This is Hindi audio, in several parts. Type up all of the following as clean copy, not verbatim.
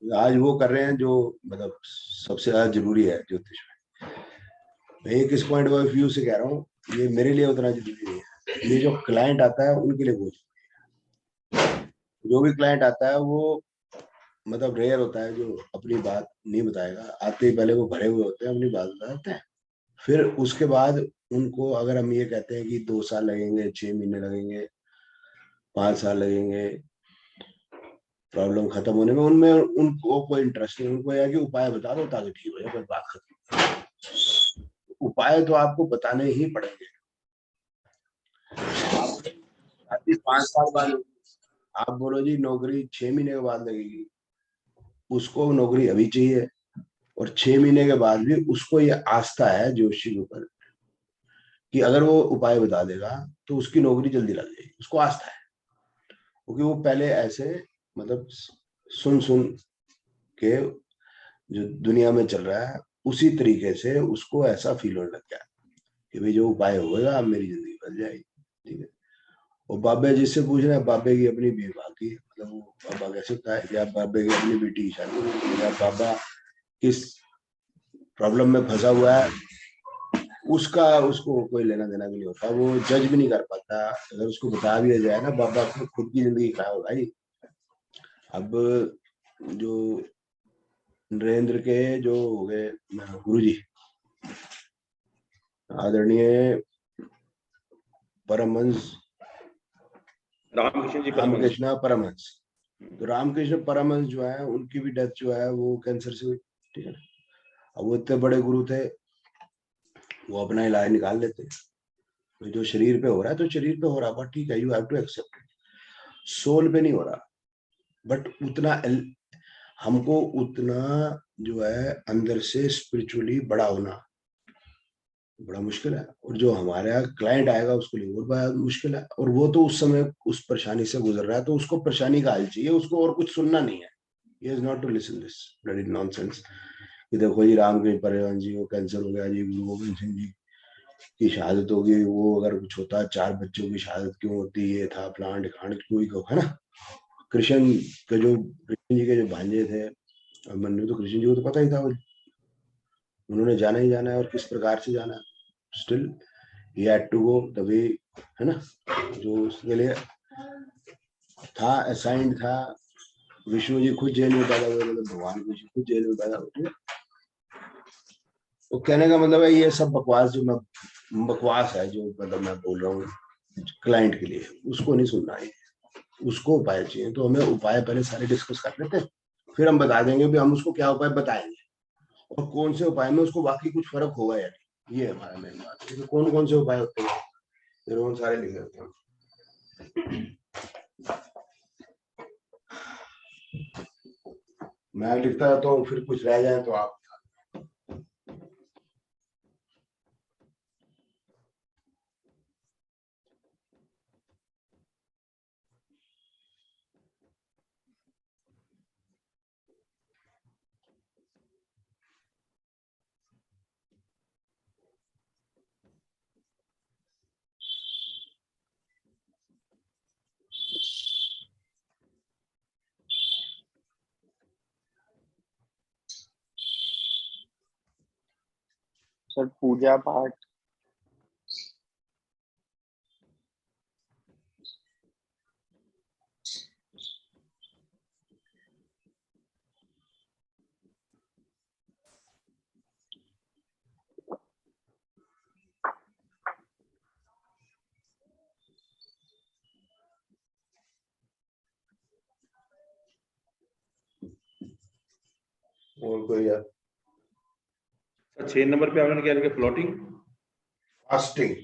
आज वो कर रहे हैं जो मतलब सबसे ज्यादा जरूरी है ज्योतिष में। मैं एक इस पॉइंट ऑफ व्यू से कह रहा हूँ, ये मेरे लिए उतना जरूरी नहीं है, ये जो क्लाइंट आता है उनके लिए बहुत। जो भी क्लाइंट आता है वो मतलब रेयर होता है जो अपनी बात नहीं बताएगा, आते ही पहले वो भरे हुए होते हैं, अपनी बात बताते हैं। फिर उसके बाद उनको अगर हम ये कहते हैं कि 2 साल लगेंगे, 6 महीने लगेंगे, 5 साल लगेंगे प्रॉब्लम खत्म होने में, उनमें उनको कोई इंटरेस्ट नहीं। उनको यह है कि उपाय बता दो ताकि ठीक हो जाए, बस बात खत्म। उपाय तो आपको बताने ही पड़ेंगे। आप शादी 5 साल बाद होगी, आप बोलो जी नौकरी 6 महीने के बाद लगेगी, उसको नौकरी अभी चाहिए। और 6 महीने के बाद भी उसको ये आस्था है जोशी के ऊपर कि अगर वो उपाय बता देगा तो उसकी नौकरी जल्दी लग जाएगी, उसको आस्था है। क्योंकि वो पहले ऐसे मतलब सुन सुन के जो दुनिया में चल रहा है उसी तरीके से उसको ऐसा फील होने लग गया कि भाई जो उपाय होगा अब मेरी जिंदगी बदल जाएगी। ठीक है। और बाबे जिससे पूछ रहे हैं, बाबे की अपनी विवाह की मतलब वो बाबा कह सकता है कि आप बाबे की अपनी बेटी की शादी करेंगे, या बाबा किस प्रॉब्लम में फंसा हुआ है उसका उसको कोई लेना देना भी नहीं होता, वो जज भी नहीं कर पाता। अगर उसको बता दिया जाए ना, बाबा को खुद की जिंदगी खराब हो भाई। अब जो नरेंद्र के जो हो गए गुरु जी, आदरणीय परमहंस रामकृष्ण जी परमहंस। रामकृष्ण परमहंस। तो रामकृष्ण परमहंस जो है उनकी भी डेथ जो है वो कैंसर से हुई। ठीक है। अब वो इतने बड़े गुरु थे, वो अपना इलाज निकाल लेते। तो जो शरीर पे हो रहा है तो शरीर पे हो रहा, बट ठीक है, you have to accept it. सोल पे नहीं हो रहा। बट उतना हमको उतना जो है अंदर से स्पिरिचुअली बड़ा होना बड़ा मुश्किल है। और जो हमारे यहाँ क्लाइंट आएगा उसके लिए और बड़ा मुश्किल है, और वो तो उस समय उस परेशानी से गुजर रहा है, तो उसको परेशानी का हल चाहिए, उसको और कुछ सुनना नहीं है। He is not to listen this bloody nonsense कि देखो जी राम के परिवार जी को कैंसर हो गया जी, गुरु गोविंद सिंह जी की शहादत हो गई, वो अगर कुछ होता 4 बच्चों की शहादत क्यों होती, ये था प्लांट खांड कोई को है ना। कृष्ण के जो कृष्ण जी के जो भांजे थे अभिमन्यु, तो कृष्ण जी को तो पता ही था वो, उन्होंने जाना ही जाना है और किस प्रकार से जाना है। Still he had to go the way, है ना, जो उसके लिए था असाइंड था। विष्णु जी खुद जेल में पैदा हुए, मतलब भगवान विष्णु खुद जेल में पैदा हुए। तो कहने का मतलब है ये सब बकवास जो मैं बकवास है जो मतलब मैं बोल रहा हूँ क्लाइंट के लिए, उसको नहीं सुनना है। उसको उपाय चाहिए, तो हमें उपाय पहले सारे डिस्कस कर लेते हैं, फिर हम बता देंगे भी हम उसको क्या उपाय बताएंगे और कौन से उपाय में उसको बाकी कुछ फर्क होगा या नहीं। ये हमारा मेन बात है। तो कौन कौन से उपाय होते हैं फिर हम सारे लिख देते हैं। मैं लिखता रहता हूँ, फिर कुछ रह जाए तो आप। सर पूजा पाठ। और कोई यार 6 नंबर पे आपने क्या लिखा, फ्लोटिंग फास्टिंग,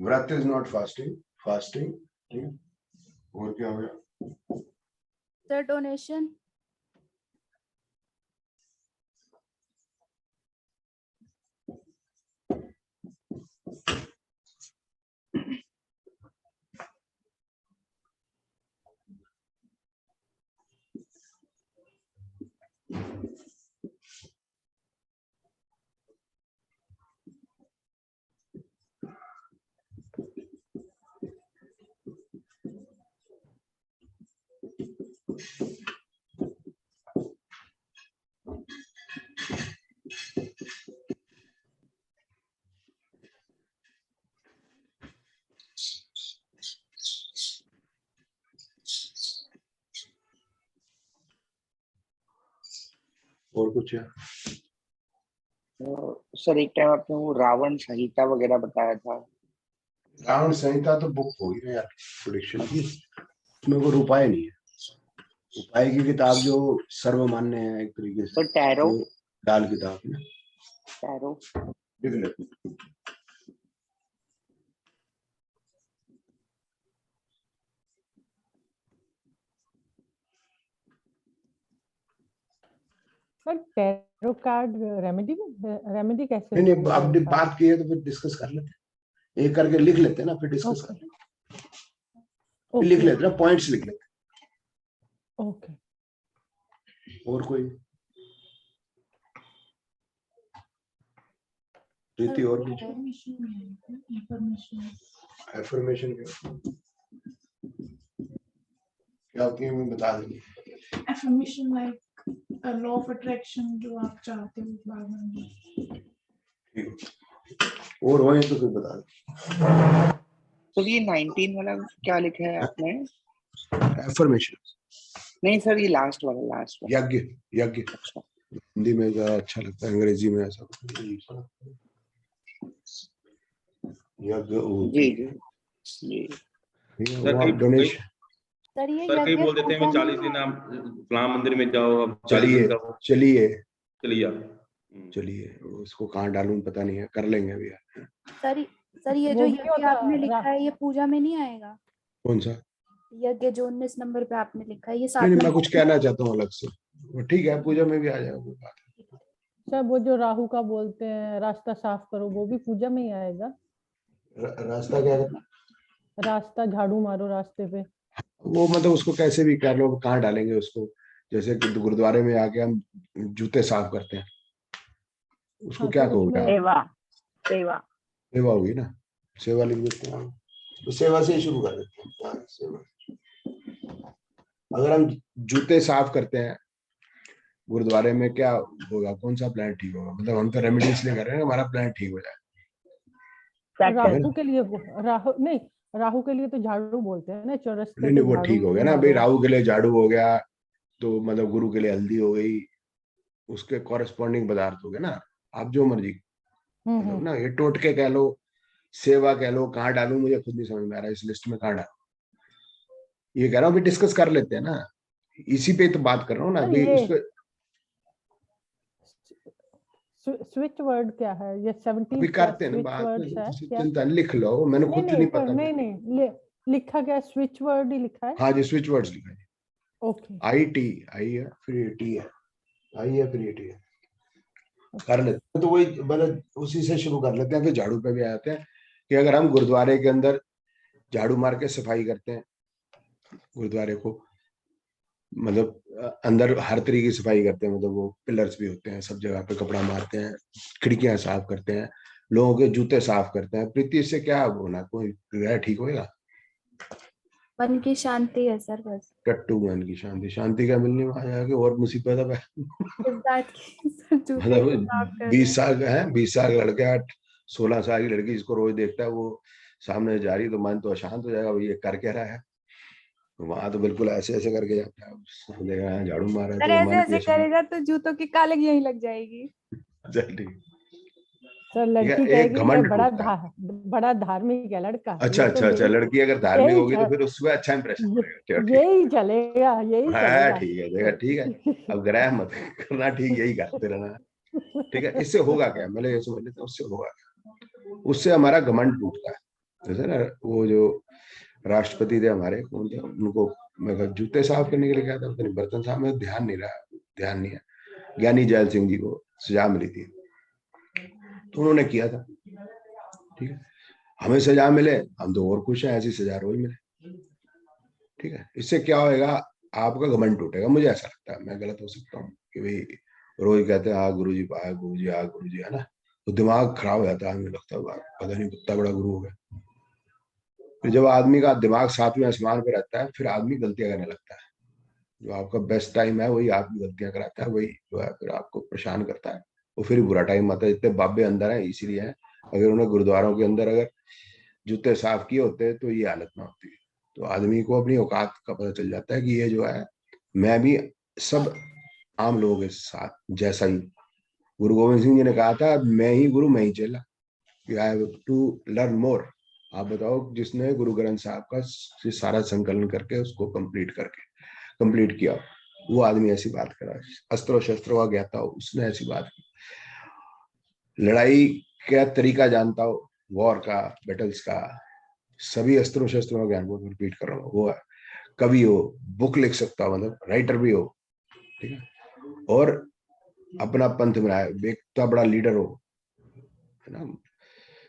व्रत इज नॉट फास्टिंग, फास्टिंग। ठीक है। और क्या हो गया सर डोनेशन। और कुछ है? सर एक टाइम आपने वो रावण संहिता वगैरह बताया था। रावण संहिता तो बुक होगी ना यार प्रोडिक्शन की, उसमें कोई उपाय नहीं है। उपाय की किताब जो सर्वमान्य है एक तरीके से, तो टैरो, वो डाल किताब है ना, टैरो लिख लेते हैं। पर टैरो कार्ड रेमेडी कैसे नहीं होती नहीं, है अब tarot card? बात की है तो फिर डिस्कस कर लेते हैं, एक करके लिख लेते हैं ना, फिर डिस्कस कर ओके लेते हैं। फिर लिख ओके लेते हैं ना, पॉइंट्स लिख लेते ओके। हैं। और कोई प्रीति और कुछ एफर्मेशन क्या होती है, मैं बता देंगे। affirmation like a law of attraction जो आप चाहते हो उस बारे में। ठीक है, और होए तो फिर बता दें। सर ये 19 वाला क्या लिखा है आपने? एफर्मेशन नहीं सर, ये लास्ट वाला यज्ञ, यज्ञ अच्छा। हिंदी में ज़्यादा अच्छा लगता है, अंग्रेजी में ऐसा कुछ नहीं लिखा। यज्ञ जी जी जी। ठीक है, सर, वो कई- डोनेशन। सर ये सर कई यज्ञ बोल देते हैं मैं पूजा 40 में दिन आप फलां मंदिर में जाओ, अब 40 चलिए दिन का वो चलिए चलिए चलिए, उसको कहाँ डालूं पता नहीं है, कर लेंगे अभी यार। सर सर ये वो जो भी यज्ञ होता आपने लिखा रा- है ये पूजा में नहीं आएगा? कौन सा? यज्ञ जो 19 नंबर पे आपने लिखा है ये नहीं साथ नहीं, में मैं कुछ कहना चाहता हूँ अलग से, वो ठीक है, पूजा में भी आ जाएगा, कोई बात नहीं। सर वो जो राहु का बोलते हैं रास्ता साफ करो, वो भी पूजा में ही आएगा। रास्ता क्या करना? रास्ता झाड़ू मारो रास्ते पे। वो मतलब उसको कैसे भी कर लो, कहाँ डालेंगे उसको, जैसे कि गुरुद्वारे में आके हम जूते साफ करते हैं, उसको हाँ क्या तो कहोगे आप? उसमें सेवा, सेवा। सेवा होगी ना, सेवा लिख देते हैं, तो सेवा से ही शुरू कर देते हैं। हाँ, सेवा। अगर हम जूते साफ करते हैं गुरुद्वारे में, क्या होगा, कौन सा प्लान ठीक होगा? मतलब हम तो रेमेडी इसलिए कर रहे हैं हमारा प्लान ठीक हो जाए। राहु के लिए राहु नहीं, राहु के लिए तो झाड़ू बोलते हैं ना, चौरस्ते नहीं पे नहीं, वो झाड़ू ठीक हो गया ना भाई, मारो। राहु के लिए झाड़ू हो गया, तो मतलब गुरु के लिए हल्दी हो गई, उसके कॉरेस्पॉन्डिंग पदार्थ हो गए ना, आप जो मर्जी मतलब ना, ये टोटके कह लो, सेवा कह लो, कहाँ डालूं मुझे खुद नहीं समझ में आ रहा है इस लिस्ट में कहाँ डालूं। ये कह रहा हूँ, डिस्कस कर लेते हैं ना, इसी पे तो बात कर रहा हूँ ना सर भाई, ये उसको स्विच वर्ड क्या है? ये 17 भी क्या करते हैं ना स्विच बात में, वर्ड्स है क्या? चिंता नहीं, लिख लो, मैंने नहीं खुद नहीं नहीं सर, पता। नहीं नहीं लिखा क्या, स्विच वर्ड ही लिखा है। हाँ जी, स्विच वर्ड्स लिखा है, ओके IT आई है, फिर टी है, आई है फिर टी है, कर लेते हैं। तो वही मतलब उसी से शुरू कर लेते हैं, फिर झाड़ू पे भी आ जाते हैं कि अगर हम गुरुद्वारे के अंदर झाड़ू मार के सफाई करते हैं, गुरुद्वारे को मतलब अंदर हर तरीके की सफाई करते हैं, मतलब वो पिलर्स भी होते हैं, सब जगह पे कपड़ा मारते हैं, खिड़कियां साफ करते हैं, लोगों के जूते साफ करते हैं, प्रीति इससे क्या होना, कोई ग्रह ठीक होएगा? मन की शांति है सर बस। टट्टू मन की शांति, शांति क्या मिलने में आ जाएगी, और मुसीबत है। इस बात की सर जूते को मतलब साफ कर 20 रहे हैं। साल का है, 20 साल का लड़का, 16 साल की लड़की जिसको रोज देखता है, वो सामने जा रही है, तो मन तो अशांत हो जाएगा, भाई ये कर क्या रहा है। वहां तो बिल्कुल ऐसे ऐसे करके जाता है, देख रहा है झाड़ू मार रहा है, सर तो ऐसे मन भी ऐसे अशांत। करेगा तो जूतों की कालिक यहीं लग जाएगी। चल ठीक सर, ठीक है, लड़की एक कहेगी ये घमंड टूटता है। बड़ा धार्मिक है लड़का, अच्छा ये अच्छा तो अच्छा, यही लड़की अगर धार्मिक यही होगी तो फिर उसमें अच्छा इंप्रेशन पड़ेगा, चलो ठीक यही चलेगा, यही है। चलेगा। ठीक है, देखा, ठीक है, अब ग्रह मत करना, ठीक, यही करते रहना, ठीक है। इससे होगा क्या, मतलब ये समझ लेते हैं, उससे होगा क्या, उससे हमारा घमंड टूटता है। जैसे ना वो जो राष्ट्रपति थे हमारे, कौन थे, उनको मैं जूते साफ करने के लिए कहा था, पता नहीं बर्तन साफ में ध्यान नहीं रहा, ध्यान नहीं है, ज्ञानी जैल सिंह जी को सजा मिली थी, तो उन्होंने किया था, ठीक है। हमें सजा मिले, हम तो और खुश हैं, ऐसी सजा रोज मिले, ठीक है। इससे क्या होएगा, आपका घमंड टूटेगा, मुझे ऐसा लगता है, मैं गलत हो सकता हूँ कि भाई रोज कहते हैं हाँ गुरु जी आए, गुरु जी आ, गुरु जी, है ना, तो दिमाग खराब हो जाता है, हमें लगता है पता नहीं कितना बड़ा गुरु हो गया। फिर जब आदमी का दिमाग सातवें आसमान पे रहता है, फिर आदमी गलतियां करने लगता है, जो आपका बेस्ट टाइम है वही आदमी गलतियां कराता है, वही जो है फिर आपको परेशान करता है, वो फिर बुरा टाइम आता है। इतने बाबे अंदर है इसीलिए है, अगर उन्हें गुरुद्वारों के अंदर अगर जूते साफ किए होते तो ये हालत ना होती। तो आदमी को अपनी औकात का पता चल जाता है कि ये जो है, मैं भी सब आम लोगों के साथ जैसा ही गुरु गोविंद सिंह जी ने कहा था, मैं ही गुरु मैं ही चेला, I have to learn more. आप बताओ, जिसने गुरु ग्रंथ साहब का सारा संकलन करके उसको कंप्लीट किया, वो आदमी ऐसी बात करा। अस्त्रों शस्त्रों का ज्ञाता हो, उसने ऐसी बात की। लड़ाई का तरीका जानता हो, वॉर का, बैटल्स का, सभी अस्त्रों शस्त्रों का ज्ञान, वो रिपीट कर रहा हूँ, वो है। कवि हो, बुक लिख सकता हो, मतलब राइटर भी हो, ठीक है, और अपना पंथ बनाए, इतना बड़ा लीडर हो, है ना,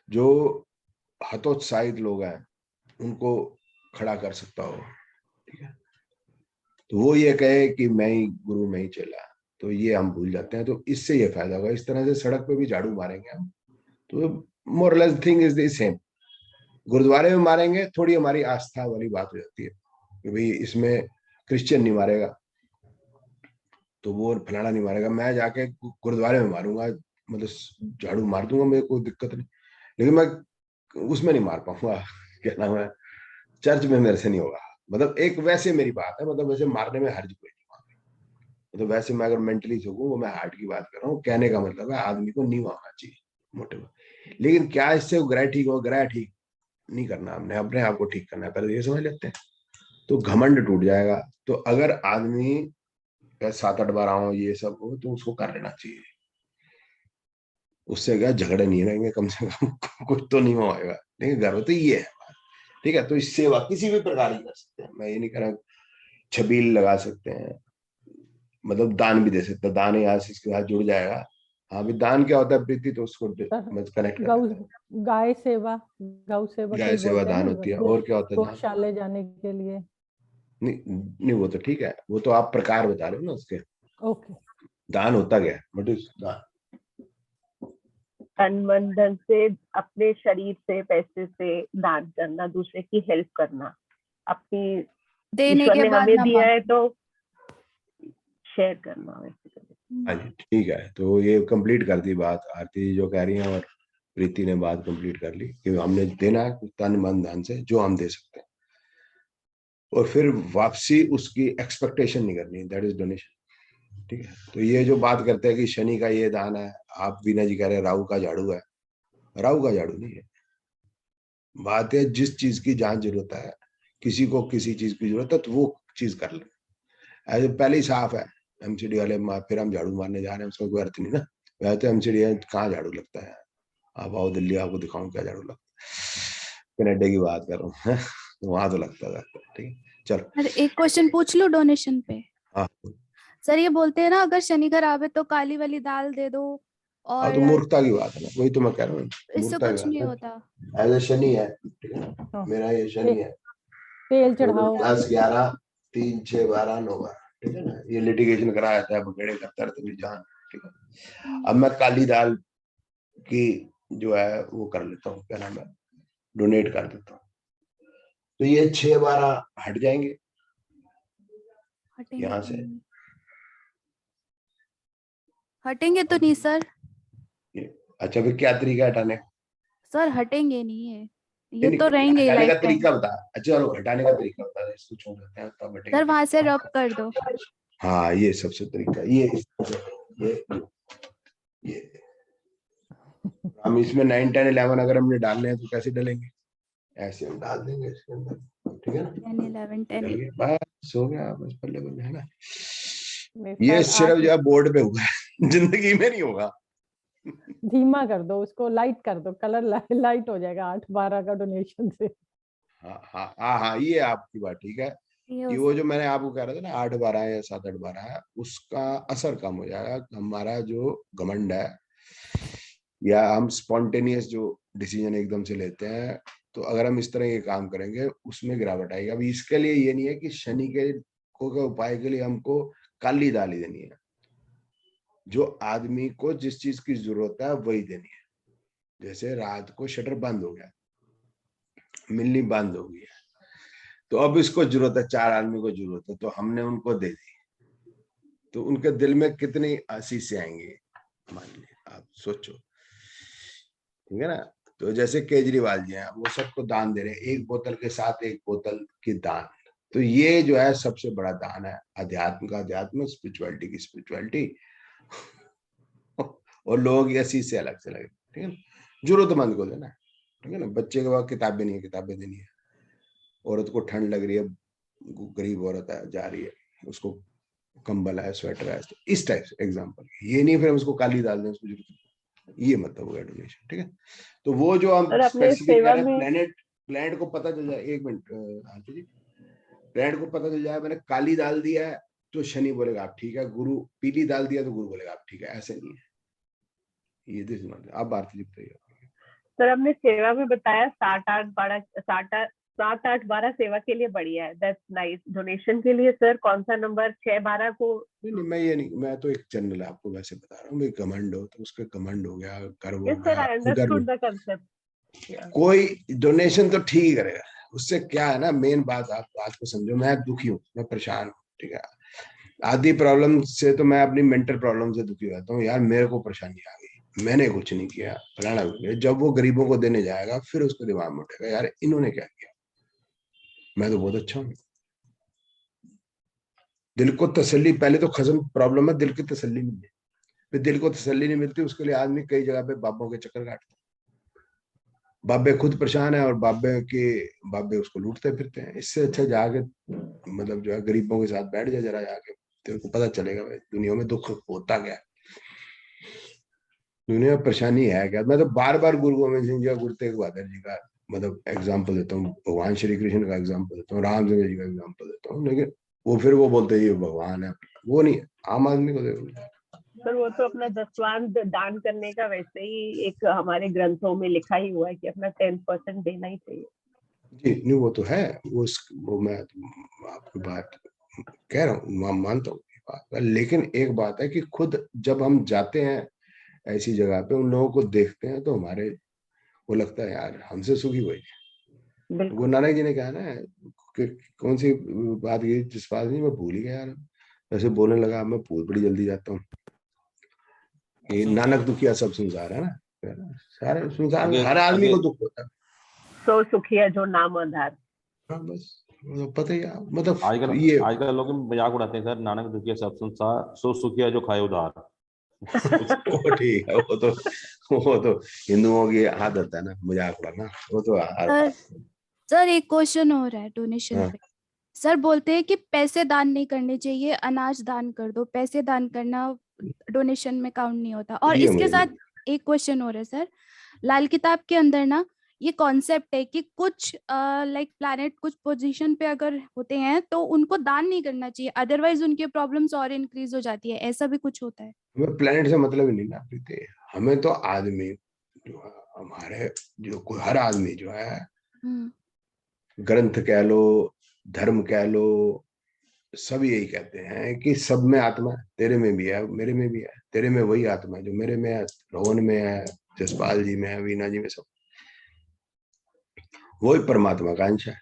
जो हतोत्साहित लोग हैं उनको खड़ा कर सकता हो, ठीक है। तो वो ये कहे कि मैं ही गुरु मैं ही चेला, तो ये हम भूल जाते हैं। तो इससे ये फायदा होगा। इस तरह से सड़क पे भी झाड़ू मारेंगे हम, तो मोरलेस थिंग इज द सेम। गुरुद्वारे में मारेंगे, थोड़ी हमारी आस्था वाली बात हो जाती है कि भाई इसमें क्रिश्चियन नहीं मारेगा तो वो फलाना नहीं मारेगा, मैं जाके गुरुद्वारे में मारूंगा, मतलब झाड़ू मार दूंगा, मुझे कोई दिक्कत नहीं, लेकिन मैं उसमें नहीं मार पाऊंगा, क्या नाम है, चर्च में मेरे से नहीं होगा। मतलब एक वैसे मेरी बात है, मतलब वैसे मारने में हर्ज कोई नहीं मांगे, मतलब वैसे मैं अगर मेंटली सकूं, वो मैं हार्ट की बात कर रहा हूँ, कहने का मतलब है आदमी को नहीं मारना चाहिए मोटे में। लेकिन क्या इससे ग्रह ठीक हो, ग्रह ठीक नहीं करना, हमने अपने आप को ठीक करना है, पहले ये समझ लेते हैं, तो घमंड टूट जाएगा। तो अगर आदमी 7-8 बार आओ ये सब हो, तो उसको कर लेना चाहिए, उससे क्या झगड़े नहीं रहेंगे, कम से कम कुछ तो नहीं होगा। लेकिन गर्व तो ये है, ठीक है। तो इस सेवा किसी भी प्रकार की कर सकते हैं, मैं ये नहीं कह रहा, छबील लगा सकते हैं, मतलब दान भी दे सकते हैं, दान यहाँ से इसके साथ जुड़ जाएगा। हाँ भी, दान क्या होता है प्रीति, तो उसको कनेक्ट कर गौ देते हैं। गाय सेवा, गौ सेवा गाय कोई सेवा बोलते हैं दान ना, होती है, और क्या होता है दान? गौशाले जाने के लिए। नहीं नहीं, वो तो ठीक है, वो तो आप प्रकार बता रहे हो ना उसके। ओके। दान होता क्या है, व्हाट इज दान? तन मन धन से, अपने शरीर से, पैसे से दान करना, दूसरे की हेल्प करना, अपनी देने ईश्वर के ने बाद हमें ना दिया है मांगो। तो शेयर करना बेसिकली। हाँ जी, ठीक है। तो ये कंप्लीट कर दी बात आरती जी जो कह रही हैं, और प्रीति ने बात कंप्लीट कर ली कि हमने देना है तन मन धन से जो हम दे सकते हैं, और फिर वापसी उसकी एक्सपेक्टेशन नहीं करनी, दैट इज डोनेशन, ठीक है। तो ये जो बात करते हैं कि शनि का ये दान है, आप बीना जी कह रहे हैं राहु का झाड़ू है, राहु का झाड़ू नहीं है। बात है जिस चीज की जहां जरूरत है, किसी को किसी चीज की जरूरत है तो वो चीज कर ले, ऐसे पहले ही साफ है। एमसीडी वाले फिर हम झाड़ू मारने जा रहे हैं, उसका कोई अर्थ नहीं ना। वह तो एमसीडी है, कहाँ झाड़ू लगता है? आप आओ दिल्ली, आपको दिखाऊं क्या झाड़ू लगता है, कनाडा की बात कर रहा हूँ वहां तो लगता है, ठीक है, चलो। सर एक क्वेश्चन पूछ लूं डोनेशन पे। हाँ सर ये बोलते हैं ना, अगर शनि घर आवे तो काली वाली दाल दे दो, हाँ, और तो मूर्खता की बात है ना, वही तो मैं कह रहा हूँ, इससे मूर्खता की कुछ बात नहीं है। होता। एज ए शनि है, ठीक है, हाँ, मेरा ये शनि है, तेल तो चढ़ाओ। 10 11 3 6 12 9 12, ठीक है ना, ये लिटिगेशन कराया था बगेड़े करता रहते भी जान, ठीक है। अब मैं काली दाल की जो है वो कर लेता हूँ, क्या नाम है, डोनेट कर देता हूँ, तो ये 6 12 हट जाएंगे हटेंगे यहाँ तो से। नहीं, हटेंगे तो नहीं सर। अच्छा, फिर क्या तरीका है हटाने का? सर हटेंगे नहीं है, ये नहीं तो नहीं, रहेंगे ही हटाने का लाइफ टाइम। तरीका बता। अच्छा चलो, हटाने का तरीका बता, इसको छोड़ देते हैं, तब सर हटेंगे। वहां से रब कर दो। हाँ, ये सबसे तरीका, ये हम इसमें 9 10 11 अगर हमने डालने हैं तो कैसे डालेंगे? ऐसे हम डाल देंगे इसके अंदर, ठीक है ना, 10 11 10। डाल के बस हो गया, बस बल्ले बल्ले, है ना। मेरे ये साथ सिर्फ 8 जो है बोर्ड पे हुआ है जिंदगी में नहीं होगा। धीमा कर दो उसको, लाइट कर दो, कलर लाइट हो जाएगा 8-12 का डोनेशन से। हाँ हाँ हाँ हाँ, ये आपकी बात ठीक है, ये कि हो वो सकता। जो मैंने आपको कह रहा था ना 8 12 या 7 8 12 है, उसका असर कम हो जाएगा। हमारा जो घमंड है, या हम स्पॉन्टेनियस जो डिसीजन एकदम से लेते हैं, तो अगर हम इस तरह के काम करेंगे उसमें गिरावट आएगी। अभी इसके लिए ये नहीं है कि शनि के उपाय के लिए हमको काली दाल ही देनी है, जो आदमी को जिस चीज की जरूरत है वही देनी है। जैसे रात को शटर बंद हो गया, मिलनी बंद हो गई है, तो अब इसको जरूरत है, 4 आदमी को जरूरत है, तो हमने उनको दे दी, तो उनके दिल में कितनी आशीष आएंगे, मान लीजिए आप सोचो, ठीक है ना। तो जैसे केजरीवाल जी हैं, वो सबको दान दे रहे हैं, एक बोतल के साथ एक बोतल की दान, तो ये जो है सबसे बड़ा दान है, अध्यात्म का अध्यात्म, स्पिरिचुअलिटी की स्पिरिचुअलिटी, और लोगों की असीस से अलग से लगे, ठीक है ना। जरूरतमंद को देना, ठीक है ना। बच्चे के पास किताबें नहीं है, किताबें देनी है। औरत को ठंड लग रही है, गरीब औरत है, जा रही है, उसको कंबल है, स्वेटर है, तो इस टाइप से एग्जाम्पल। ये नहीं फिर हम उसको काली डाल दें, उसको जरूरत, ये मतलब हो गया डोनेशन, ठीक है। तो वो जो हम और अपने स्पेसिफिक कह सेवा रहे हैं, में प्लेनेट को पता चल जाए, एक मिनट आंटी जी, प्लेनेट को पता चल जाए मैंने काली डाल दिया है तो शनि बोलेगा आप ठीक है, गुरु पीली डाल दिया तो गुरु बोलेगा आप ठीक है, ऐसे नहीं है ये। दिस नॉट, आप भारती जी बताइए। सर हमने सेवा में बताया 7-8-12 सेवा के लिए बढ़िया है, दैट्स नाइस। डोनेशन के लिए सर कौन सा नंबर 6-12 को? नहीं, मैं ये नहीं, मैं तो एक जनरल आपको वैसे बता रहा हूँ। भाई कमांड हो तो उसका कमांड हो गया, गर्व हो यस सर, गया, आई गर्व। Understood the concept. कोई डोनेशन तो ठीक ही करेगा, उससे क्या है ना, मेन बात आप बात को समझो। मैं दुखी हूँ, मैं परेशान हूँ, ठीक है। आधी प्रॉब्लम से तो मैं अपनी मेंटल प्रॉब्लम से दुखी रहता हूँ, यार मेरे को परेशानी आ गई, मैंने कुछ नहीं किया, फलाना। जब वो गरीबों को देने जाएगा फिर उसको दिमाग में उठेगा, यार इन्होंने क्या किया, मैं तो बहुत अच्छा हूँ। दिल को तसल्ली, पहले तो खत्म प्रॉब्लम है, दिल की तसल्ली नहीं है। फिर दिल को तसल्ली नहीं मिलती, उसके लिए आदमी कई जगह पे बाबों के चक्कर काटता है। बाबे खुद परेशान है और बाबे उसको लूटते फिरते हैं। इससे अच्छा जाके मतलब जो है गरीबों के साथ बैठ जा जरा जाके, तेरे को पता चलेगा भाई दुनिया में दुख होता क्या है, दुनिया में परेशानी है क्या। मैं तो बार बार गुरु गोविंद सिंह जी का, गुरु तेग बहादुर जी का मतलब एग्जाम्पल देता हूँ, भगवान श्री कृष्ण का एग्जाम्पल देता हूँ, रामचंद्र जी का एग्जाम्पल देता हूँ, लेकिन वो फिर वो बोलते हैं ये भगवान है, वो नहीं है, आम आदमी को देखो। सर वो तो अपना दसवांत दान करने का वैसे ही एक हमारे ग्रंथों में लिखा ही हुआ है कि अपना 10% देना ही चाहिए। जी नहीं, वो तो है, वो मैं आपकी बात कह रहा हूँ, मानता हूँ ये बात। लेकिन एक बात है कि खुद जब हम जाते हैं ऐसी जगह पे, उन लोगों को देखते हैं तो हमारे वो लगता है यार हमसे सुखी हुई। वो नानक जी ने कहा ना कि कौन सी बात की, जिस बात नहीं मैं भूल ही गया यार, ऐसे बोलने लगा, मैं भूल बड़ी जल्दी जाता हूँ। कि नानक दुखिया सब संसार है ना, सारे संसार में हर आदमी को दुख होता है। सो सुखिया जो नाम आधार। हाँ बस मतलब पता ही है, मतलब आजकल ये आजकल लोग मजाक उड़ाते हैं सर, नानक दुखिया सब संसार, सो सुखिया जो खाए उधार। वो ठीक है, वो तो हिंदुओं की आदत है ना मजाक उड़ाना, वो तो सर एक क्वेश्चन हो रहा है डोनेशन हाँ। पे। सर बोलते हैं कि पैसे दान नहीं करने चाहिए, अनाज दान कर दो, पैसे दान करना डोनेशन में काउंट नहीं होता। और ये इसके मुझे साथ एक क्वेश्चन हो रहा है सर, लाल किताब के अंदर ना ये कॉन्सेप्ट है कि कुछ लाइक प्लैनेट कुछ पोजीशन पे अगर होते हैं तो उनको दान नहीं करना चाहिए, अदरवाइज उनके प्रॉब्लम्स और इंक्रीज हो जाती है, ऐसा भी कुछ होता है? हमें प्लेनेट से मतलब ही नहीं ना प्रीति, हमें तो आदमी जो है, हमारे जो कोई हर आदमी जो है, ग्रंथ कह लो, धर्म कह लो, सब यही कहते हैं कि सब में आत्मा है, तेरे में भी है, मेरे में भी है। तेरे में वही आत्मा है जो मेरे में है, रोहन में है, जसपाल जी में है, वीना जी में, सब वही परमात्मा का अंश है।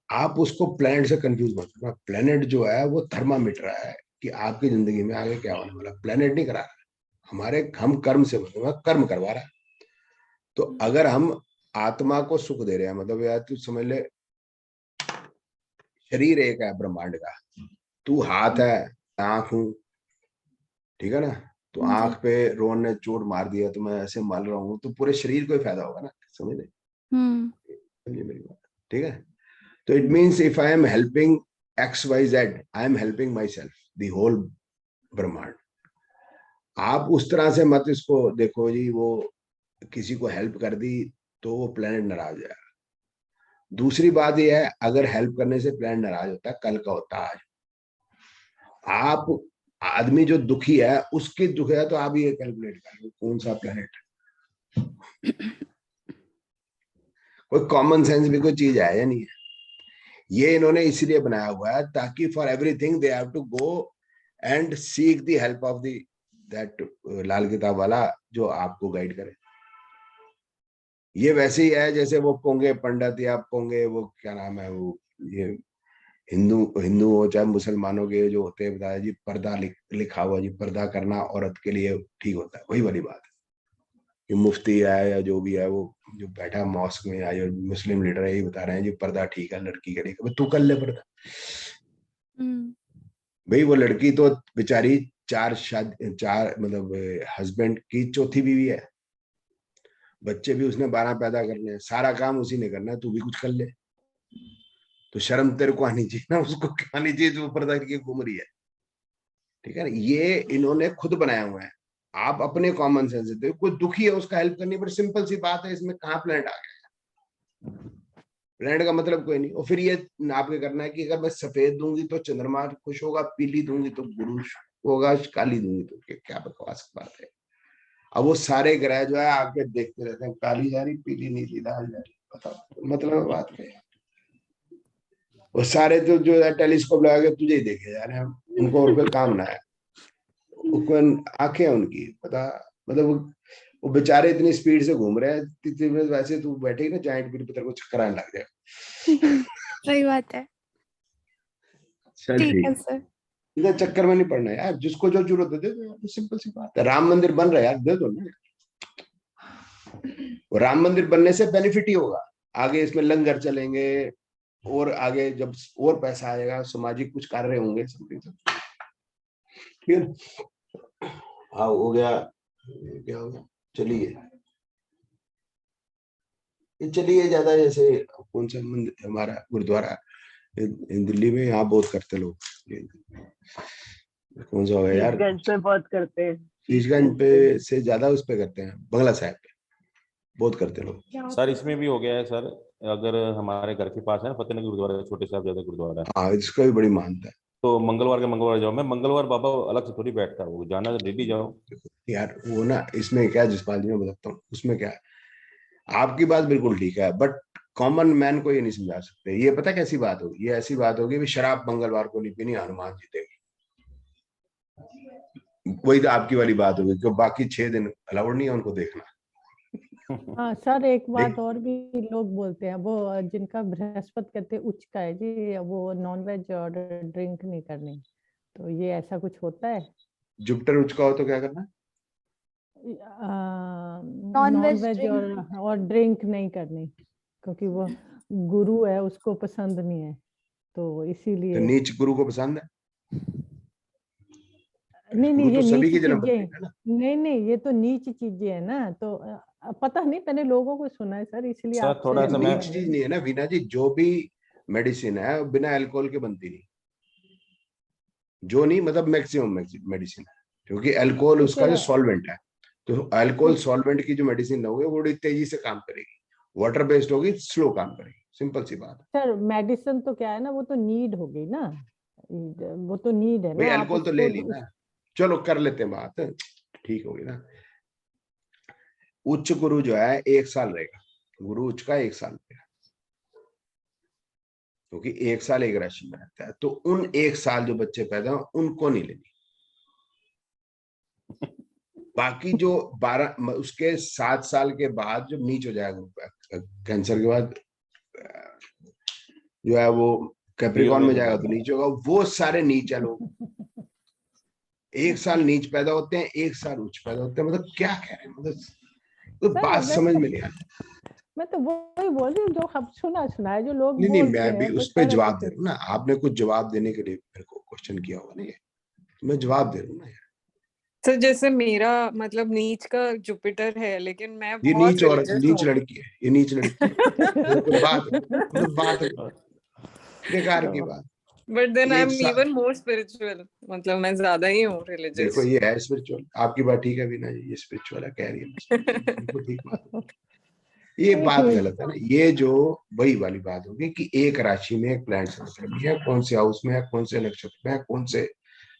आप उसको प्लेनेट से कंफ्यूज मत करना। प्लेनेट जो है वो थर्मामीटर है कि आपकी जिंदगी में आगे क्या होने वाला। प्लेनेट नहीं करा रहा हमारे, हम कर्म से मतलब कर्म करवा रहा है। तो अगर हम आत्मा को सुख दे रहे हैं, मतलब यार तू समझ ले, शरीर एक है ब्रह्मांड का, तू हाथ है, आंख हूं, ठीक है ना। तो आंख पे रोहन ने चोट मार दिया तो मैं ऐसे मल रहा हूँ, तो पूरे शरीर को ही फायदा होगा ना, समझ ले, समझिए मेरी बात, ठीक है। तो it means if I am helping XYZ, I am helping myself, the whole ब्रह्मांड। आप उस तरह से मत इसको देखो जी, वो किसी को हेल्प कर दी तो वो प्लेनेट नाराज है। दूसरी बात यह है, अगर हेल्प करने से प्लेनेट नाराज होता है, कल का होता है आज। आप आदमी जो दुखी है उसके दुख है, तो आप ये कैलकुलेट कर लो कौन सा प्लेनेट। कोई कॉमन सेंस भी कोई चीज है या नहीं है। ये इन्होंने इसलिए बनाया हुआ है ताकि for everything they have to go and seek the help of the that Lal Kitab वाला जो आपको गाइड करे। ये वैसे ही है जैसे वो पोंगे पंडित या पोंगे वो क्या नाम है वो, ये हिंदू हो चाहे मुसलमानों के जो होते हैं, बताया जी पर्दा लिखा हुआ जी, पर्दा करना औरत के लिए ठीक होता है, वही वाली बात है। ये मुफ्ती है या जो भी है, वो जो बैठा मॉस्क में या जो मुस्लिम लीडर है, ये बता रहे हैं जी पर्दा ठीक है, लड़की करेगी, भाई तू कर ले पर्दा। भाई वो लड़की तो बेचारी चार मतलब हस्बैंड की चौथी बीवी है, बच्चे भी उसने 12 पैदा करने हैं, सारा काम उसी ने करना है, तू भी कुछ कर ले। तो शर्म तेरे को आनी चाहिए ना, उसको क्या आनी चाहिए जो पर्दा करके घूम रही है। ठीक है ना, ये इन्होंने खुद बनाया हुआ है। आप अपने कॉमन सेंस से देखो, कोई दुखी है उसका हेल्प करनी, बड़ी सिंपल सी बात है, इसमें कहाँ प्लेनेट आ गया। प्लेनेट का मतलब कोई नहीं। और फिर ये आपके करना है कि अगर मैं सफेद दूंगी तो चंद्रमा खुश होगा, पीली दूंगी तो गुरु होगा, काली दूंगी तो क्या बकवास बात है। अब वो सारे ग्रह जो है आके देखते रहते हैं, काली जा रही, पीली, नीली, लाल जा रही, बताओ मतलब बात क्या है। वो सारे तो जो है टेलीस्कोप लगा के तुझे ही देखे जा रहे हैं, उनको और कोई काम ना है, आंखें उनकी पता, मतलब वो बेचारे इतनी स्पीड से घूम रहे हैं, वैसे तू बैठेगी ना जाइंट व्हील पे, तेरे को चक्कर आने लग जाएगा। सही बात है। चल ठीक है ठीक, सर। इधर चक्कर में नहीं पड़ना यार, जिसको जो जरूरत है दे दो यार, सिंपल सी बात है। राम मंदिर बन रहा है यार, दे दो ना। और राम मंदिर बनने से बेनिफिट ही होगा, आगे इसमें लंगर चलेंगे, और आगे जब और पैसा आएगा, सामाजिक कुछ कार्य होंगे, फिर हाँ हो गया, क्या हो गया, चलिए चलिए ज्यादा जैसे कौन सा मंदिर हमारा गुरुद्वारा दिल्ली में, यहाँ बहुत करते लोग, कौन सा होगा यार, शीशगंज पे बहुत करते हैं। शीशगंज पे से ज्यादा उस पे करते हैं, बंगला साहिब पे बहुत करते लोग। क्या सर होता इसमें भी हो गया है सर, अगर हमारे घर के पास है ना फतेहनगर गुरुद्वारा, छोटे साहिबजादा गुरुद्वारा है, हाँ इसका भी बड़ी मानता है तो मंगलवार के मंगलवार जाओ। मैं मंगलवार बाबा अलग से थोड़ी बैठता हूँ, जाना तो डेली जाओ। यार। वो ना इसमें क्या, जसपाल जी मैं बताता हूँ उसमें क्या है, आपकी बात बिल्कुल ठीक है, बट कॉमन मैन को ये नहीं समझा सकते। ये पता कैसी बात होगी, ये ऐसी बात होगी, शराब मंगलवार को नहीं पीनी, हनुमान जीतेगी, वही तो आपकी वाली बात होगी, क्यों बाकी 6 दिन अलाउड नहीं है उनको देखना। हाँ सर, एक बात देख और भी लोग बोलते हैं, वो जिनका बृहस्पति कहते हैं उच्च का है जी, वो नॉन वेज और ड्रिंक नहीं करनी, तो ये ऐसा कुछ होता है? जुपिटर उच्च का हो तो क्या करना, नॉन वेज वेज ड्रिंक और ड्रिंक नहीं करनी, क्योंकि वो गुरु है, उसको पसंद नहीं है, तो तो इसीलिए। नीच गुरु को पसंद है, नहीं गुरु नहीं, तो ये सभी नीच की जन्म चीजें, है ना। नहीं नहीं, ये तो नीच चीजें है ना, तो पता नहीं, मैंने लोगों को सुना है सर, इसलिए सर थोड़ा आपसे सा मैं, नीच चीज नहीं है ना वीना जी, जो भी मेडिसिन है बिना अल्कोहल के बनती नहीं, जो नहीं मतलब मैक्सिमम मेडिसिन है, क्योंकि अल्कोहल तो उसका फिर जो सॉल्वेंट है, तो अल्कोहल सॉल्वेंट की जो मेडिसिन होगी वो बड़ी तेजी से काम करेगी, वाटर बेस्ड होगी स्लो काम करेगी, सिंपल सी बात है। सर मेडिसिन तो क्या है ना, वो तो नीड हो गई ना, वो तो नीड है भाई ना, आप अल्कोहल तो ले उसको ली ना, चलो कर लेते हैं बात, ठीक होगी ना। उच्च गुरु जो है 1 साल रहेगा, गुरु उच्च का 1 साल रहेगा, क्योंकि 1 साल एक राशि में रहता है, तो उन 1 साल जो बच्चे पैदा हो उनको नहीं लेनी। बाकी जो 12 उसके 7 साल के बाद जब नीच हो जाएगा, कैंसर के बाद जो है वो लियो कैप्रिकॉन में में हो जाएगा तो जाएगा। नीच होगा, वो सारे नीच है लोग। 1 साल नीच पैदा होते हैं, 1 साल उच्च पैदा होते हैं, मतलब क्या कह रहे हैं, मतलब तो सर बात समझ में नहीं आती। मैं तो वही बोल रही हूँ, जो हम सुना है, जो लोग नहीं बोलते मैं भी हैं वो उस पर सर जवाब दे ऐसे। रहा हूँ ना, आपने कुछ जवाब देने के लिए मेरे को क्वेश्चन किया होगा ना, ये तो मैं जवाब दे रहा हूँ ना यार। सर जैसे मेरा मतलब नीच का जुपिटर है, लेकिन मैं ये बहुत नीच और रिलीजियस नीच हूँ। लड़की है, ये नीच लड़की है, मतलब बात बेकार की बात। बट देन आई 1 एम साल इवन मोर स्पिरिचुअल, मतलब मैं ज्यादा ही हूँ देखो रिलीजियस। ये है स्पिरिचुअल, आपकी बात ठीक है भी ना, ये स्पिरिचुअल है, कह रही है spiritual, बिल्कुल ठीक बात है। ये बात गलत है ना, ये जो वही वाली बात होगी कि एक राशि में एक प्लैनेट मतलब है, कौन से हाउस में है, कौन से नक्षत्र में है, कौन से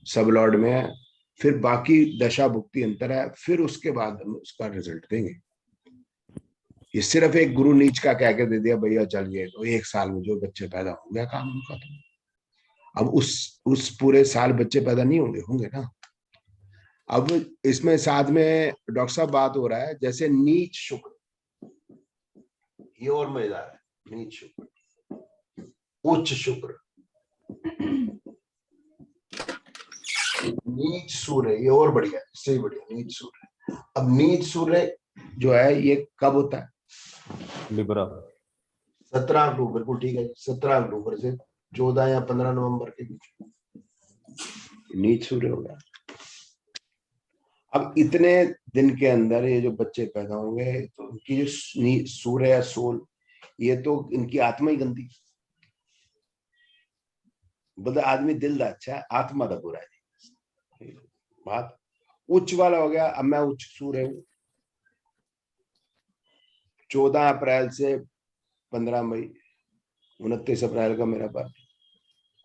सबलॉर्ड में है, फिर बाकी दशा भुक्ति अंतर है, फिर उसके बाद हम उसका रिजल्ट देंगे। ये सिर्फ एक गुरु नीच का कह के दे दिया भैया चल गए, तो 1 साल में जो बच्चे पैदा हो गया काम उनका। तो अब उस पूरे साल बच्चे पैदा नहीं होंगे, होंगे ना। अब इसमें साथ में डॉक्टर साहब बात हो रहा है, जैसे नीच शुक्र, ये और मजेदार है, नीच शुक्र, उच्च शुक्र, नीच सूर्य, ये और बढ़िया है, इससे बढ़िया नीच सूर्य। अब नीच सूर्य जो है ये कब होता है? लिब्रा 17 अक्टूबर, बिल्कुल ठीक है, 17 अक्टूबर से 14 या 15 नवंबर के बीच नीच सूर्य हो गया। अब इतने दिन के अंदर ये जो बच्चे पैदा होंगे तो उनकी जो सूर्य या सोल, ये तो इनकी आत्मा ही गंदी, बोलते आदमी दिल दा अच्छा है, आत्मा दा बुरा है। बात उच्च वाला हो गया। अब मैं उच्च सूर्य हूं, 14 अप्रैल से 15 मई, 29 अप्रैल का मेरा बर्थ,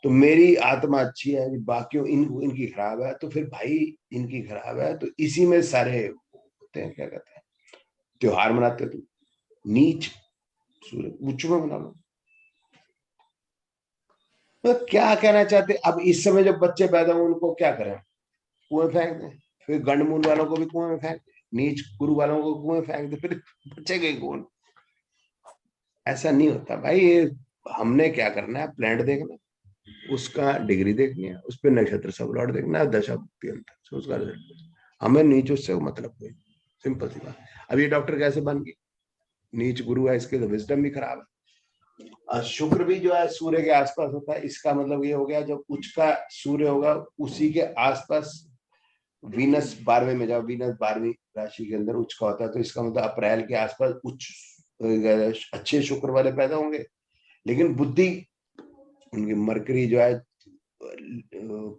तो मेरी आत्मा अच्छी है, बाकियों इनकी खराब है, तो फिर भाई इनकी खराब है, तो इसी में सारे होते हैं, क्या कहते हैं, त्योहार मनाते। तो नीच सूर्य उच्च में मना लो। तो क्या कहना चाहते? अब इस समय जब बच्चे पैदा हो उनको क्या करें? कुएं फेंक दें, फिर गंडमूल वालों को भी कुएं में फेंक दें, नीच गुरु वालों को कुएं फेंक दें, फिर बचेगा कौन? ऐसा नहीं होता भाई। ये हमने क्या करना है, प्लैनेट देखना, उसका डिग्री देखनी है, उस पर नक्षत्र सब लौट देखना है, दशा भुक्ति अंतर से उसका रिजल्ट। हमें नीच उससे मतलब कोई, सिंपल सी बात। अब ये डॉक्टर कैसे बन गए? नीच गुरु है, इसके तो विजडम भी खराब है। शुक्र भी जो है सूर्य के आसपास होता है, इसका मतलब ये हो गया जब उच्च का सूर्य होगा उसी के आसपास वीनस 12वें में, जब वीनस 12वीं राशि के अंदर उच्च का होता है, तो इसका मतलब अप्रैल के आसपास उच्च अच्छे शुक्र वाले पैदा होंगे। लेकिन बुद्धि उनकी मरकरी जो है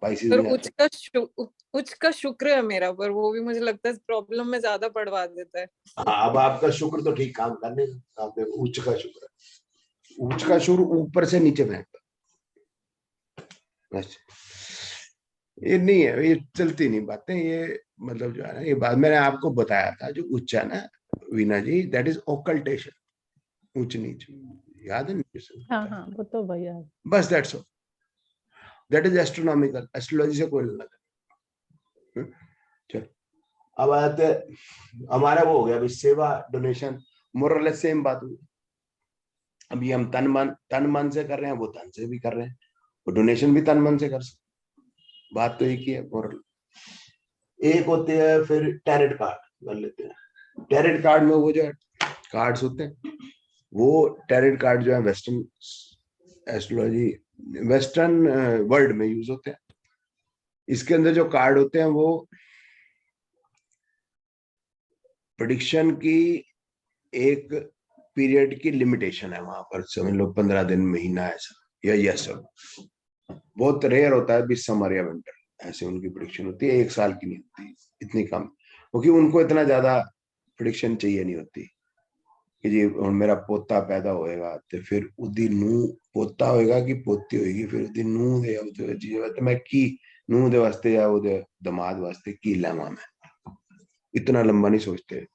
पाइसिस पर में उच्च का शुक्र है मेरा, पर वो भी मुझे लगता है प्रॉब्लम में ज्यादा पड़वा देता है। हाँ, अब आपका शुक्र तो ठीक काम करने का, आप देखो उच्च का शुक्र, उच्च का शुक्र ऊपर से नीचे फेंकता, ये नहीं है, ये चलती नहीं बातें, ये मतलब जो है ना, ये बात मैंने आपको बताया था, जो उच्च है ना वीना जी, दैट इज ओकल्टेशन, उच्च नीच, याद है? हाँ हाँ, वो तो भैया बस that's all, that is astronomical, astrology से कोई लेना देना। चलो अब आते हमारा वो हो गया अभी सेवा डोनेशन, मोरलेस सेम बात हुई। अभी हम तन मन से कर रहे हैं, वो धन से भी कर रहे हैं, वो डोनेशन भी तन मन से कर सकते, बात तो एक ही है। मोरल एक होते हैं, फिर टैरेट कार्ड कर लेते हैं। टैरेट कार्ड में वो जो कार्ड्स होते हैं, वो टैरेट कार्ड जो है वेस्टर्न एस्ट्रोलॉजी, वेस्टर्न वर्ल्ड में यूज होते हैं। इसके अंदर जो कार्ड होते हैं वो प्रेडिक्शन की एक पीरियड की लिमिटेशन है, वहां पर समझ लो 15 दिन, महीना, ऐसा, या ये सब बहुत रेयर होता है, भी समर या विंटर ऐसे उनकी प्रेडिक्शन होती है, 1 साल की नहीं होती, इतनी कम, क्योंकि उनको इतना ज्यादा प्रेडिक्शन चाहिए नहीं होती कि जी मेरा पोता पैदा होएगा तो फिर उदी नू पोता होएगा कि पोती होएगी, फिर उदी नू दे तो मैं की नू दे वास्ते या उदे दमाद वास्ते की लावा, मैं इतना लंबा नहीं सोचते,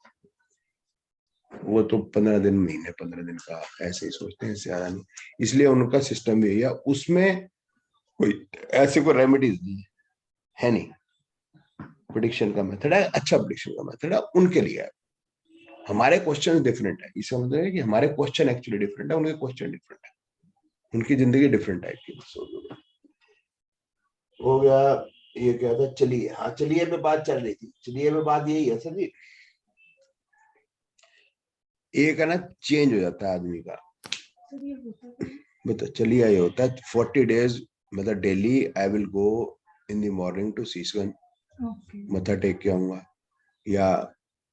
वो तो 15 दिन, महीने 15 दिन का ऐसे ही सोचते हैं, इससे ज्यादा नहीं। इसलिए उनका सिस्टम भी है, उसमें कोई ऐसे कोई रेमेडीज नहीं है नहीं। प्रेडिक्शन का मेथड है, अच्छा प्रेडिक्शन का मेथड है उनके लिए है। हमारे क्वेश्चन डिफरेंट है, इसका मतलब है कि हमारे क्वेश्चन एक्चुअली डिफरेंट है, उनके क्वेश्चन डिफरेंट है, उनकी जिंदगी डिफरेंट टाइप की हो गया। ये क्या था, चलिए, हाँ चलिए में बात चल रही थी, चलिए में बात यही है सर जी, एक है ना चेंज हो जाता है आदमी का, मतलब चलिए ये होता है 40 डेज, मतलब daily I will go in the morning to Sheeshganj, मत्था टेक के आऊंगा, या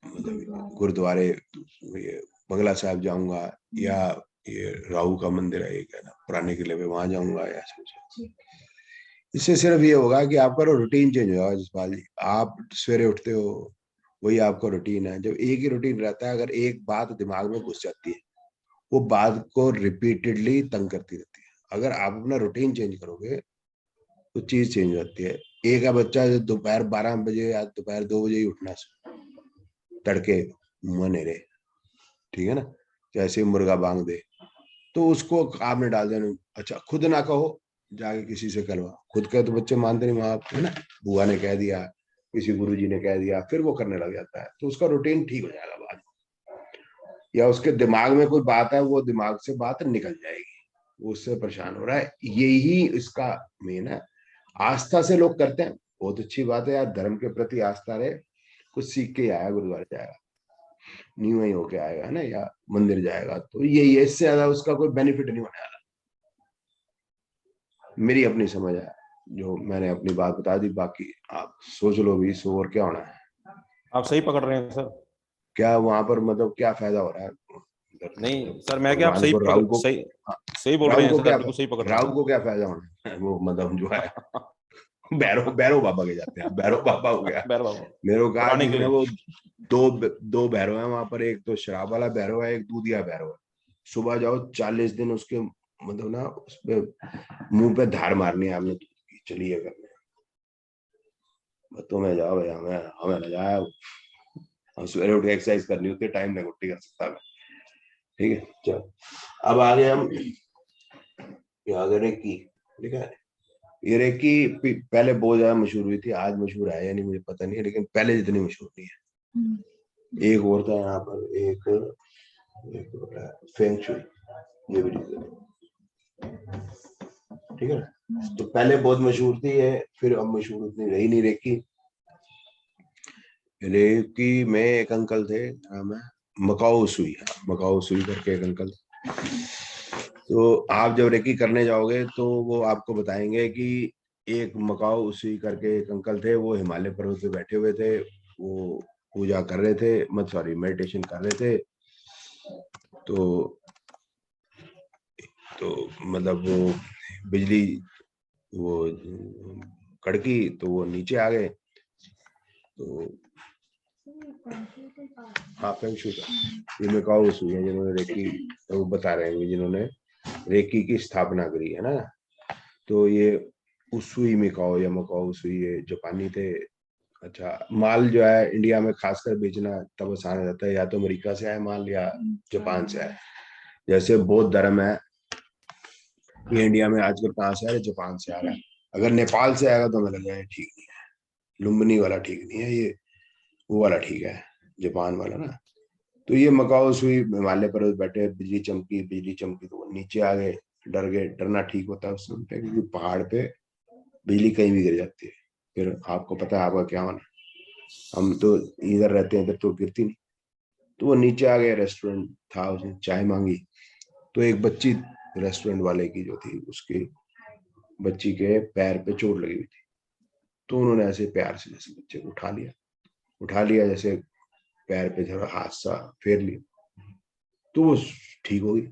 मतलब गुरुद्वारे बंगला साहब जाऊंगा, या ये राहु का मंदिर है एक है ना पुराने किले में, वहां जाऊंगा, या इससे सिर्फ ये होगा कि आपका रूटीन चेंज होगा। जसपाल जी, आप सवेरे उठते हो, वही आपका रूटीन है। जब एक ही रूटीन रहता है, अगर एक बात दिमाग में घुस जाती है, वो बात को रिपीटेडली तंग करती रहती है। अगर आप अपना रूटीन चेंज करोगे तो चीज चेंज हो जाती है। एक है बच्चा दोपहर 12 बजे या दोपहर 2 बजे ही उठना, तड़के मुंह नेरे, ठीक है ना, जैसे मुर्गा बांग दे, तो उसको आपने डाल देना। अच्छा, खुद ना कहो, जाके किसी से करवा, खुद का तो बच्चे मानते नहीं, माँ है ना, बुआ ने कह दिया, किसी गुरुजी ने कह दिया, फिर वो करने लग जाता है, तो उसका रूटीन ठीक हो जाएगा बाद, या उसके दिमाग में कोई बात है, वो दिमाग से बात निकल जाएगी, वो उससे परेशान हो रहा है। यही इसका मेन है। आस्था से लोग करते हैं, बहुत अच्छी बात है यार, धर्म के प्रति आस्था रहे, कुछ सीख के आया गुरुद्वारे जाएगा, न्यू ही होके आएगा, है ना, या मंदिर जाएगा, तो ये इससे ज्यादा उसका कोई बेनिफिट नहीं होने वाला। मेरी अपनी समझ है, जो मैंने अपनी बात बता दी, बाकी आप सोच लो भी, सो और क्या होना है। आप सही पकड़ रहे हैं सर। क्या वहां पर मतलब क्या फायदा हो रहा है उधर? नहीं सर, मैं क्या आप भगवान को, राहु को, सही बोल रहे राहु हैं को सर, क्या, बिल्कुल सही पकड़ रहे राहु को क्या फायदा होना है? वो मतलब जो है भैरव भैरव बाबा के जाते हैं, भैरव बाबा हो गया। बैर बाबा मेरे को कहा पुराने कि किले। वो दो भैरव है वहां पर, एक तो शराब वाला भैरव है, एक दूधिया भैरव है। सुबह जाओ 40 दिन उसके मतलब ना उस पे मुंह पे धार मारनी है आपने, चलिए करने तुम्हें जाओ भाई, हमें हमें ना जाए, हम सवेरे उठ के एक्सरसाइज करनी होती है, टाइम नहीं गुट्टी कर सकता मैं। ठीक है, चलो अब आगे हम आगे रेकी। ठीक है, ये रेकी पहले बहुत ज्यादा मशहूर हुई थी, आज मशहूर है या नहीं मुझे पता नहीं है, लेकिन पहले जितनी मशहूर नहीं है। एक और था यहाँ पर, एक फेंग शुई, ये भी ठीक है ना। तो पहले बहुत मशहूर थी ये, फिर अब मशहूर उतनी रही नहीं रेकी। रेकी में एक अंकल थे, नाम है मकाओ सुई, मकाओ सुई करके एक अंकल। तो आप जब रेकी करने जाओगे तो वो आपको बताएंगे कि एक मकाओ सुई करके एक अंकल थे, वो हिमालय पर्वत पे बैठे हुए थे, वो पूजा कर रहे थे, मत सॉरी मेडिटेशन कर रहे थे। तो मतलब वो बिजली वो कड़की तो वो नीचे आ गए। तो हाँ फेंग शुई का ये मकाओ सुई है जिन्होंने रेकी, वो बता रहे हैं जिन्होंने रेकी की स्थापना करी है ना। तो ये उसुई मिकाओ या मकाओ सुई, ये जापानी थे। अच्छा, माल जो है इंडिया में खासकर बेचना तब आसान हो जाता है, या तो अमेरिका से आए माल या जापान से आए। जैसे बौद्ध धर्म है, ये इंडिया में आजकल कहाँ से आ रहा है? जापान से आ रहा है। अगर नेपाल से आएगा तो हमें लगेगा ठीक नहीं है, लुम्बिनी वाला ठीक नहीं है, ये वो वाला ठीक है, जापान वाला ना। तो ये मकाओ सुई हिमालय पर्वत बैठे, बिजली चमकी तो वो नीचे आ गए, डर गए। डरना ठीक होता है उस समय पे, क्योंकि पहाड़ पे बिजली कहीं भी गिर जाती है, फिर आपको पता है आपका क्या होना। हम तो इधर रहते हैं, इधर तो गिरती नहीं। तो वो नीचे आ गए, रेस्टोरेंट था, उसने चाय मांगी, तो एक बच्ची रेस्टोरेंट वाले की जो थी, उसकी बच्ची के पैर पे चोट लगी हुई थी। तो उन्होंने ऐसे प्यार से जैसे बच्चे को उठा लिया जैसे पैर पे जरा हाथ सा फेर लिया, तो वो ठीक हो गई।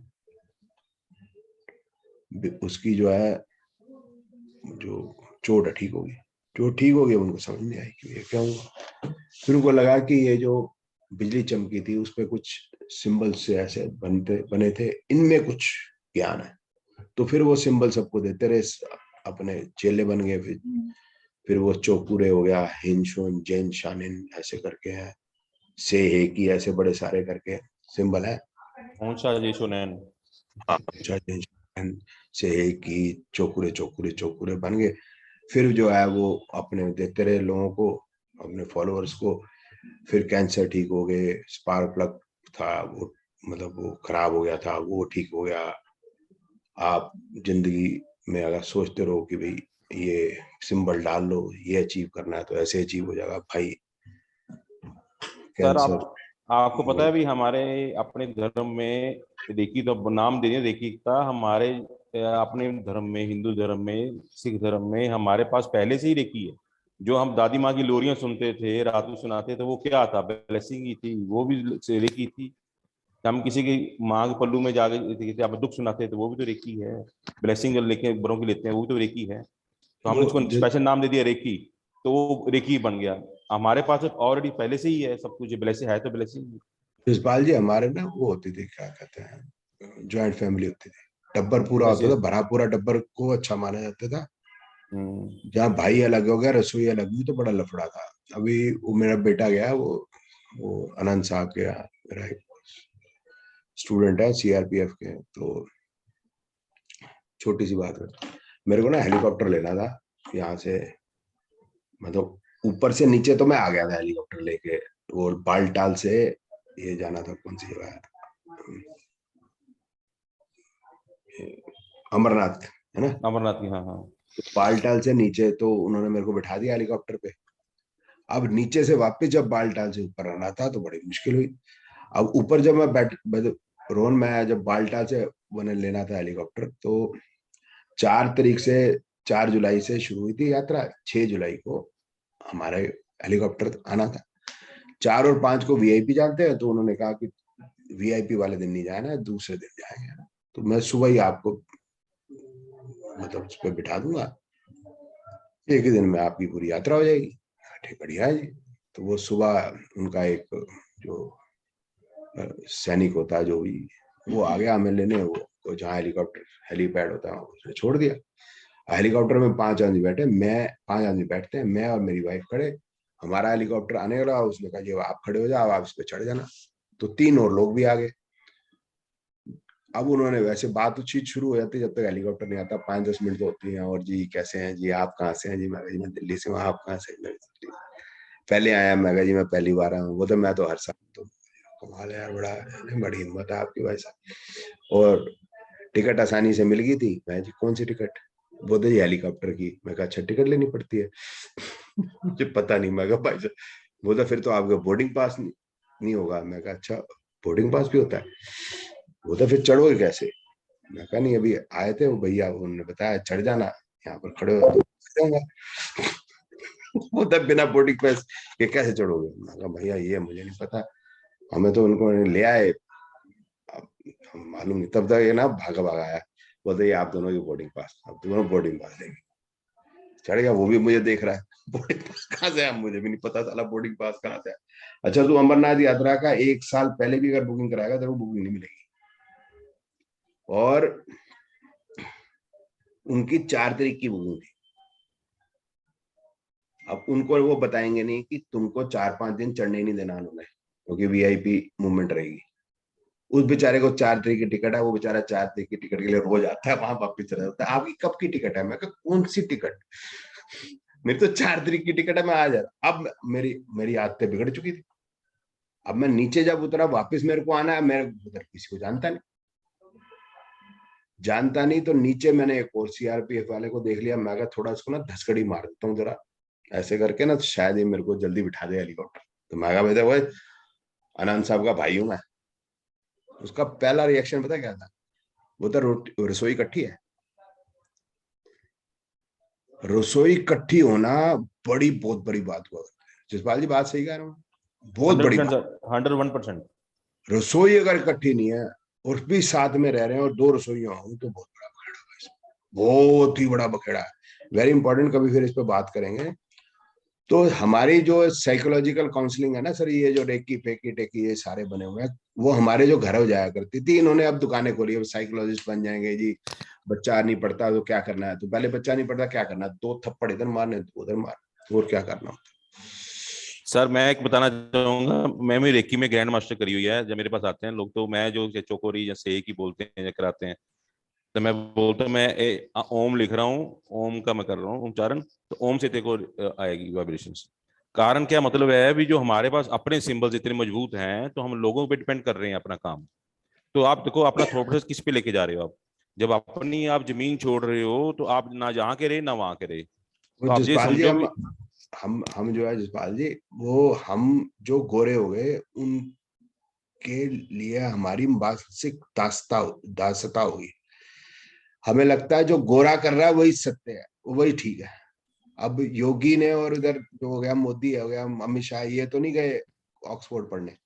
उसकी जो है जो चोट है ठीक हो गई। चोट ठीक हो गई, उनको समझ नहीं आई कि ये क्या हुआ। फिर उनको लगा कि ये जो बिजली चमकी थी उस पर कुछ सिंबल से ऐसे बने थे, इनमें कुछ ज्ञान है। तो फिर वो सिंबल सबको देते रहे, अपने चेले बन गए। फिर वो चोकुरे हो गया, हिंशुन, जैन शानिन ऐसे करके है, से हे की ऐसे बड़े सारे करके सिंबल है। ऊंचा जीशुनैन। अच्छा, से हे की चोकुरे चोकुरे चोकुरे बन गए। फिर जो है वो अपने देते रहे लोगों को, अपने फॉलोअर्स को। फिर कैंसर ठीक हो गए, स्पार्क प्लग था वो मतलब वो खराब हो गया था, वो ठीक हो गया। आप जिंदगी में अगर सोचते रहो कि भाई ये सिंबल डाल लो, ये अचीव करना है, तो ऐसे अचीव हो जाएगा भाई। सर कैंसर आपको पता है भी हमारे अपने धर्म में रेकी, तो नाम दे दिया रेकी का, हमारे अपने धर्म में, हिंदू धर्म में, सिख धर्म में हमारे पास पहले से ही रेकी है। जो हम दादी माँ की लोरियां सुनते थे, रात में सुनाते थे, वो क्या था? ब्लेसिंग ही थी, वो भी रेकी थी। हम किसी की माँ के पल्लू में जाके आप दुख सुनाते थे, वो भी तो रेकी है। ब्लेसिंग लेके बड़ों की लेते हैं, वो भी तो रेकी है। तो हमने उसको स्पेशल नाम दे दिया रेकी, तो वो रेकी बन गया। हमारे पास ऑलरेडी पहले से ही है सब कुछ, ब्लेसिंग है तो ब्लेसिंग। जसपाल जी, हमारे ना वो होती थी, क्या कहते हैं, ज्वाइंट फैमिली होती थी, टब्बर पूरा होता था, भरा पूरा टब्बर को अच्छा माना जाता था। जहाँ भाई अलग हो गया, रसोई अलग हुई, तो बड़ा लफड़ा था। अभी वो मेरा बेटा गया, वो आनंद साहब के यहाँ, मेरा एक स्टूडेंट है सीआरपीएफ के। तो छोटी सी बात है, मेरे को ना हेलीकॉप्टर लेना था यहाँ से, मतलब ऊपर से नीचे तो मैं आ गया था हेलीकॉप्टर लेके, और बालटाल से ये जाना था, कौन सी जगह है, अमरनाथ, है ना, अमरनाथ की। हाँ हाँ। तो बालटाल से नीचे तो उन्होंने मेरे को बिठा दिया हेलीकॉप्टर पे। अब नीचे से वापस जब बालटाल से ऊपर आना था तो बड़ी मुश्किल हुई। अब ऊपर जब मैं रोहन में जब बाल्टा से मैंने लेना था हेलीकॉप्टर, तो 4 जुलाई से शुरू हुई थी यात्रा। 6 जुलाई को हमारे हेलीकॉप्टर आना था। 4 और 5 को वीआईपी जानते हैं, तो उन्होंने कहा कि वीआईपी वाले दिन नहीं जाना है, दूसरे दिन जाएंगे। तो मैं सुबह ही आपको मतलब उस पर बिठा दूंगा, एक ही दिन में आपकी पूरी यात्रा हो जाएगी। ठीक, बढ़िया है जी। तो वो सुबह उनका एक जो सैनिक होता है जो भी, वो आ गया हमें लेने, वो जहाँ हेलीकॉप्टर हेलीपैड होता है उसने छोड़ दिया। हेलीकॉप्टर में 5 आदमी बैठे, 5 आदमी बैठते हैं, मैं और मेरी वाइफ खड़े। हमारा हेलीकॉप्टर आने वाला, उसने कहा जी आप खड़े हो जाओ, आप इस पे चढ़ जाना। तो 3 और लोग भी आ गए। अब उन्होंने वैसे बातचीत शुरू हो जाती, जब तक हेलीकॉप्टर नहीं आता 5-10 मिनट तो होती हैं। और जी कैसे हैं जी, आप कहाँ से हैं जी? मैं दिल्ली से हूँ। आप कहाँ से? पहले आया। मैं कहा जी मैं पहली बार आया हूँ। वो तो मैं तो हर साल। तो कमाल है यार, बड़ी हिम्मत है आपकी भाई साहब। और टिकट आसानी से मिल गई थी। मैं जी कौन सी टिकट? वो तो हेलीकॉप्टर की। मैं कहा अच्छा टिकट लेनी पड़ती है? मुझे पता नहीं। मैं कहा भाई साहब वो तो फिर तो आपका बोर्डिंग पास नहीं होगा। मैं कहा अच्छा बोर्डिंग पास भी होता है? वो तो फिर चढ़ोगे कैसे? मैं कहा नहीं अभी आए थे वो भैया, उन्होंने बताया चढ़ जाना, यहाँ पर खड़े हो जाऊंगा। वो तब बिना बोर्डिंग पास ये कैसे चढ़ोगे? मैं कहा भैया ये मुझे नहीं पता, हमें तो उनको ले आए, मालूम नहीं। तब तक ये ना भागा आया, बोलते आप दोनों की बोर्डिंग पास, अब दोनों बोर्डिंग पास लेंगे। चढ़ गया, वो भी मुझे देख रहा है बोर्डिंग पास कहाँ से आया, मुझे भी नहीं पता साला बोर्डिंग पास कहाँ से आया। अच्छा तू अमरनाथ यात्रा का 1 साल पहले भी अगर बुकिंग कराएगा तो वो बुकिंग नहीं मिलेगी। और उनकी 4 तारीख की बुकिंग थी। अब उनको वो बताएंगे नहीं कि तुमको 4-5 दिन चढ़ने नहीं देना उन्होंने, क्योंकि वीआईपी मूवमेंट रहेगी। उस बेचारे को 4 तारीख की टिकट है, वो बेचारा 4 तारीख की टिकट के लिए रोज आता है, वहां वापिस चला जाता है। आपकी कब की टिकट है? मैं कहा कौन सी टिकट? मेरी तो 4 तारीख की टिकट है, मैं आ जाता। अब मेरी आदतें बिगड़ चुकी थी। अब मैं नीचे जब उतरा, वापस मेरे को आना है, मैं उधर किसी को जानता नहीं, तो नीचे मैंने एक और सीआरपीएफ वाले को देख लिया। मैं कहा थोड़ा इसको ना धसकड़ी मार देता हूँ जरा, ऐसे करके ना, तो शायद ये मेरे को जल्दी बिठा दे हेलीकॉप्टर। तो मैं कहा बेटा वो आनंद साहब का भाई हूं मैं। उसका पहला रिएक्शन पता क्या था? वो तो रसोई इकट्ठी है। रसोई इकट्ठी होना बहुत बड़ी बात हुआ। जसपाल जी बात सही कह रहा हूँ, बहुत बड़ी बात। 101%। रसोई अगर इकट्ठी नहीं है और भी साथ में रह रहे हैं और 2 रसोइयां हों तो बहुत बड़ा बखेड़ा है, बहुत ही बड़ा बखेड़ा है। वेरी इंपॉर्टेंट, कभी फिर इस पर बात करेंगे। तो हमारी जो साइकोलॉजिकल काउंसलिंग है ना सर, ये जो रेकी फेकी टेकी ये सारे बने हुए हैं, वो हमारे जो घर हो जाया करती थी, इन्होंने अब दुकानें खोली, अब साइकोलॉजिस्ट बन जाएंगे जी। बच्चा नहीं पढ़ता तो क्या करना है? तो पहले बच्चा नहीं पढ़ता क्या करना? 2 थप्पड़ इधर मारने, 2 उधर मारने, और क्या करना होता? सर मैं एक बताना चाहूंगा, मैं भी रेकी में ग्रैंड मास्टर करी हुई है। जब मेरे पास आते हैं लोग, तो मैं जो चोकोरी जैसे एक ही बोलते हैं या कराते हैं, तो मैं बोलता हूँ मैं ओम लिख रहा हूँ, ओम का मैं कर रहा हूँ उच्चारण, तो ओम से तेरे को आएगी वाइब्रेशंस। कारण क्या मतलब है भी, जो हमारे पास अपने सिंबल्स इतने मजबूत हैं, तो हम लोगों पे डिपेंड कर रहे हैं अपना काम। तो आप देखो अपना थॉट प्रोसेस किस पे लेके जा रहे हो आप। जब अपनी आप जमीन छोड़ रहे हो, तो आप ना जहाँ के रहे ना वहां के रहे। तो आप ये जसपाल जी समझो भी, हम जो है जसपाल जी, वो हम जो गोरे हो गए उनके लिए हमारी मानसिक दासता हुई। हमें लगता है जो गोरा कर रहा है वही सत्य है, वही ठीक है। अब योगी ने और उधर जो हो गया मोदी हो गया अमित शाह, ये तो नहीं गए ऑक्सफोर्ड पढ़ने।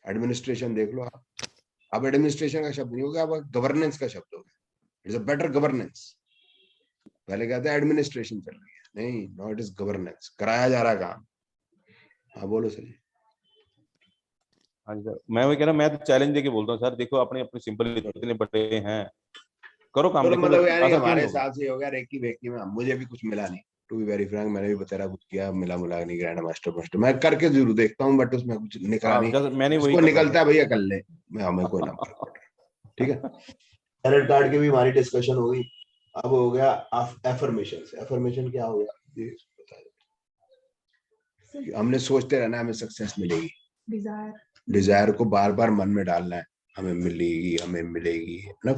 एडमिनिस्ट्रेशन देख लो आप। अब एडमिनिस्ट्रेशन का शब्द नहीं हो गया, अब गवर्नेंस का शब्द हो गया। It's a better governance. पहले कहते हैं एडमिनिस्ट्रेशन चल रही है, नहीं, नो इट इज गवर्नेंस, कराया जा रहा काम। हाँ बोलो सर जी। हाँ जी सर, मैं वही कह रहा हूँ, मैं तो चैलेंज देके बोलता हूँ सर, देखो अपने अपने सिंपल इतने बड़े हैं, करो काम, और देखो मतलब तो यानी ऐसा क्यों हमारे नहीं होगा। हिसाब से हो गया रेकी वेकी में, मुझे भी कुछ मिला नहीं। टू बी वेरी फ्रैंक, मैंने भी बतेरा कुछ किया, मिला नहीं ग्रैंड मास्टर मैं करके जरूर देखता हूँ, बट उसमें कुछ निकला हाँ नहीं। मैंने वही उसको कर रहा निकलता है भैया कर ले, मैं हमें कोई ना फर्क पड़ रहा। ठीक है, टैलेंट कार्ड की भी हमारी डिस्कशन हो गई। अब हो गया एफर्मेशन। एफर्मेशन क्या हो गया ये बताइए। हमने सोचते रहना हमें सक्सेस मिलेगी, डिजायर को बार बार मन में डालना है, हमें मिलेगी ना।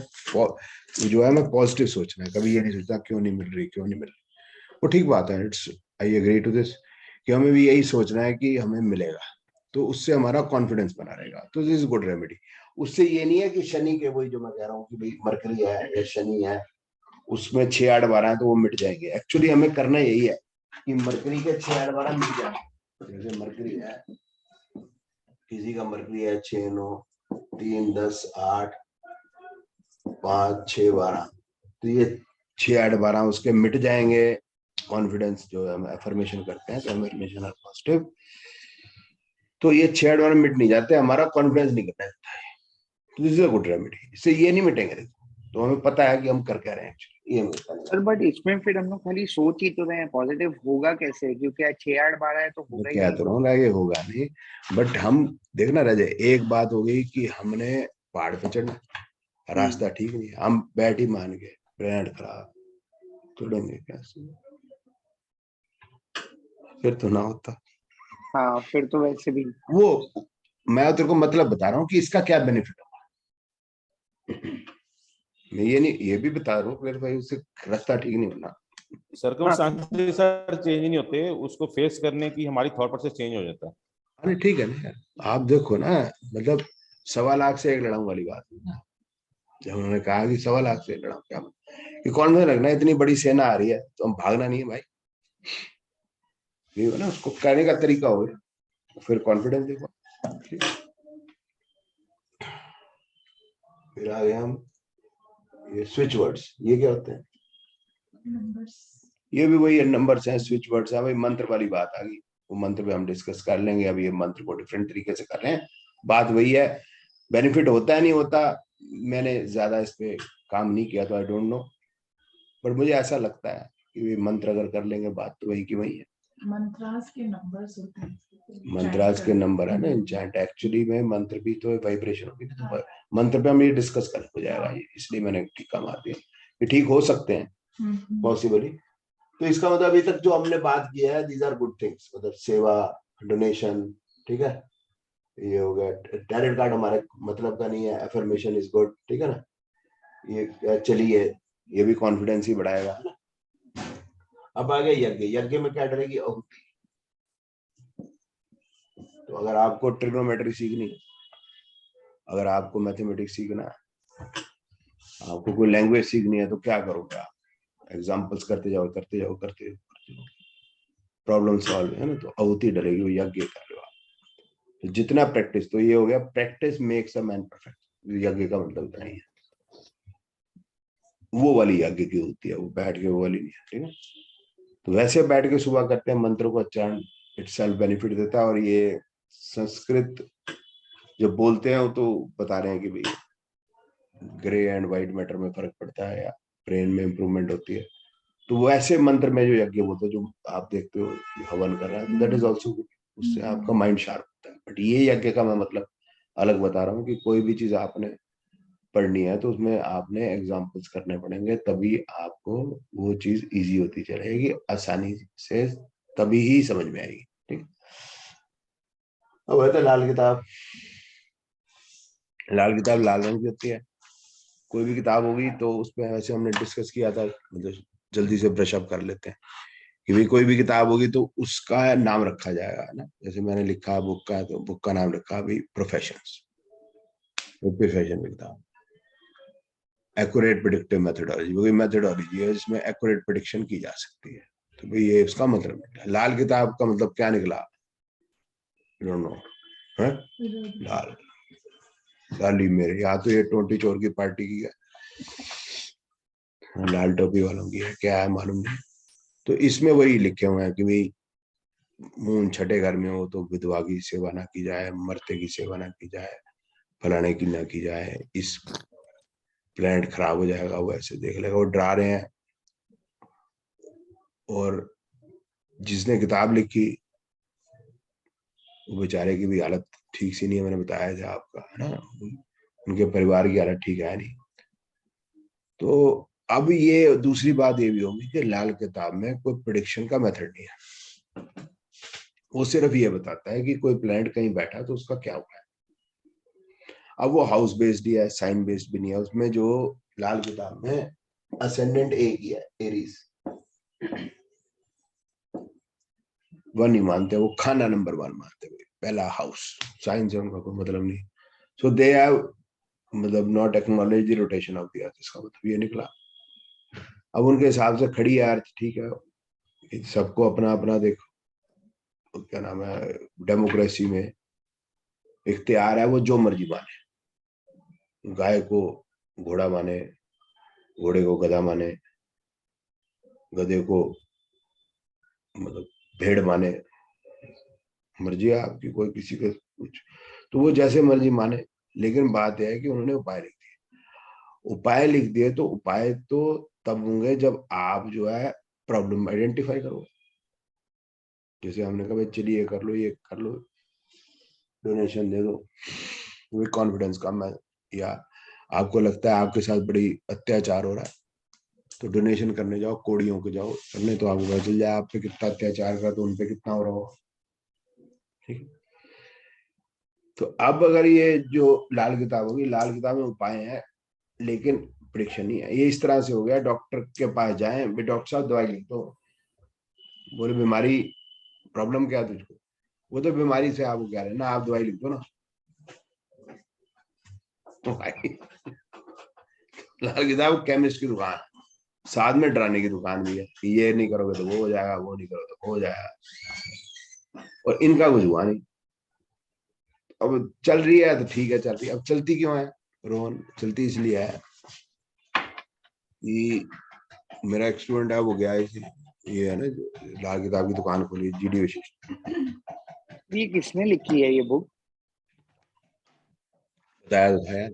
जो है मैं पॉजिटिव सोचना है, कभी ये नहीं सोचता क्यों नहीं मिल रही। वो ठीक बात है, it's I agree to this, कि हमें भी यही सोचना है कि हमें मिलेगा। तो उससे हमारा कॉन्फिडेंस बना रहेगा। तो दिस इज गुड रेमेडी। उससे ये नहीं है कि शनि के, वही जो मैं कह रहा हूँ कि भाई मरकरी है या शनि है उसमें 6 8 12 है तो वो मिट जाएंगे। एक्चुअली हमें करना यही है कि मरकरी के 6 8 12 मिट जाए। जैसे मरकरी है, किसी का मरकरी है 6 9 3 10 8 5 6 12, तो ये 6 8 12 उसके मिट जाएंगे। कॉन्फिडेंस जो हम एफर्मेशन करते हैं, तो एफर्मेशन आर पॉजिटिव, तो ये 6 8 12 मिट नहीं जाते, हमारा कॉन्फिडेंस नहीं करता है। तो this is a good remedy. इससे ये नहीं मिटेंगे, तो हमें पता है कि हम कर क्या रहे हैं एक्चुअली, ये मिलता सर बट इसमें फिर हम लोग खाली सोच ही तो रहे हैं, पॉजिटिव होगा कैसे? क्योंकि 6 8 12 है तो होगा ही क्या नहीं। तो रहूंगा, ये होगा नहीं। बट हम देखना रहे, एक बात हो गई कि हमने पहाड़ पे चढ़ना, रास्ता ठीक नहीं, हम बैठ ही मान गए, ब्रांड खराब, तोड़ेंगे कैसे? फिर तो ना होता। हाँ फिर तो वैसे भी वो मैं तेरे को मतलब बता रहा हूँ कि इसका क्या बेनिफिट होगा। मैं ये नहीं, ये भी बता रहा हूँ भाई उससे रास्ता ठीक नहीं होना। सर्कमस्टांसेस सर चेंज नहीं होते, उसको फेस करने की हमारी थॉट प्रोसेस चेंज हो जाता है। अरे ठीक है ना यार, आप देखो ना, मतलब 1.25 लाख से एक लड़ाऊं वाली बात है ना। जब उन्होंने कहा कि 1.25 लाख से एक लड़ाऊं, क्या कि कॉन्फिडेंस रखना, इतनी बड़ी सेना आ रही है तो हम भागना नहीं है भाई, नहीं हो ना, उसको कहने का तरीका हो, फिर कॉन्फिडेंस देखो। फिर आ गए हम ये स्विच वर्ड्स, ये क्या होते हैं? नंबर्स। ये भी वही नंबर्स हैं, स्विच वर्ड्स है भाई। मंत्र वाली बात आ गई, वो मंत्र पे हम डिस्कस कर लेंगे। अभी ये मंत्र को डिफरेंट तरीके से कर रहे हैं, बात वही है। बेनिफिट होता है नहीं होता, मैंने ज्यादा इस पे काम नहीं किया तो आई डोंट नो, पर मुझे ऐसा लगता है कि मंत्र अगर कर लेंगे बात तो वही की वही है। मंत्रास के नंबर्स होते हैं, मंत्रास के नंबर है ना, इंचैंट एक्चुअली में मंत्र भी तो वाइब्रेशन होगी, तो मंत्र पे हम ये डिस्कस कर हो जाएगा ये, इसलिए मैंने टीका मार दिया कि ठीक हो सकते हैं पॉसिबली। तो इसका मतलब अभी तक जो हमने बात किया है, दीज आर गुड थिंग्स, मतलब सेवा, डोनेशन, ठीक है, ये हो गया। टैलेंट कार्ड हमारे मतलब का नहीं है, एफर्मेशन इज गुड, ठीक है ना, ये चलिए, ये भी कॉन्फिडेंस ही बढ़ाएगा, है ना। अब आ गया यज्ञ। यज्ञ में क्या डरेगी? आहुति। तो अगर आपको ट्रिग्नोमेट्री सीखनी है, अगर आपको मैथमेटिक्स सीखना है, आपको कोई लैंग्वेज सीखनी है, तो क्या करोगे आप? एग्जाम्पल्स करते जाओ करते जाओ करते जाओ, प्रॉब्लम सॉल्व, है ना। तो आहुति डरेगी, वो यज्ञ कर रहे हो आप, तो जितना प्रैक्टिस, तो ये हो गया practice makes a man perfect. यज्ञ का मतलब नहीं है वो वाली यज्ञ की होती है, वो बैठ के वो वाली नहीं है, ठीक है। तो वैसे बैठ के सुबह करते हैं मंत्र को, उच्चारण इटसेल्फ बेनिफिट देता है। और ये संस्कृत जब बोलते हैं तो बता रहे हैं कि भाई ग्रे एंड व्हाइट मैटर में फर्क पड़ता है, या ब्रेन में इंप्रूवमेंट होती है। तो वो ऐसे मंत्र में जो यज्ञ बोलते हैं, जो आप देखते हो हवन कर रहा है, दैट इज ऑल्सो, उससे आपका माइंड शार्प होता है। बट ये यज्ञ का मैं मतलब अलग बता रहा हूँ कि कोई भी चीज आपने पढ़नी है तो उसमें आपने एग्जाम्पल्स करने पड़ेंगे, तभी आपको वो चीज इजी होती चलेगी, आसानी से तभी ही समझ में आएगी, ठीक। अब है तो लाल किताब। लाल किताब लाल रंग की होती है। कोई भी किताब होगी तो उसमें वैसे हमने डिस्कस किया था, मतलब जल्दी से ब्रश अप कर लेते हैं कि भाई कोई भी किताब होगी तो उसका नाम रखा जाएगा, है ना। जैसे मैंने लिखा बुक का, तो बुक का नाम रखा भाई प्रोफेशंस, प्रोफेशन की किताब। एक्यूरेट प्रेडिक्टिव मेथोडोलॉजी, वो मेथोडोलॉजी है जिसमें एक्यूरेट प्रेडिक्शन की जा सकती है। तो भाई ये उसका मतलब है। लाल किताब का मतलब क्या निकला? डोंट नो, है लाल, लाली मेरे, या तो ये टोंटी चोर की पार्टी की है, लाल टोपी वालों की है, क्या है मालूम नहीं। तो इसमें वही लिखे हुए हैं कि भाई मून छठे घर में हो तो विधवा की सेवा ना की जाए, मरते की सेवा ना की जाए, फलाने की ना की जाए, इस प्लेनेट खराब हो जाएगा, वो ऐसे देख लेगा, वो डरा रहे हैं। और जिसने किताब लिखी वो बेचारे की भी हालत ठीक सी नहीं है, मैंने बताया था आपका, है ना, उनके परिवार की हालत ठीक है नहीं। तो अब ये दूसरी बात ये भी होगी कि लाल किताब में कोई प्रेडिक्शन का मेथड नहीं है, वो सिर्फ ये बताता है कि कोई प्लैनेट कहीं बैठा तो उसका क्या हुआ है। अब वो हाउस बेस्ड ही है, साइन बेस्ड भी नहीं है। उसमें जो लाल किताब में असेंडेंट एक ही है, एरीज, वन ही मानते हैं वो, खाना नंबर 1 मानते हैं। पहला हाउस, साइंस से उनका कोई मतलब नहीं। सो दे हैव मतलब not acknowledge the rotation of the earth, इसका मतलब ये निकला। अब उनके हिसाब से खड़ी है अर्थ, ठीक है, सबको अपना अपना देखो क्या नाम है, डेमोक्रेसी में इख्तियार है, वो जो मर्जी माने, गाय को घोड़ा माने, घोड़े को गधा माने, गधे को मतलब भेड़ माने, मर्जी है आपकी, कोई किसी का कुछ, तो वो जैसे मर्जी माने। लेकिन बात यह है कि उन्होंने उपाय लिख दिए। उपाय लिख दिए तो उपाय तो तब होंगे जब आप जो है प्रॉब्लम आइडेंटिफाई करो। जैसे हमने कहा भाई चलिए ये कर लो, ये कर लो, डोनेशन दे दो, वो कॉन्फिडेंस कम है, या आपको लगता है आपके साथ बड़ी अत्याचार हो रहा है तो डोनेशन करने जाओ, कोड़ियों को जाओ करने, तो आपको पता चल जाए आप पे कितना अत्याचार कर, तो उन पे कितना हो रहा हो। ठीक है, तो अब अगर ये जो लाल किताब होगी, लाल किताब में उपाय हैं लेकिन प्रेडिक्शन नहीं है। ये इस तरह से हो गया, डॉक्टर के पास जाएं, भाई डॉक्टर साहब दवाई लिख दो, बोले बीमारी प्रॉब्लम क्या है तुझको, वो तो बीमारी से आप कह रहे हैं ना, आप दवाई लिख दो ना। लाल किताब केमिस्ट की दुकान, साथ में डराने की दुकान भी है कि ये नहीं करोगे तो वो हो जाएगा, वो नहीं करोगे तो वो हो जाएगा, और इनका कुछ हुआ नहीं। अब चल रही है तो ठीक है, चल रही है। अब चलती क्यों है रोहन? चलती इसलिए है कि मेरा एक स्टूडेंट है, वो गया है, ये है ना लाल किताब की दुकान खोली, जीडी विशिष्ट। ये किसने लिखी है ये बुक? बताया तो था यार।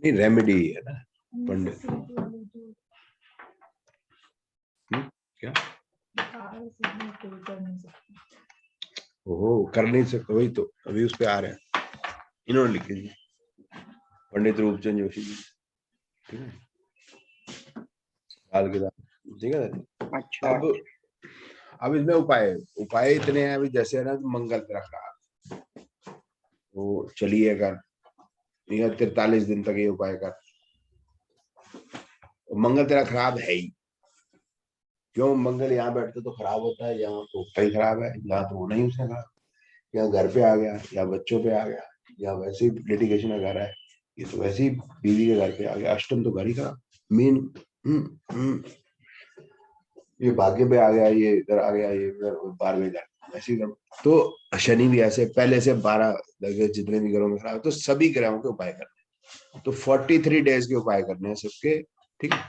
नहीं, रेमेडी है ना पंडित। क्या ओहो, कर नहीं सकते, वही तो अभी उस पे आ रहे हैं, इन्होंने लिखी थी पंडित रूपचंद जोशी जी। ठीक है, लाल किताब, ठीक है। अच्छा, अब इसमें उपाय इतने हैं, अभी जैसे है ना मंगल ग्रह का, वो चलिए कर 43 दिन तक ये उपाय कर, मंगल तेरा खराब है ही क्यों? मंगल यहाँ बैठते तो खराब होता है, यहाँ तो कहीं खराब है, यहाँ तो वो नहीं उसने खराब, या घर पे आ गया, या बच्चों पे आ गया, या वैसे ही लिटिगेशन का घर है, ये तो वैसे ही बीवी के घर पे आ गया, अष्टम तो घर ही खराब मेन। ये भाग्य पे आ गया, ये इधर आ गया, ये इधर 12वें घर ऐसे ही। तो शनि भी ऐसे पहले से 12 जितने भी घरों में खराब, तो सभी ग्रहों के उपाय करने, तो 43 डेज के उपाय करने हैं सबके। ठीक है,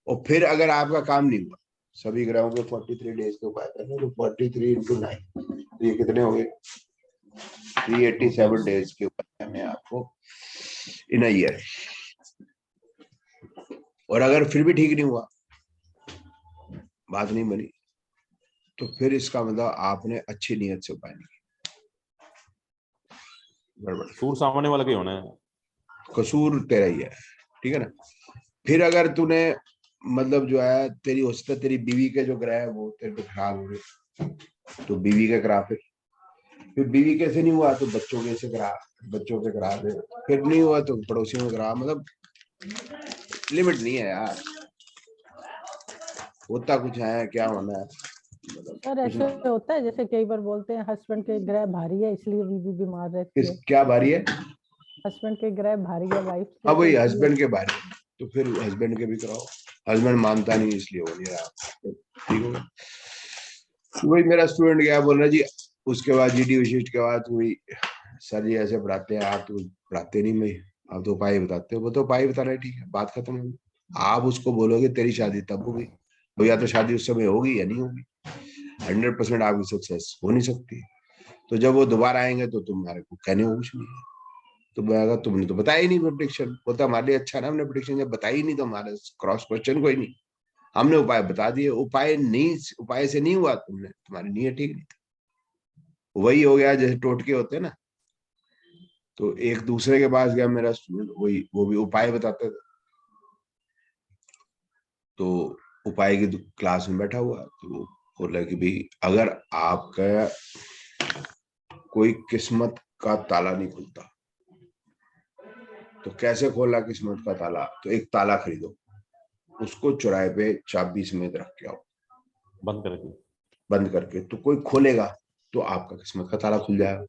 और फिर अगर आपका काम नहीं हुआ, सभी ग्रहों के 43 डेज के उपाय करने, तो 43 × 9, तो ये कितने हो गए? 387 डेज के उपाय करने आपको इन अ ईयर। और अगर फिर भी ठीक नहीं हुआ, बात नहीं बनी, तो फिर इसका मतलब आपने अच्छी नीयत से उपाय नहीं किया, गड़बड़। कसूर सामने वाला के होना है, कसूर तेरा ही है, ठीक है ना। फिर अगर तूने मतलब जो है तेरी हो सकता है तेरी बीवी के जो ग्रह है वो तेरे पे खराब हो गए, तो बीवी के करा, फिर बीवी कैसे नहीं हुआ तो बच्चों के से करा, बच्चों के करा दे, फिर नहीं हुआ तो पड़ोसियों में करा, मतलब लिमिट नहीं है यार, होता कुछ है, क्या होना है मतलब। सर ऐसे होता है जैसे कई बार बोलते हैं हस्बैंड के ग्रह भारी है इसलिए बीवी बीमार रहती है। क्या भारी है? हस्बैंड के ग्रह भारी है वाइफ के। हाँ भाई, हस्बैंड के भारी है तो फिर हस्बैंड के भी कराओ, हस्बैंड मानता नहीं इसलिए हो नहीं रहा, ठीक होगा। वही मेरा स्टूडेंट गया, बोल रहा जी उसके बाद जीडी विशिष्ट के बाद वही सर जी ऐसे पढ़ाते हैं, आप तो पढ़ाते नहीं, मैं आप तो उपाय बताते हो, वो तो उपाय बता रहे, ठीक है, बात खत्म होगी। आप उसको बोलोगे तेरी शादी तब होगी, तो या तो शादी उस समय होगी या नहीं होगी, 100% आपकी सक्सेस हो नहीं सकती। तो जब वो दोबारा आएंगे तो तुम्हारे को कहने को कुछ नहीं है, तो बोलेगा तुमने तो बताया ही नहीं प्रेडिक्शन, वो तो हमारे लिए अच्छा ना, हमने प्रेडिक्शन जब बताई ही नहीं तो हमारे क्रॉस क्वेश्चन कोई नहीं, हमने उपाय बता दिए, उपाय नहीं, उपाय से नहीं हुआ, तुमने तुम्हारी नीयत ठीक नहीं थी। वही हो गया जैसे टोटके होते हैं ना, तो एक दूसरे के पास गया मेरा स्टूडेंट, वही वो भी उपाय बताते थे, तो उपाय की क्लास में बैठा हुआ, तो बोला कि भाई अगर आपका कोई किस्मत का ताला नहीं खुलता, तो कैसे खोलना किस्मत का ताला? तो एक ताला खरीदो, उसको चौराहे पे चाबी समेत रख के आओ, बंद करके। बंद करके। तो कोई खोलेगा तो आपका किस्मत का ताला खुल जाएगा।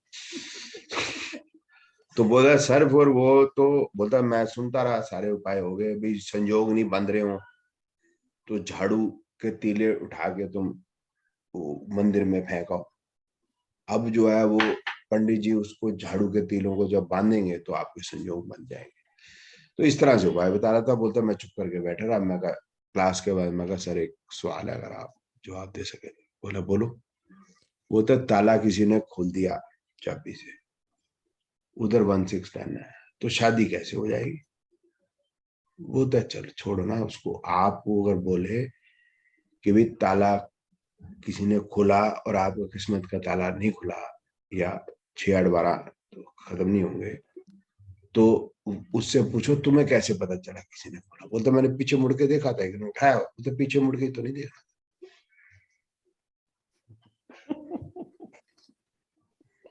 तो बोला सर फिर वो तो बोलता मैं सुनता रहा, सारे उपाय हो गए, भी संजोग नहीं बंध रहे हो तो झाड़ू के तीले उठा के तुम वो मंदिर में फेंको। अब जो है वो पंडित जी उसको झाड़ू के तीलों को जब बांधेंगे तो आपके संजोग बन जाएंगे। तो इस तरह से उपाय बता रहा था। बोलता मैं चुप करके बैठा रहा। मैं कहा क्लास के बाद मैं कहा सर एक सवाल है, अगर आप जवाब दे सके। बोला बोलो। वो तो ताला किसी ने खोल दिया चाबी से, उधर 1610 है, तो शादी कैसे हो जाएगी? वो तो चल छोड़ो ना उसको। आपको अगर बोले कि भाई ताला किसी ने खोला और आपका किस्मत का ताला नहीं खुला या 6-8-12 तो खत्म नहीं होंगे, तो उससे पूछो तुम्हें कैसे पता चला किसी ने खोला? बोलते मैंने पीछे मुड़ के देखा था, एक ने उठाया। तो पीछे मुड़ के तो नहीं देखा।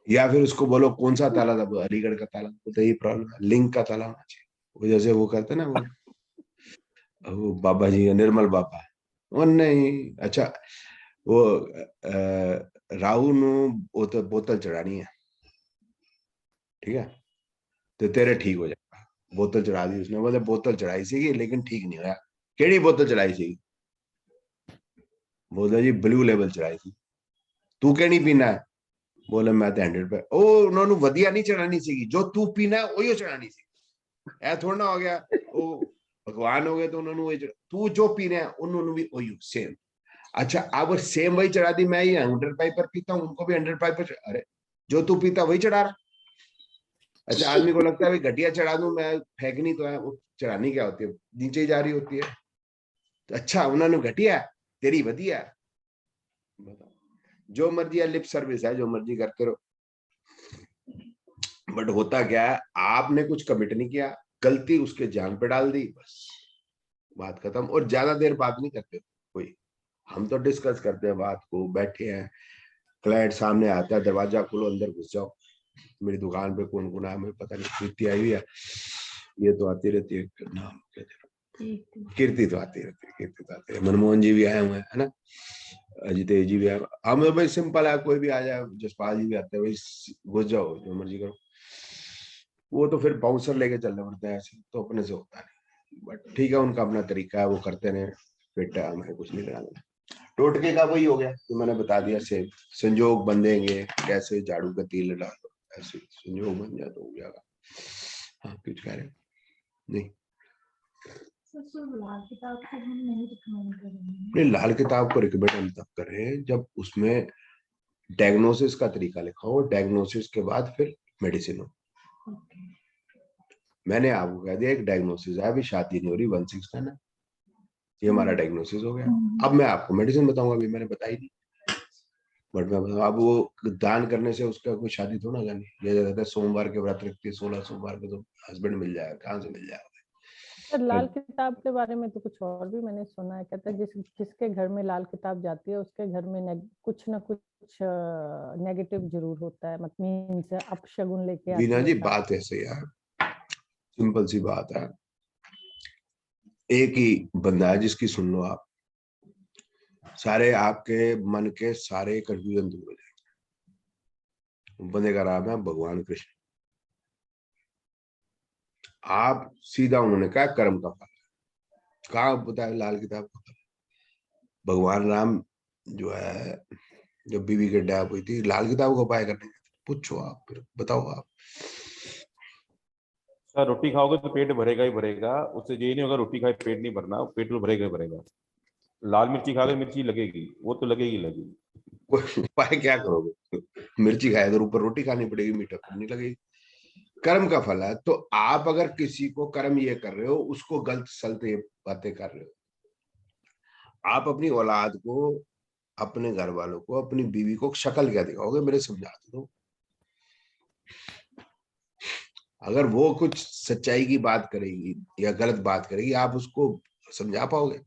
या फिर उसको बोलो कौन सा ताला था? अलीगढ़ का ताला। बोलते ये प्रॉब्लम है, लिंक का ताला होना चाहिए। वो जैसे वो करते ना वो बाबा जी निर्मल बाबा, वो नहीं अच्छा वो राहु नु तो बोतल चढ़ानी है, ठीक है, तो तेरे ठीक हो जाएगा। बोतल चढ़ा दी उसने। बोले बोतल चढ़ाई सी लेकिन ठीक नहीं होया। केड़ी बोतल चढ़ाई सी? बोले जी ब्लू लेवल चढ़ाई थी। तू केड़ी पीना है? बोले मैं तो 100 पे। ओ उन्होंने वधिया नहीं चढ़ानी सी, जो तू पीना है वही चढ़ानी सी। ऐ थोड़ा ना हो गया ओ भगवान हो गए तो उन्होंने वही तू जो पीना है उन्होंने भी वही सेम। अच्छा अब सेम वही चढ़ा दी। मैं ये 100 पाइपर पीता हूँ, उनको भी 100 पाइपर। अरे जो तू पीता वही चढ़ा रहा। अच्छा आदमी को लगता है भाई घटिया चढ़ा दूं मैं, फेंकनी तो है, वो चढ़ानी क्या होती है, नीचे ही जा रही होती है। तो अच्छा उन्होंने घटिया, तेरी वधिया। बताओ, जो मर्जी है, लिप सर्विस है, जो मर्जी करते रहो। बट होता क्या है, आपने कुछ कमिट नहीं किया, गलती उसके जान पे डाल दी, बस बात खत्म। और ज्यादा देर बात नहीं करते कोई। हम तो डिस्कस करते हैं बात को, बैठे हैं, क्लाइंट सामने आता है, दरवाजा खोलो अंदर घुस जाओ। मेरी दुकान पे कौन कौन आया मुझे पता नहीं, कीर्ति आई हुई है, ये तो आती रहती है, नाम कीर्ति तो आती रहती है, कीर्ति तो आती है, मनमोहन जी भी आए हुए हैं, है ना, अजितेश जी भी आए। हम तो भाई सिंपल है, कोई भी आ जाए, जसपाल जी भी आते हैं, भाई घुस जाओ जो मर्जी करो। वो तो फिर बाउंसर लेके चलने पड़ते हैं, ऐसे तो अपने से होता नहीं। बट ठीक है, उनका अपना तरीका है, वो करते रहे, फिट है, हमें कुछ नहीं कराना। टोटके का वही हो गया तो मैंने बता दिया, से संजोग बंधेंगे कैसे, झाड़ू का तेल डालो, ऐसे संजोग बन जाए तो हो जाएगा। हाँ कुछ कह रहे नहीं? लाल किताब को हम नहीं रिकमेंड करेंगे। नहीं, लाल किताब को रिकमेंड हम तब करें जब उसमें डायग्नोसिस का तरीका लिखा हो, डायग्नोसिस के बाद फिर मेडिसिन हो। मैंने आपको कह दिया एक डायग्नोसिस है, अभी शादी नहीं हो रही, 1610 है, ये हमारा डायग्नोसिस हो गया। अब मैं आपको मेडिसिन बताऊंगा, अभी मैंने बताई नहीं, बट मैं बताऊँ अब वो दान करने से उसका कोई शादी थोड़ा करनी। ये कहता है सोमवार के व्रत रखती है, 16 सोमवार के, तो हस्बैंड मिल जाएगा, कहाँ से मिल जाएगा? सर लाल किताब के बारे में तो कुछ और भी मैंने सुना है, कहता है जिसके घर में लाल किताब जाती है उसके घर में कुछ ना कुछ नेगेटिव जरूर होता है, मतलब मीन्स अपशगुन लेके आती बीना है जी साथ। बात ऐसे यार, सिंपल सी बात है, एक ही बंदा है जिसकी सुन लो आप, सारे आपके मन के सारे कंफ्यूजन दूर हो जाएंगे। बंदे का नाम है भगवान कृष्ण। आप सीधा उन्होंने कहा कर्म का फल, कहा बताया लाल किताब का फल। भगवान राम जो है, जब बीवी के डैप हुई थी, लाल किताब का उपाय करने, पूछो आप, फिर बताओ आप। सर रोटी खाओगे तो पेट भरेगा ही भरेगा, उससे ये नहीं होगा रोटी खाए पेट नहीं भरना, पेट तो भरेगा ही भरेगा। लाल मिर्ची खा के मिर्ची लगेगी, वो तो लगेगी लगेगी। उपाय क्या करोगे? मिर्ची खाए अगर ऊपर रोटी खानी पड़ेगी, मीठा तो नहीं लगेगी। कर्म का फल है, तो आप अगर किसी को कर्म ये कर रहे हो, उसको गलत सलत ये बातें कर रहे हो, आप अपनी औलाद को, अपने घर वालों को, अपनी बीवी को शक्ल क्या दिखाओगे? मेरे समझा दो। अगर वो कुछ सच्चाई की बात करेगी या गलत बात करेगी, आप उसको समझा पाओगे?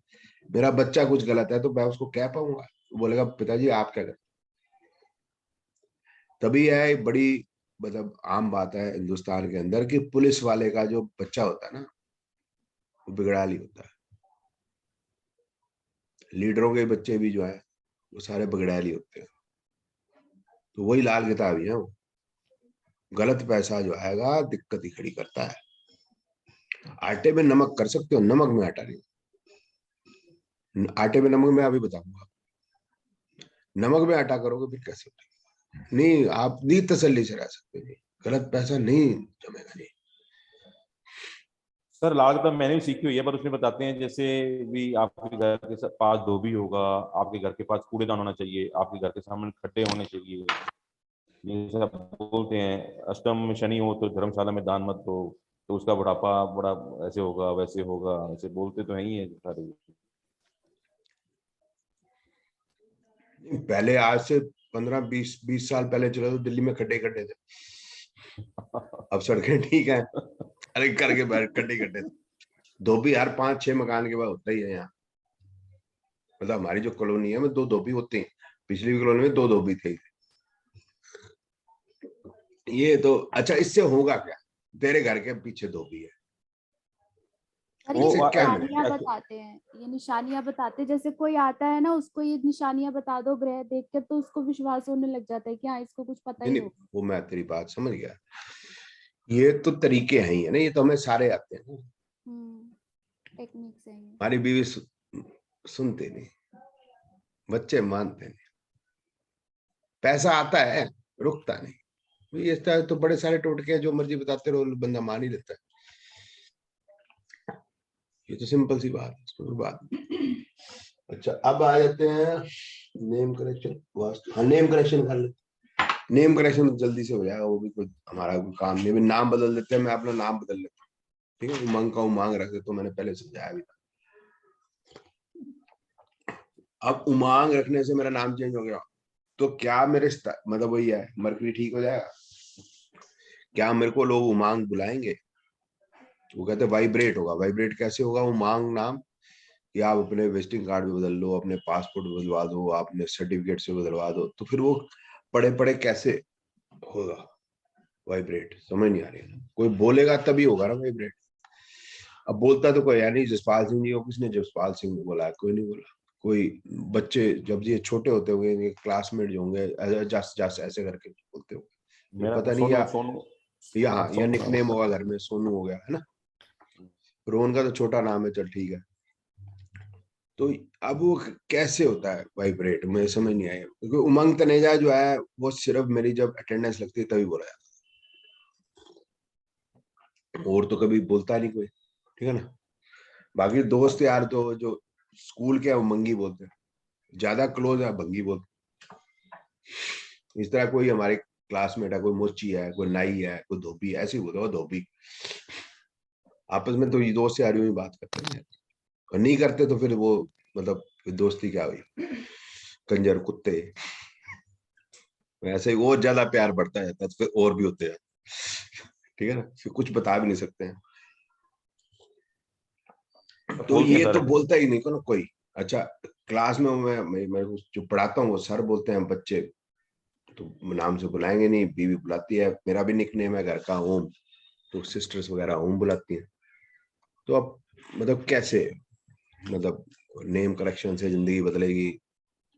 मेरा बच्चा कुछ गलत है तो मैं उसको कह पाऊंगा? बोलेगा पिताजी आप क्या करते? तभी है बड़ी मतलब आम बात है हिंदुस्तान के अंदर कि पुलिस वाले का जो बच्चा होता है ना वो बिगड़ाली होता है। लीडरों के बच्चे भी जो है वो सारे बिगड़ाली होते हैं। तो वही लाल किताब ही है वो। गलत पैसा जो आएगा दिक्कत ही खड़ी करता है। आटे में नमक कर सकते हो, नमक में आटा नहीं। आटे में नमक मैं अभी बताऊंगा, नमक में आटा करोगे फिर कैसे नहीं, आप नहीं तसल्ली से रह सकते नहीं, गलत पैसा नहीं जमेगा नहीं। सर लाल किताब मैंने भी सीखी हुई है, पर उसमें बताते हैं जैसे भी आपके घर के पास धोबी होगा, आपके घर के पास कूड़ेदान होना चाहिए, आपके घर के सामने खड्डे होने चाहिए। ये सब बोलते हैं अष्टम में शनि हो तो धर्मशाला में दान मत दो, तो उसका बुढ़ापा बड़ा ऐसे होगा वैसे होगा, ऐसे बोलते तो है ही है सारे। पहले आज से 15-20 साल पहले चलो तो दिल्ली में खड्डे खड्डे थे, अब सड़कें ठीक है, अरे करके बैठ खड्डे खड्डे थे। धोबी हर 5-6 मकान के बाद होता ही है यहाँ। मतलब हमारी जो कॉलोनी है में 2 धोबी होते हैं, पिछली कॉलोनी में 2 धोबी थे। ये तो अच्छा, इससे होगा क्या? तेरे घर के पीछे धोबी है, सर वो ये क्या निशानियां बताते हैं, ये निशानियां बताते हैं, जैसे कोई आता है ना उसको ये निशानियां बता दो ग्रह देख के, तो उसको विश्वास होने लग जाता है कि हाँ इसको कुछ पता नहीं ही नहीं, होगा। वो मैं तेरी बात समझ गया। ये तो तरीके हैं ही है ना, ये तो हमें सारे आते हैं ना। टेक्निक्स है ये। हमारी बीवी सुनते नहीं, बच्चे मानते नहीं, पैसा आता है रुकता नहीं। ये तो बड़े सारे टोटके हैं, जो मर्जी बताते रहो बंदा मान ही लेता है। ये तो सिंपल सी बात है, कोई बात नहीं। अच्छा अब आ जाते हैं नेम करेक्शन, वास्तु। हाँ नेम करेक्शन कर लेते, नेम करेक्शन जल्दी से हो जाएगा, वो भी कोई हमारा कोई काम नहीं। नाम बदल देते हैं, मैं अपना नाम बदल लेता हूँ, ठीक है। उमंग का उमांग रख देता हूँ, मैंने पहले समझाया भी था। अब उमांग रखने से मेरा नाम चेंज हो गया तो क्या मेरे मतलब वही है, मरकरी ठीक हो जाएगा? क्या मेरे को लोग उमांग बुलाएंगे? वो कहते वाइब्रेट होगा। वाइब्रेट कैसे होगा? उमांग नाम कि आप अपने विजिटिंग कार्ड में बदल लो, अपने पासपोर्ट बदलवा दो, आपने सर्टिफिकेट से बदलवा दो, तो फिर वो पड़े पड़े कैसे होगा वाइब्रेट? समझ नहीं आ रही है। कोई बोलेगा तभी होगा ना वाइब्रेट। अब बोलता तो कोई है नहीं, जसपाल सिंह जी को किसने जसपाल सिंह बोला है? कोई नहीं बोला। कोई बच्चे जब ये छोटे होते होंगे, क्लासमेट जो होंगे, जस जस ऐसे करके बोलते होंगे, मेरा पता नहीं। सोनू या सोनू या निकनेम होगा घर में, सोनू हो गया है ना। रोहन का तो छोटा नाम है, चल ठीक है। तो अब वो कैसे होता है वाइब्रेट, मुझे समझ नहीं आया। क्योंकि उमंग तनेजा जो है वो सिर्फ मेरी जब अटेंडेंस लगती है तभी बोला जाता है, और तो कभी बोलता नहीं कोई, ठीक है ना। बाकी दोस्त यार तो जो स्कूल के उमंगी बोलते हैं, ज्यादा क्लोज है भंगी बोलते। इस तरह कोई हमारे क्लासमेट है, कोई मोची है, कोई नाई है, कोई धोबी है, ऐसे ही बोलते हो धोबी। आपस में तो ये दोस्त यार यूं ही बात करते हैं, और नहीं करते तो फिर वो मतलब दोस्ती क्या हुई, कंजर कुत्ते। वैसे ही और ज्यादा प्यार बढ़ता जाता है तो फिर और भी होते हैं, ठीक है ना। फिर कुछ बता भी नहीं सकते हैं। तो बोलते हैं ये सर। तो बोलता ही नहीं को ना कोई। अच्छा क्लास में मैं जो पढ़ाता हूँ वो सर बोलते हैं, बच्चे तो नाम से बुलाएंगे नहीं। बीवी बुलाती है, मेरा भी निकनेम है घर का ओम, तो सिस्टर्स वगैरह ओम बुलाती हैं। तो अब मतलब कैसे, मतलब नेम करेक्शन से जिंदगी बदलेगी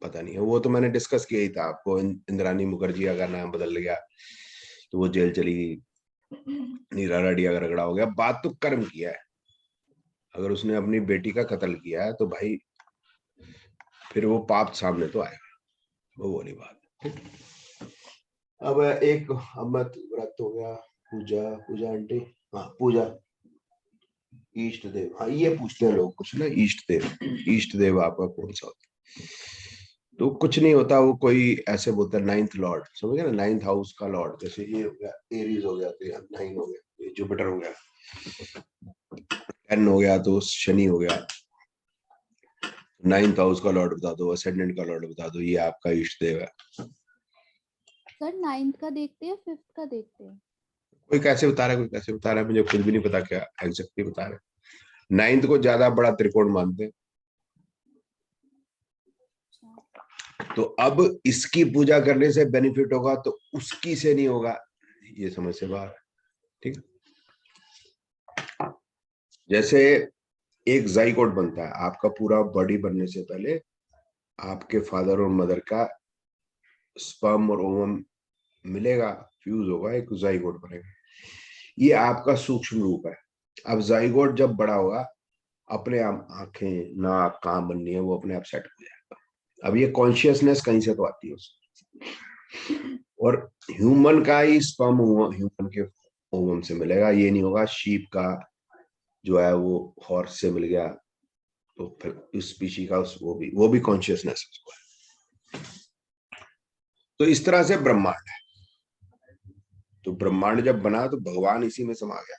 पता नहीं है। वो तो मैंने डिस्कस किया ही था आपको, इंद्रानी मुखर्जी अगर नाम बदल गया तो वो जेल चली गई, नीरा लाडिया का रगड़ा हो गया। बात तो कर्म किया है, अगर उसने अपनी बेटी का कत्ल किया है तो भाई फिर वो पाप सामने तो आएगा, वो वाली बात। अब एक अमृत व्रत हो गया, पूजा, पूजा आंटी, हाँ पूजा, इष्ट देव, हाँ ये पूछते हैं लोग कुछ ना, इष्ट देव, इष्ट देव आपका कौन सा होता है? तो कुछ नहीं होता, वो कोई ऐसे बोलता है 9th लॉर्ड, समझ गए ना, 9th हाउस का लॉर्ड। जैसे ये हो गया एरीज हो गया तो यहाँ 9 हो गया, ये जुपिटर हो गया, 10 हो गया तो शनि हो गया। 9th हाउस का लॉर्ड बता दो, असेंडेंट का लॉर्ड बता दो, ये आपका इष्ट देव है। सर 9th का देखते हैं 5th का देखते हैं? कोई कैसे बता रहा है, कोई कैसे बता रहा है, मुझे खुद भी नहीं पता क्या एग्जैक्टली बता रहे। 9th को ज्यादा बड़ा त्रिकोण मानते हैं। तो अब इसकी पूजा करने से बेनिफिट होगा तो उसकी से नहीं होगा, ये समझ से बाहर है। ठीक है, जैसे एक जाइगोट बनता है, आपका पूरा बॉडी बनने से पहले आपके फादर और मदर का स्पर्म और ओवम मिलेगा, फ्यूज होगा, एक जाइगोट बनेगा। ये आपका सूक्ष्म रूप है। अब जाइगोट जब बड़ा होगा, अपने आप आंखें, नाक, कान बननी है, वो अपने आप सेट हो जाएगा। अब ये कॉन्शियसनेस कहीं से तो आती है उससे, और ह्यूमन का ही स्पर्म ह्यूमन के ओवम से मिलेगा। ये नहीं होगा शीप का जो है वो हॉर्स से मिल गया, तो फिर उस स्पीशी का वो भी कॉन्शियसनेस उसको है। तो इस तरह से ब्रह्मांड है। तो ब्रह्मांड जब बना तो भगवान इसी में समा गया।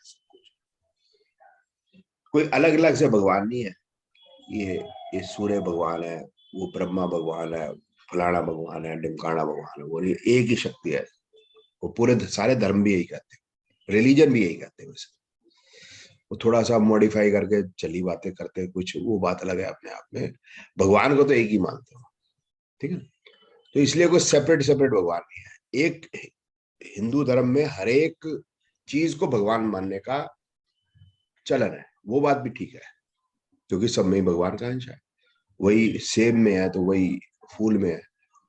कोई अलग अलग से भगवान नहीं है। ये सूर्य भगवान है, वो ब्रह्मा भगवान है, फलाना भगवान है, ढिमकाना भगवान है, वो नहीं, एक ही शक्ति है। वो पूरे सारे धर्म भी यही कहते हैं, रिलीजन भी यही कहते हैं। वैसे वो थोड़ा सा मॉडिफाई करके चली बातें करते हैं कुछ, वो बात अलग है अपने आप में। भगवान को तो एक ही मानते हो, ठीक है। तो इसलिए कोई सेपरेट सेपरेट भगवान नहीं है। एक हिंदू धर्म में हर एक चीज को भगवान मानने का चलन है, वो बात भी ठीक है, क्योंकि सब में ही भगवान का अंश है। वही सेब में है तो वही फूल में है।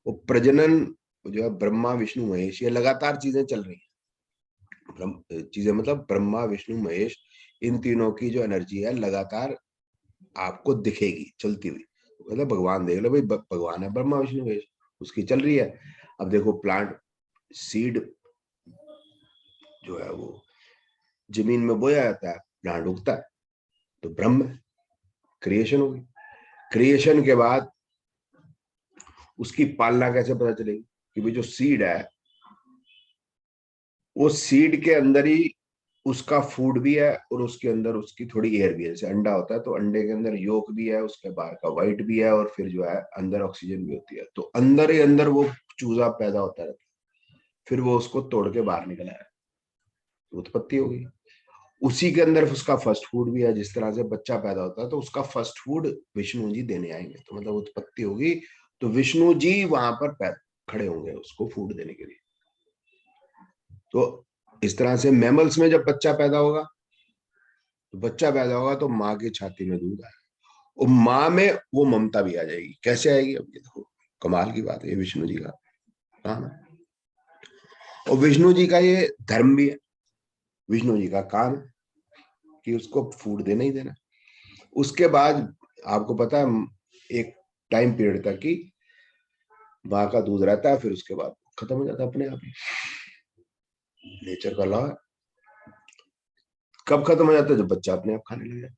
वो प्रजनन जो है ब्रह्मा विष्णु महेश, ये लगातार चीजें चल रही हैं। चीजें मतलब ब्रह्मा विष्णु महेश, इन तीनों की जो एनर्जी है लगातार आपको दिखेगी चलती हुई। मतलब भगवान देख लो भाई, भगवान है ब्रह्मा विष्णु महेश, उसकी चल रही है। अब देखो प्लांट सीड जो है वो जमीन में बोया जाता है, प्लांट उगता है, तो ब्रह्म क्रिएशन होगी। क्रिएशन के बाद उसकी पालना कैसे पता चलेगी कि भाई जो सीड है, वो सीड के अंदर ही उसका फूड भी है और उसके अंदर उसकी थोड़ी एयर भी है। जैसे अंडा होता है तो अंडे के अंदर योक भी है, उसके बाहर का व्हाइट भी है, और फिर जो है अंदर ऑक्सीजन भी होती है। तो अंदर ही अंदर वो चूजा पैदा होता रहता है, फिर वो उसको तोड़ के बाहर निकला है, उत्पत्ति होगी। उसी के अंदर उसका फर्स्ट फूड भी है। जिस तरह से बच्चा पैदा होता है तो उसका फर्स्ट फूड विष्णु जी देने आएंगे, तो मतलब उत्पत्ति होगी, तो विष्णु जी वहां पर खड़े होंगे उसको फूड देने के लिए। तो इस तरह से मैमल्स में जब बच्चा पैदा होगा, तो बच्चा पैदा होगा तो माँ की छाती में दूध आएगा, और माँ में वो ममता भी आ जाएगी। कैसे आएगी, अब ये देखो कमाल की बात है, विष्णु जी का काम है। और विष्णु जी का ये धर्म भी है, विष्णु जी का काम है कि उसको फूड देना ही देना। उसके बाद आपको पता है एक टाइम पीरियड तक कि माँ का दूध रहता है, फिर उसके बाद खत्म हो जाता है अपने आप ही। नेचर का लॉ है। कब खत्म हो जाता है, जब बच्चा अपने आप खाने लग जाता है।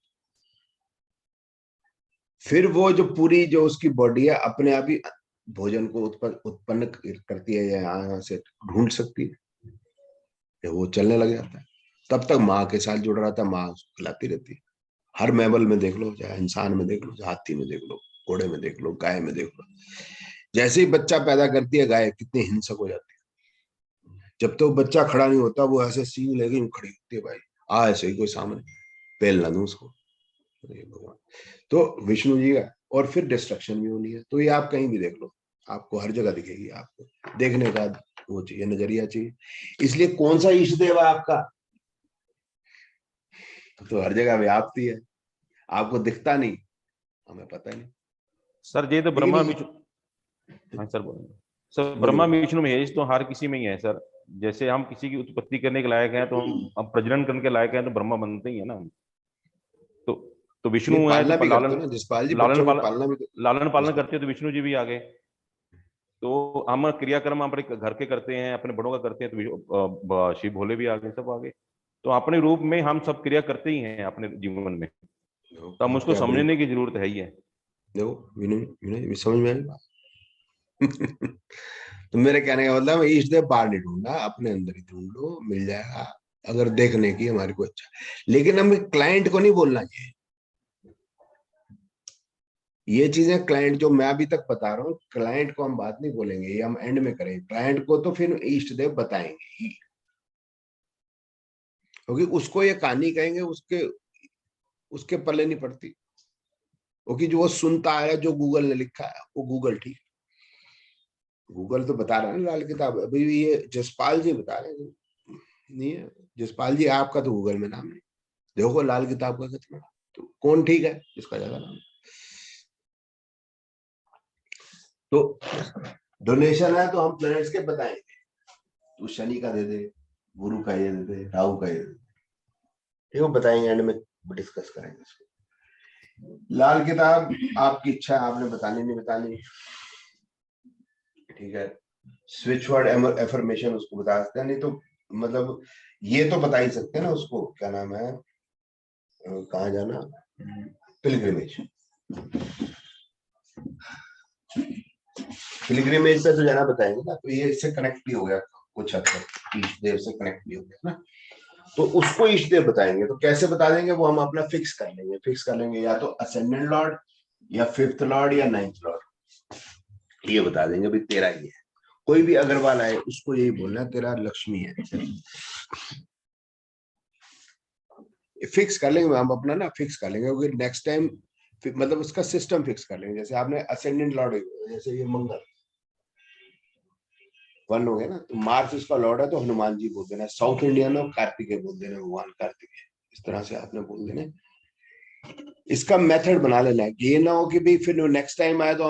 फिर वो जो पूरी जो उसकी बॉडी है अपने आप ही भोजन को उत्पन्न करती है, या यहाँ से ढूंढ सकती है, या वो चलने लग जाता है। तब तक माँ के साथ जुड़ रहा था, माँ उसको खिलाती रहती है। हर मैमल में देख लो, चाहे इंसान में देख लो, चाहे हाथी में देख लो, घोड़े में देख लो, गाय में देख लो, जैसे ही बच्चा पैदा करती है गाय कितनी हिंसक हो जाती है। जब तो बच्चा खड़ा नहीं होता, वो ऐसे सींग लेके खड़ी होती है, भाई आ ऐसे ही कोई सामने पेल ना दूं उसको। भगवान तो विष्णु जी का, और फिर डिस्ट्रक्शन भी होनी है। तो ये आप कहीं भी देख लो, आपको हर जगह दिखेगी। आपको देखने का वो चाहिए, नजरिया चाहिए। इसलिए कौन सा इष्ट देव है आपका, तो हर जगह व्याप्ति है, आपको दिखता नहीं, हमें पता नहीं। सर ये तो ब्रह्मा विष्णु, हाँ सर बोलिए सर। ब्रह्मा विष्णु महेश तो हर किसी में ही है सर। जैसे हम किसी की उत्पत्ति करने के लायक हैं, तो हम अब प्रजनन करने के लायक हैं, तो ब्रह्मा बनते ही है ना। तो विष्णु है पालना तो भी करते हो ना जसपाल जी, बच्चों को पालना भी लालन पालन करते हैं, तो विष्णु जी भी आ गए। तो हम क्रियाक्रम अपने घर के करते हैं, अपने बड़ों का करते हैं, तो शिव भोले भी आ गए, सब आ गए। तो अपने रूप में हम सब क्रिया करते ही हैं अपने जीवन में, तो हम उसको समझने की जरूरत है ही है। देखो विनय समझ में आएगा। तो मेरे कहने का मतलब इष्ट देव बाहर नहीं ढूंढना, अपने अंदर ही ढूंढ लो, मिल जाएगा। अगर देखने की हमारी को अच्छा, लेकिन हम क्लाइंट को नहीं बोलना चाहिए ये चीजें। क्लाइंट जो मैं अभी तक बता रहा हूँ, क्लाइंट को हम बात नहीं बोलेंगे, ये हम एंड में करेंगे। क्लाइंट को तो फिर इष्ट देव बताएंगे ही, क्योंकि उसको ये कहानी कहेंगे, उसके पल्ले नहीं पड़ती। क्योंकि जो वो सुनता है, जो गूगल ने लिखा है, वो गूगल ठीक, गूगल तो बता रहा है ना लाल किताब। अभी ये जसपाल जी बता रहे हैं, नहीं है। जसपाल जी आपका तो गूगल में नाम नहीं, देखो लाल किताब का कितना, तो कौन ठीक है इसका ज्यादा नाम। तो डोनेशन है तो हम प्लैनेट्स के बताएंगे, तो शनि का दे दे, गुरु का ये दे दे, राहु का ये दे दे, ठीक है, बताएंगे, एंड में डिस्कस करेंगे इसको। लाल किताब आपकी इच्छा है, आपने बतानी नहीं बतानी, ठीक है। स्विच वर्ड एफर्मेशन उसको बता सकते हैं, नहीं तो मतलब ये तो बता ही सकते हैं ना उसको, क्या नाम है, कहाँ जाना, पिलग्रिमेज। पिलग्रिमेज पे तो जाना बताएंगे ना, तो ये इससे कनेक्ट भी हो गया कुछ हद तक, इष्ट देव से कनेक्ट भी हो गया ना, तो उसको इष्ट देव बताएंगे। तो कैसे बता देंगे वो हम अपना फिक्स कर लेंगे, या तो असेंडेंट लॉर्ड या फिफ्थ लॉर्ड या नाइन्थ लॉर्ड, ये बता देंगे भाई तेरा ही है। कोई भी अग्रवाल आए उसको यही बोलना है तेरा लक्ष्मी है, फिक्स कर लेंगे हम अपना ना, फिक्स कर लेंगे, क्योंकि नेक्स्ट टाइम मतलब उसका सिस्टम फिक्स कर लेंगे। जैसे आपने असेंडेंट लॉर्ड, जैसे ये मंगल 1 हो गया ना, तो मार्च उसका लॉर्ड है तो हनुमान जी बोल देना, साउथ इंडियन हो कार्तिकेय बोल देना, भगवान कार्तिकेय, इस तरह से आपने बोल देना। इसका मेथड बना लेना है कि ये ना हो कि भाई फिर नेक्स्ट टाइम आए तो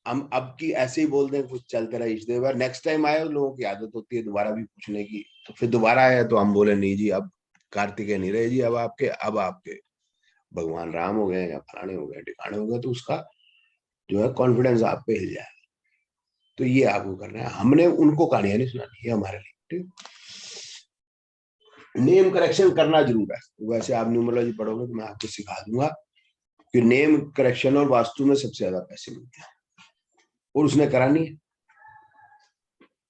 हम अब की ऐसे ही बोल दें, कुछ चलते रहा इस देव, नेक्स्ट टाइम आए लोगों की आदत होती है दोबारा भी पूछने की, तो फिर दोबारा आया तो हम बोले नहीं जी अब कार्तिकेय नहीं रहे जी, अब आपके भगवान राम हो गए या फलाने हो गए टिकाने हो गए, तो उसका जो है कॉन्फिडेंस आप पे हिल जाए। तो ये आपको करना है, हमने उनको कहानियां नहीं सुनानी है हमारे लिए, ठीक। नेम करेक्शन करना जरूर है, वैसे आप न्यूमरोलॉजी पढ़ोगे तो मैं आपको सिखा दूंगा कि नेम करेक्शन और वास्तु में सबसे ज्यादा पैसे मिलते हैं, और उसने करा नहीं है।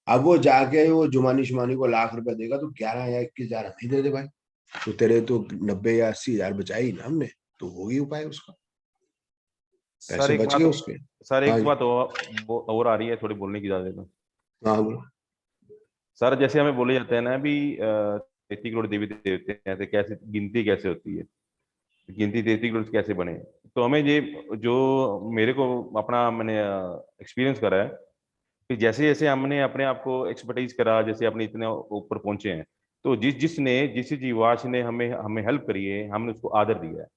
अब वो जाके वो जुमानी को लाख रुपए देगा तो 11 या 21,000 नहीं दे दे भाई, तो तेरे तो 90 या 80,000 बचाई ना हमने, तो होगी उपाय उसका, सर पैसे एक बच बात गए उसके। सर हाँ एक जी, बात और आ रही है, थोड़ी बोलने की इजाजत है हाँ बोलो। सर। जैसे हमें बोले जाते हैं ना अभी 33 करोड़ देवी देवते हैं, ऐसे कैसे गिनती कैसे होती है, गिनती 33 करोड़ कैसे बने, तो हमें ये जो मेरे को अपना मैंने एक्सपीरियंस करा है कि जैसे जैसे हमने अपने आप को एक्सपर्टाइज करा, जैसे अपने इतने ऊपर पहुंचे हैं, तो जिस जीवाश ने हमें हमें हेल्प करी है, हमने उसको आदर दिया है,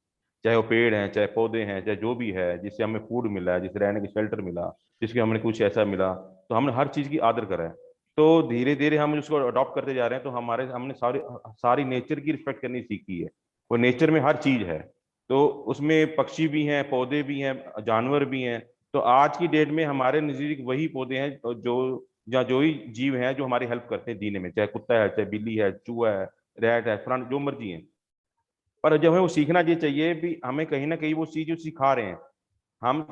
चाहे वो पेड़ हैं, चाहे पौधे हैं, चाहे जो भी है, जिससे हमें फूड मिला है, जिससे रहने की शेल्टर मिला, जिसके हमने कुछ ऐसा मिला, तो हमने हर चीज की आदर करा है। तो धीरे धीरे हम उसको अडॉप्ट करते जा रहे हैं, तो हमने सारी सारी नेचर की रिस्पेक्ट करनी सीखी है। वो नेचर में हर चीज है, तो उसमें पक्षी भी हैं, पौधे भी हैं, जानवर भी हैं। तो आज की डेट में हमारे नजदीक वही पौधे हैं जो या जो ही जीव हैं जो हमारी हेल्प करते हैं जीने में, चाहे कुत्ता है, चाहे बिल्ली है, चूहा है, रैट है, फ्रंट जो मर्जी है। पर जब हमें वो सीखना ये चाहिए भी, हमें कहीं ना कहीं वो चीज जो सिखा रहे हैं, हम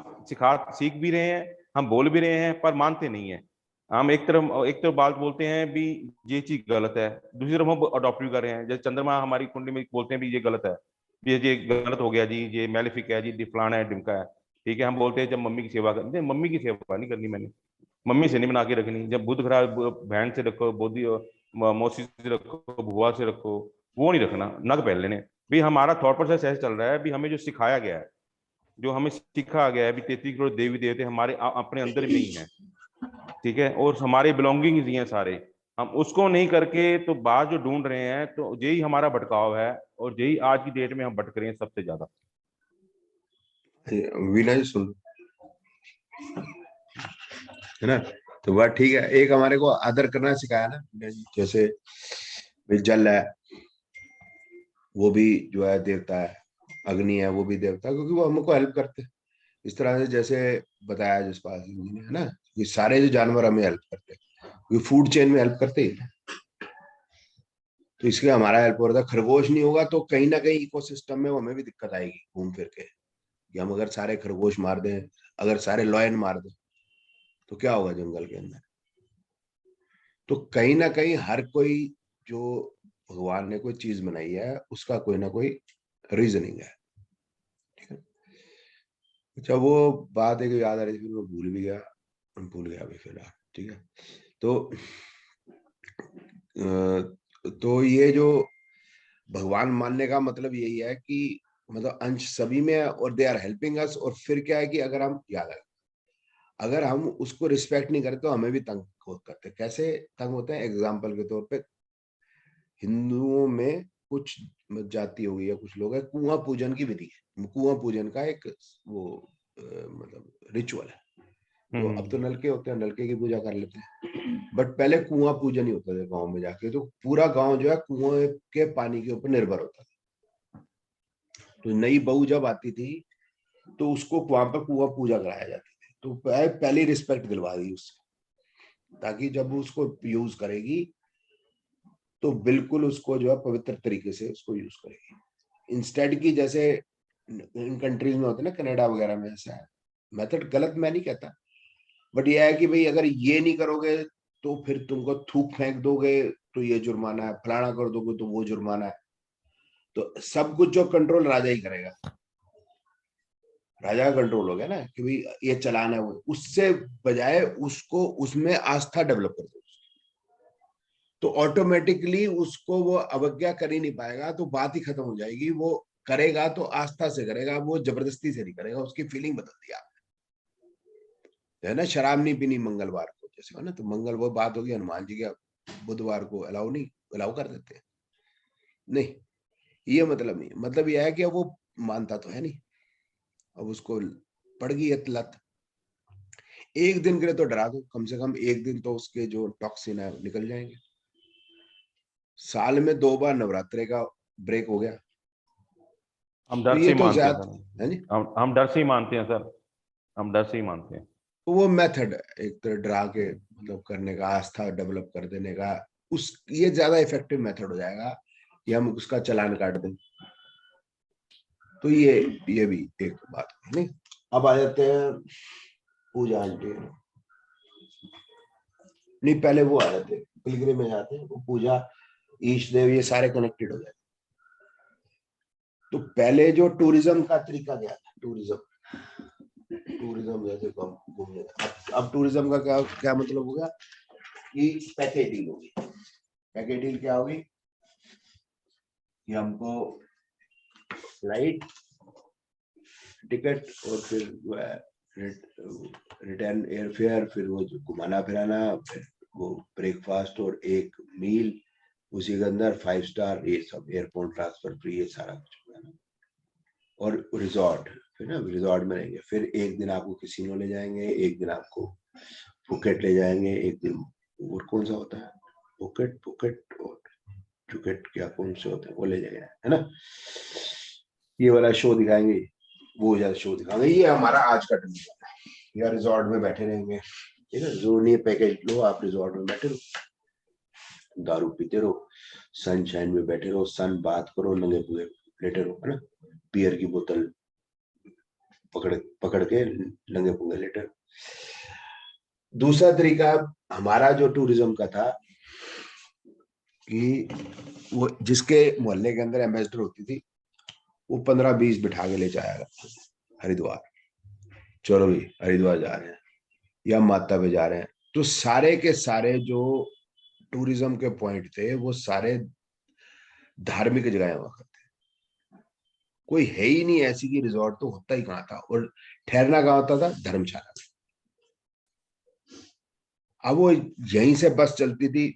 सीख भी रहे हैं, हम बोल भी रहे हैं, पर मानते नहीं है। हम एक तरफ बात बोलते हैं भी ये चीज गलत है, दूसरी तरफ हम अडॉप्ट भी कर रहे हैं। जैसे चंद्रमा हमारी कुंडली में बोलते हैं भी ये गलत है, ये गलत हो गया जी, ये मैलिफिक है जी, फलाना है ढिमका है, ठीक है। हम बोलते हैं जब मम्मी की सेवा करनी, मम्मी की सेवा नहीं करनी मैंने, मम्मी से नहीं बना के रखनी। जब बुध खराब, बहन से रखो, बोधी मौसी से रखो, बुआ से रखो, वो नहीं रखना, नग पहन लेने। भी हमारा थॉट प्रोसेस ऐसे चल रहा है, भी हमें जो सिखाया गया है, जो हमें सिखा गया है भी 33 करोड़ देवी देवते हमारे अपने अंदर में ही है, ठीक है, और हमारे बिलोंगिंग ही हैं सारे। हम उसको नहीं करके तो बाहर जो ढूंढ रहे हैं, तो यही हमारा भटकाव है, और यही आज की डेट में हम भटक रहे हैं सबसे ज्यादा। वीना जी सुन, है ना, तो बात ठीक है। एक हमारे को आदर करना सिखाया ना वीना जी, जैसे जल है वो भी जो है देवता है, अग्नि है वो भी देवता है, क्योंकि वो हमको हेल्प करते हैं। इस तरह से जैसे बताया जसपाल सिंह जी ने, है ना, ये सारे जो जानवर हमें हेल्प करते हैं, ये फूड चेन में हेल्प करते हैं, तो इसलिए हमारा हेल्प हो रहा था। खरगोश नहीं होगा तो कहीं ना कहीं इकोसिस्टम में हमें भी दिक्कत आएगी घूम फिर के, कि हम अगर सारे खरगोश मार दें, अगर सारे लॉयन मार दें, तो क्या होगा जंगल के अंदर। तो कहीं ना कहीं हर कोई जो भगवान ने कोई चीज बनाई है उसका कोई ना कोई रीजनिंग है, ठीक है। अच्छा वो बात है कि याद आ रही थी, मैं भूल गया अभी फिलहाल, ठीक है। तो तो ये जो भगवान मानने का मतलब यही है कि मतलब अंश सभी में है, और दे आर हेल्पिंग अस। और फिर क्या है कि अगर हम याद है, अगर हम उसको रिस्पेक्ट नहीं करते तो हमें भी तंग करते। कैसे तंग होते हैं? एग्जाम्पल के तौर पे हिंदुओं में कुछ जाति होगी या कुछ लोग है, कुआं पूजन की विधि है, कुआं पूजन का एक वो मतलब रिचुअल है। तो अब तो नलके होते हैं, नलके की पूजा कर लेते हैं, बट पहले कुआं पूजन ही होता था गांव में जाके। तो पूरा गांव जो है कुएं के पानी के ऊपर निर्भर होता था। तो नई बहू जब आती थी तो उसको वहां पर कुआं पूजा कराया जाती थी। तो पहली रिस्पेक्ट दिलवा दी उससे, ताकि जब उसको यूज करेगी तो बिल्कुल उसको जो है पवित्र तरीके से उसको यूज करेगी। इंस्टेड की जैसे इन कंट्रीज में होते हैं ना, कनाडा वगैरह में ऐसा है। मेथड गलत मैं नहीं कहता, बट ये है कि भाई अगर ये नहीं करोगे तो फिर तुमको थूक फेंक दोगे तो ये जुर्माना है, फलाना कर दोगे तो वो जुर्माना है। तो सब कुछ जो कंट्रोल राजा ही करेगा, राजा का कंट्रोल हो गया ना कि भाई ये चलाना है वो, उससे बजाय उसको उसमें आस्था डेवलप कर दो, तो ऑटोमेटिकली उसको वो अवज्ञा कर ही नहीं पाएगा, तो बात ही खत्म हो जाएगी। वो करेगा तो आस्था से करेगा, वो जबरदस्ती से नहीं करेगा। उसकी फीलिंग बदल दिया है ना। शराब नहीं पीनी मंगलवार को जैसे हो ना, तो मंगल वो बात होगी हनुमान जी का, बुधवार को अलाउ कर देते हैं नहीं, ये मतलब नहीं। मतलब यह है कि वो मानता तो है नहीं, अब उसको पड़ गई है लत। एक दिन के लिए तो डरा दो, कम से कम एक दिन तो उसके जो टॉक्सिन है निकल जाएंगे। साल में 2 बार नवरात्रे का ब्रेक हो गया, हम तो डर ये से तो मानते हैं ज्यादा सर, है नहीं। हम डर से ही मानते हैं सर, हम डर से ही मानते हैं। तो वो मेथड है एक तरह डरा के मतलब करने का, आस्था डेवलप कर देने का। उस ये ज्यादा इफेक्टिव मेथड हो जाएगा कि हम उसका चालान काट दें। तो ये भी एक बात है नहीं। अब आ जाते हैं पूजा आंटी, नहीं पहले वो आ जाते पिलग्रिम में जाते हैं, वो पूजा ईश देव ये सारे कनेक्टेड हो जाते। तो पहले जो टूरिज्म का तरीका क्या था, टूरिज्म जैसे घूमने, अब टूरिज्म का क्या क्या मतलब हो गया कि पैकेज डील होगी। पैकेज डील क्या होगी कि हमको फ्लाइट टिकट और फिर रिटर्न एयरफेयर, फिर वो जो घुमाना फिराना, फिर वो ब्रेकफास्ट और एक मील उसी के अंदर 5 स्टार, ये सब एयरपोर्ट ट्रांसफर फ्री, ये सारा कुछ होगा। और रिजॉर्ट, फिर ना रिजॉर्ट में रहेंगे, फिर एक दिन आपको कैसीनो ले जाएंगे, एक दिन आपको फुकेट ले जाएंगे, एक दिन और कौन सा होता है फुकेट और चुकेट क्या कौन से होते हैं वो ले जाएंगे, है ना। ये वाला शो दिखाएंगे, वो ज्यादा शो दिखाएंगे। ये हमारा आज का दिन है, या रिजॉर्ट में बैठे रहेंगे, ठीक है। जरूर नहीं पैकेज लो, आप रिजॉर्ट में बैठे रहो, दारू पीते रहो, सनशाइन में बैठे रहो, सन बात करो, नंगे पूरे लेटे रहो, है ना। बियर की बोतल पकड़ के नंगे पुंगे लेटे रहो। दूसरा तरीका हमारा जो टूरिज्म का था कि वो जिसके मोहल्ले के अंदर एम्बेसडर होती थी, वो 15-20 बिठा के ले जाएगा हरिद्वार, चलो भाई हरिद्वार जा रहे हैं या माता पे जा रहे हैं। तो सारे के सारे जो टूरिज्म के पॉइंट थे वो सारे धार्मिक जगह हुआ करते, कोई है ही नहीं ऐसी की रिजॉर्ट तो होता ही कहाँ था। और ठहरना कहाँ होता था, धर्मशाला में। अब वो यहीं से बस चलती थी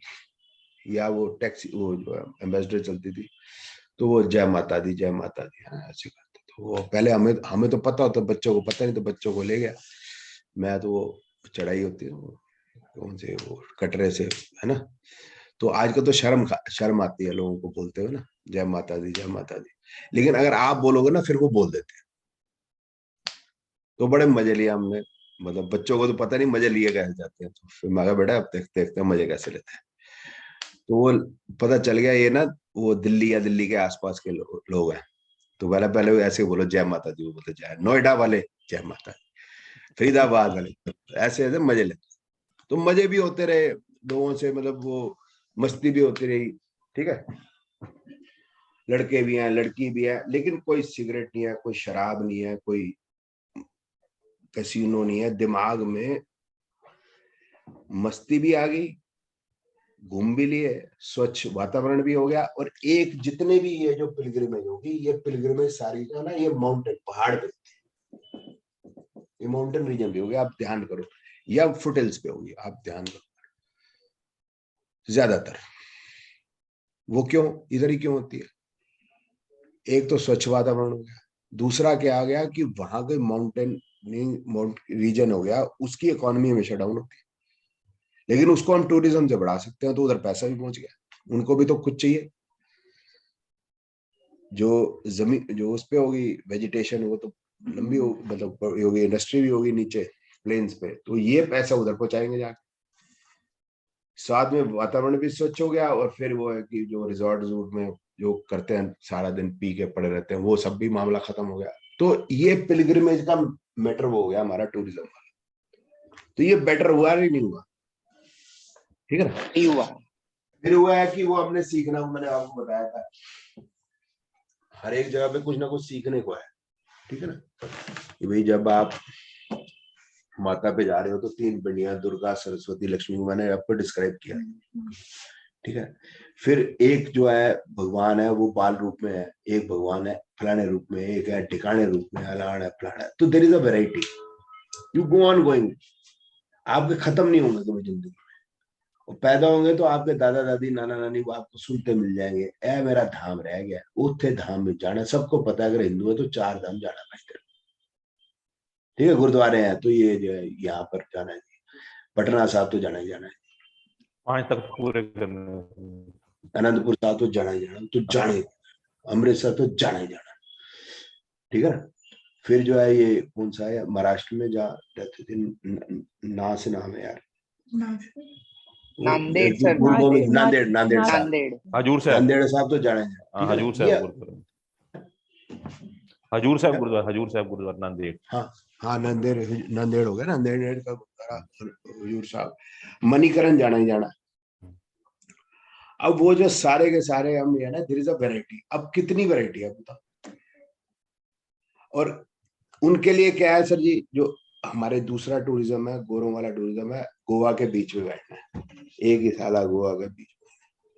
या वो टैक्सी, वो जो एम्बेसडर चलती थी, तो वो जय माता दी ऐसे करते। तो वो पहले हमें तो पता होता, बच्चों को पता नहीं, तो बच्चों को ले गया मैं। तो वो चढ़ाई होती है कौन से वो कटरे से, है ना। तो आज का तो शर्म आती है लोगों को बोलते हुए ना, जय माता दी। लेकिन अगर आप बोलोगे ना फिर वो बोल देते हैं। तो बड़े मजे लिया हमने, मतलब बच्चों को तो पता नहीं मजे लिए कैसे जाते हैं। तो फिर मैं कहा बेटा अब देखते देखते मजे कैसे लेते हैं। तो वो पता चल गया ये ना वो दिल्ली या दिल्ली के आसपास के लोग हैं। तो पहले ऐसे बोलो जय माता दी, वो बोलते जय, नोएडा वाले जय माता दी, फरीदाबाद वाले ऐसे ऐसे मजे लेते। तो मजे भी होते रहे लोगों से, मतलब वो मस्ती भी होती रही, ठीक है। लड़के भी हैं लड़की भी है, लेकिन कोई सिगरेट नहीं है, कोई शराब नहीं है, कोई कैसीनो नहीं है। दिमाग में मस्ती भी आ गई, घूम भी लिए, स्वच्छ वातावरण भी हो गया। और एक जितने भी ये जो पिलग्रिमेज होगी, ये पिलग्रिमेज सारी का ना, ये माउंटेन पहाड़ पे, ये माउंटेन रीजन भी होगी, आप ध्यान करो, या फुटहिल्स पे होगी, आप ध्यान करो। ज्यादातर वो क्यों इधर ही क्यों होती है? एक तो स्वच्छ वातावरण हो गया, दूसरा क्या आ गया कि वहां के माउंटेनिंग रीजन हो गया, उसकी इकोनॉमी हमेशा डाउन होती है। लेकिन उसको हम टूरिज्म से बढ़ा सकते हैं, तो उधर पैसा भी पहुंच गया, उनको भी तो कुछ चाहिए। जो जमीन जो उस पे होगी वेजिटेशन, वो तो लंबी हो, मतलब होगी, इंडस्ट्री भी होगी नीचे प्लेन्स पे, तो ये पैसा उधर पहुंचाएंगे जाके। साथ में वातावरण भी स्वच्छ हो गया, और फिर वो है कि जो रिजॉर्ट में जो करते हैं सारा दिन पी के पड़े रहते हैं, वो सब भी मामला खत्म हो गया। तो ये पिलग्रिमेज का मैटर वो हो गया हमारा टूरिज्म वाला। तो ये बेटर हुआ नहीं, नहीं हुआ? ठीक है ना? नहीं हुआ। फिर हुआ है कि वो हमने सीखना, मैंने आपको बताया था, हर एक जगह पे कुछ ना कुछ सीखने को है। ठीक है ना? कि भाई जब आप माता पे जा रहे हो तो 3 पिंडियां, दुर्गा, सरस्वती, लक्ष्मी, मैंने आपको डिस्क्राइब किया। ठीक है? फिर एक जो है भगवान है वो बाल रूप में है, एक भगवान है फलाने रूप में, एक है ठिकाने रूप में, अलाण है फलाना है। तो there is a variety, you go on going, आपके खत्म नहीं होंगे कभी जिंदगी में। और पैदा होंगे तो आपके दादा दादी, नाना नानी को आपको सुनते मिल जाएंगे, ए मेरा धाम रह गया, उठे धाम में जाना। सबको पता है अगर हिंदू है तो 4 धाम जाना बेहतर। ठीक है? गुरुद्वारे हैं तो ये जो है यहाँ पर जाना है, पटना साहब तो जाना ही जाना है, 5 तक पूरे करने। अनंतपुर साहब तो जाना ही जाना, तो जाना ही, अमृतसर तो जाना ही जाना। ठीक है ना? फिर जो है ये कौन सा है महाराष्ट्र में जा रहते थे, ना से नाम है यार, नांदेड़ सर, नांदेड़ नांदेड़ नांदेड़ साहब, नांदेड़, हजूर साहब, नांदेड़ साहब तो जाना ही जाना। ठीक है? हजूर साहब गुरुद्वारा, हजूर साहब गुरुद्वारा, हजूर साहब गुरुद्वारा नांदेड़। हाँ हाँ, नांदेड़, नांदेड़ हो गया, नांदेड़ का गुरुद्वारा हजूर साहब। मणिकरण जाना ही जाना। अब वो जो सारे के सारे हम है ना, देयर इज अ वैरायटी। अब कितनी वैरायटी है बताओ? और उनके लिए क्या है सर जी, जो हमारे दूसरा टूरिज्म है, गोरों वाला टूरिज्म है, गोवा के बीच में बैठना है, एक ही साला गोवा के बीच में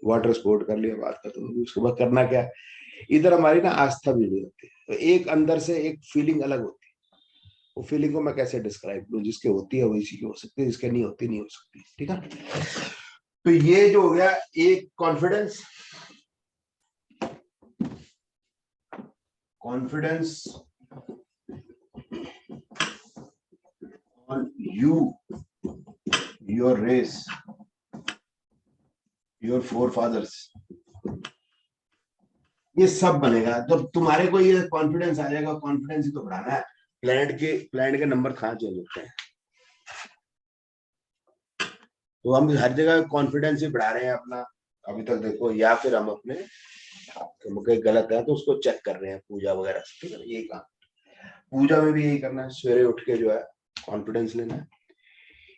वाटर स्पोर्ट कर लिया, बात खत्म होगी। उसके बाद करना क्या है? इधर हमारी ना आस्था भी नहीं होती, तो एक अंदर से एक फीलिंग अलग होती है। वो फीलिंग को मैं कैसे डिस्क्राइब करूं? जिसके होती है वही की हो सकती है, जिसके नहीं होती नहीं हो सकती। ठीक है? तो ये जो हो गया एक confidence, confidence on you, your race, your forefathers, ये सब बनेगा। तो तुम्हारे को ये कॉन्फिडेंस आ जाएगा। कॉन्फिडेंस ही तो बढ़ाना है। प्लैनेट के नंबर कहाँ चेंज होते हैं? तो हम हर जगह कॉन्फिडेंस ही बढ़ा रहे हैं अपना अभी तक, देखो। या फिर हम अपने कहीं गलत है तो उसको चेक कर रहे हैं पूजा वगैरह से। ठीक है? यही काम, पूजा में भी यही करना है, सवेरे उठ के जो है कॉन्फिडेंस लेना है,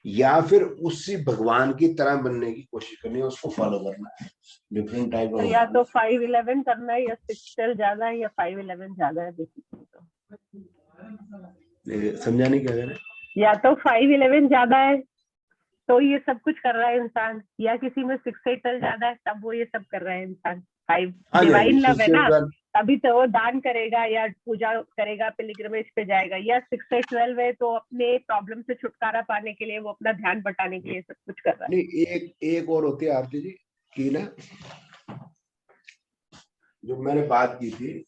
या फिर उसी भगवान की तरह बनने की कोशिश करनी है, उसको फॉलो करना है। डिफरेंट टाइप तो या तो 5-11 करना है, या 6 ज्यादा है, या 5-11 ज्यादा है बेसिकली। तो समझा नहीं क्या कह रहे? या तो 5-11 ज्यादा है तो ये सब कुछ कर रहा है इंसान, या किसी में 6-8 ज्यादा है तब वो ये सब कर रहा है इंसान। 5 डिवाइन लव है ना, तभी तो वो दान करेगा या पूजा करेगा, पिलग्रिमेज पे जाएगा। या 6-8-12 है तो अपने प्रॉब्लम से छुटकारा पाने के लिए, वो अपना ध्यान बटाने के लिए सब कुछ कर रहा है। नहीं, एक और होती है आरती जी की ना, जो मैंने बात की थी,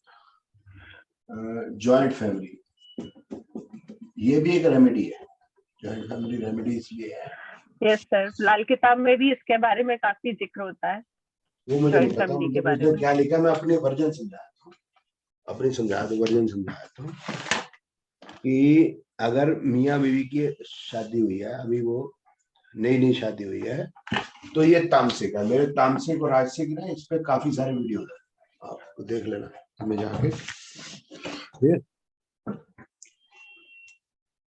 जॉइंट फैमिली, ये भी एक रेमेडी है। जॉइंट फैमिली रेमेडी इसलिए है। यस सर, लाल किताब में भी इसके बारे में काफी जिक्र होता है। वो मुझे नहीं जॉइंट पता फैमिली के बारे में क्या लिखा, मैं अपने वर्जन समझाता हूँ, वर्जन समझाता हूँ कि अगर मियाँ बीवी की शादी हुई है, अभी वो नई शादी हुई है, तो ये तामसिक है। मेरे तामसिक और राजसिक ना, इस पे काफी सारे वीडियो है, आप देख लेना हमें जाके।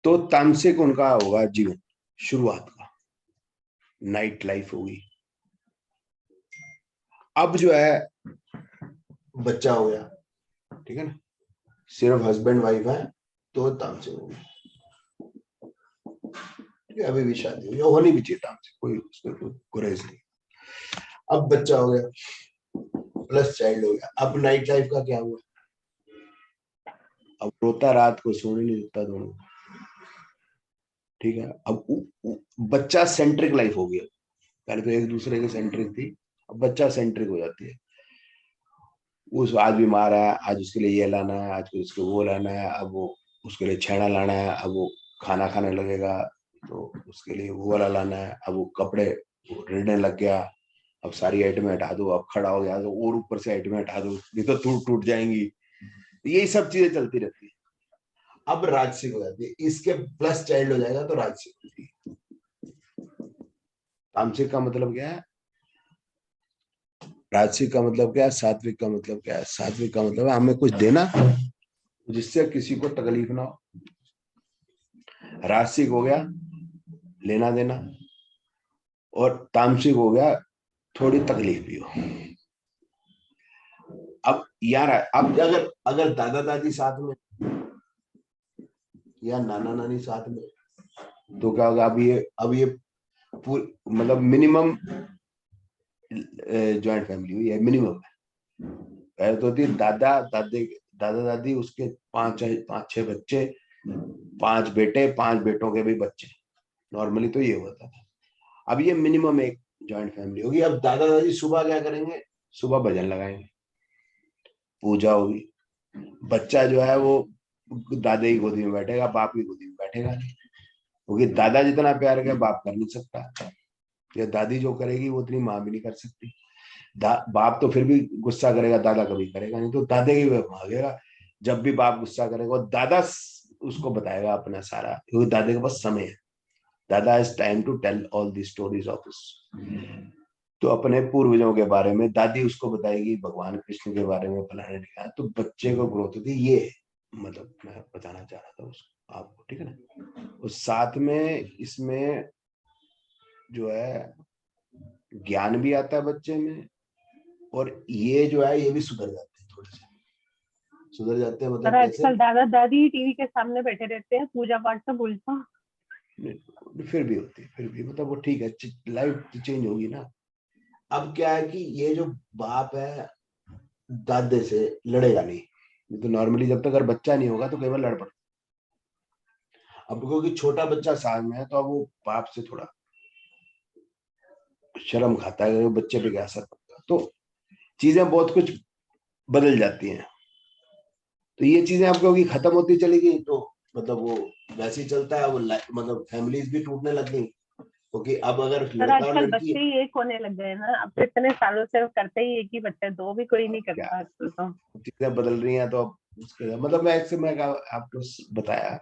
तो तामसिक उनका होगा जीवन शुरुआत का, नाइट लाइफ होगी। अब जो है बच्चा हो गया, ठीक है ना, सिर्फ हस्बैंड वाइफ है, तो तामसिक होगी। अभी भी शादी हुई, होनी भी चाहिए तामसिक, कोई उसमें कोई गुरेज नहीं। अब बच्चा हो गया, प्लस चाइल्ड हो गया। अब नाइट लाइफ का क्या हुआ? अब रोता, रात को सोने नहीं देता दोनों। ठीक है? अब बच्चा सेंट्रिक लाइफ हो गया। पहले तो एक दूसरे के सेंट्रिक थी, अब बच्चा सेंट्रिक हो जाती है। उस आज बीमार है, आज उसके लिए ये लाना है, आज उसके वो लाना है, अब वो उसके लिए छेना लाना है, अब वो खाना खाने लगेगा तो उसके लिए वो वाला लाना है, अब वो कपड़े रेड़ने लग गया, अब सारी आइटमें हटा दो, अब खड़ा हो गया तो और ऊपर से आइटमें हटा दो, नहीं तो टूट टूट जाएंगी। यही सब चीजें चलती रहती है। अब राजसिक हो जाती है, इसके प्लस चाइल्ड हो जाएगा तो राजसिक होती है। तामसिक का मतलब क्या है? राजसिक का मतलब क्या है? सात्विक का मतलब क्या है? सात्विक का मतलब है हमें कुछ देना जिससे किसी को तकलीफ ना हो। राजसिक हो गया लेना देना, और तामसिक हो गया थोड़ी तकलीफ भी हो। अब यार, अब अगर दादा दादी साथ में या नाना नानी साथ में, तो क्या होगा? अब ये मतलब मिनिमम जॉइंट फैमिली हुई है, मिनिमम है। पहले तो थी दादा दादी, उसके पांच छह बच्चे, 5 बेटे, 5 बेटों के भी बच्चे, नॉर्मली तो ये होता था। अब ये मिनिमम एक जॉइंट फैमिली होगी। अब दादा दादी सुबह क्या करेंगे? सुबह भजन लगाएंगे, पूजा होगी, बच्चा जो है वो दादे की गोदी में बैठेगा, बाप की गोदी में बैठेगा नहीं, क्योंकि दादा जितना प्यार का बाप कर नहीं सकता, या दादी जो करेगी वो उतनी माँ भी नहीं कर सकती। बाप तो फिर भी गुस्सा करेगा, दादा कभी करेगा नहीं, तो दादे की वह भागेगा। जब भी बाप गुस्सा करेगा दादा उसको बताएगा अपना सारा, क्योंकि दादे के पास समय है। दादा has time to tell all the stories of his, तो अपने पूर्वजों के बारे में दादी उसको बताएगी, भगवान कृष्ण के बारे में फलाने लिखा है, तो बच्चे को ग्रोथ होती है। ये मतलब मैं बताना चाह रहा था उसको आपको, ठीक है ना। और साथ में इसमें जो है ज्ञान भी आता है बच्चे में, और ये जो है ये भी सुधर जाते हैं, थोड़े से सुधर जाते हैं। और मतलब कैसे? आजकल दादा दादी टीवी के सामने बैठे रहते हैं, पूजा पाठ तो भूलता। फिर भी होती है, फिर भी मतलब वो ठीक है, लाइफ चेंज होगी ना। अब क्या है कि ये जो बाप है दादे से लड़ेगा नहीं, तो नॉर्मली जब तक अगर बच्चा नहीं होगा तो कई बार लड़ पड़ता। अब क्योंकि छोटा बच्चा साथ में है, तो अब वो बाप से थोड़ा शर्म खाता है, वो बच्चे पे क्या असर पड़ता है, तो चीजें बहुत कुछ बदल जाती हैं। तो ये चीजें अब क्योंकि खत्म होती चली गई, तो मतलब वो वैसे ही चलता है। वो मतलब फैमिलीज भी टूटने लग गई, क्योंकि अब अगर पर लड़का और आजकल लड़की बच्चे ही एक होने लग गए ना, अब तो इतने सालों से करते ही एक ही बच्चे, दो भी कोई नहीं क्या करता आजकल तो। चीजें बदल रही हैं, तो अब उसके मतलब मैं आपको बताया,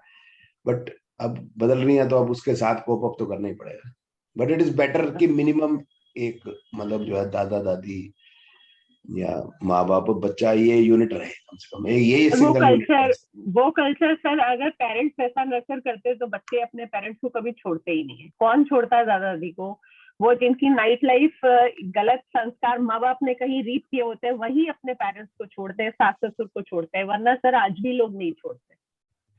बट अब बदल रही हैं तो अब उसके साथ कोप अप तो करना ही पड़ेगा। बट इट इज बेटर कि मिनिमम एक मतलब जो है दादा दादी या माँ बाप बच्चा ये यूनिट रहे, कम से कम ये और सिंगल यूनिट। वो कल्चर सर, अगर पेरेंट्स ऐसा नर्चर करते तो बच्चे अपने पेरेंट्स को कभी छोड़ते ही नहीं है। कौन छोड़ता है दादा दादी को? वो जिनकी नाइट लाइफ गलत संस्कार माँ बाप ने कहीं रीप किए होते हैं, वही अपने पेरेंट्स को छोड़ते हैं, सास ससुर को छोड़ते हैं, वरना सर आज भी लोग नहीं छोड़ते।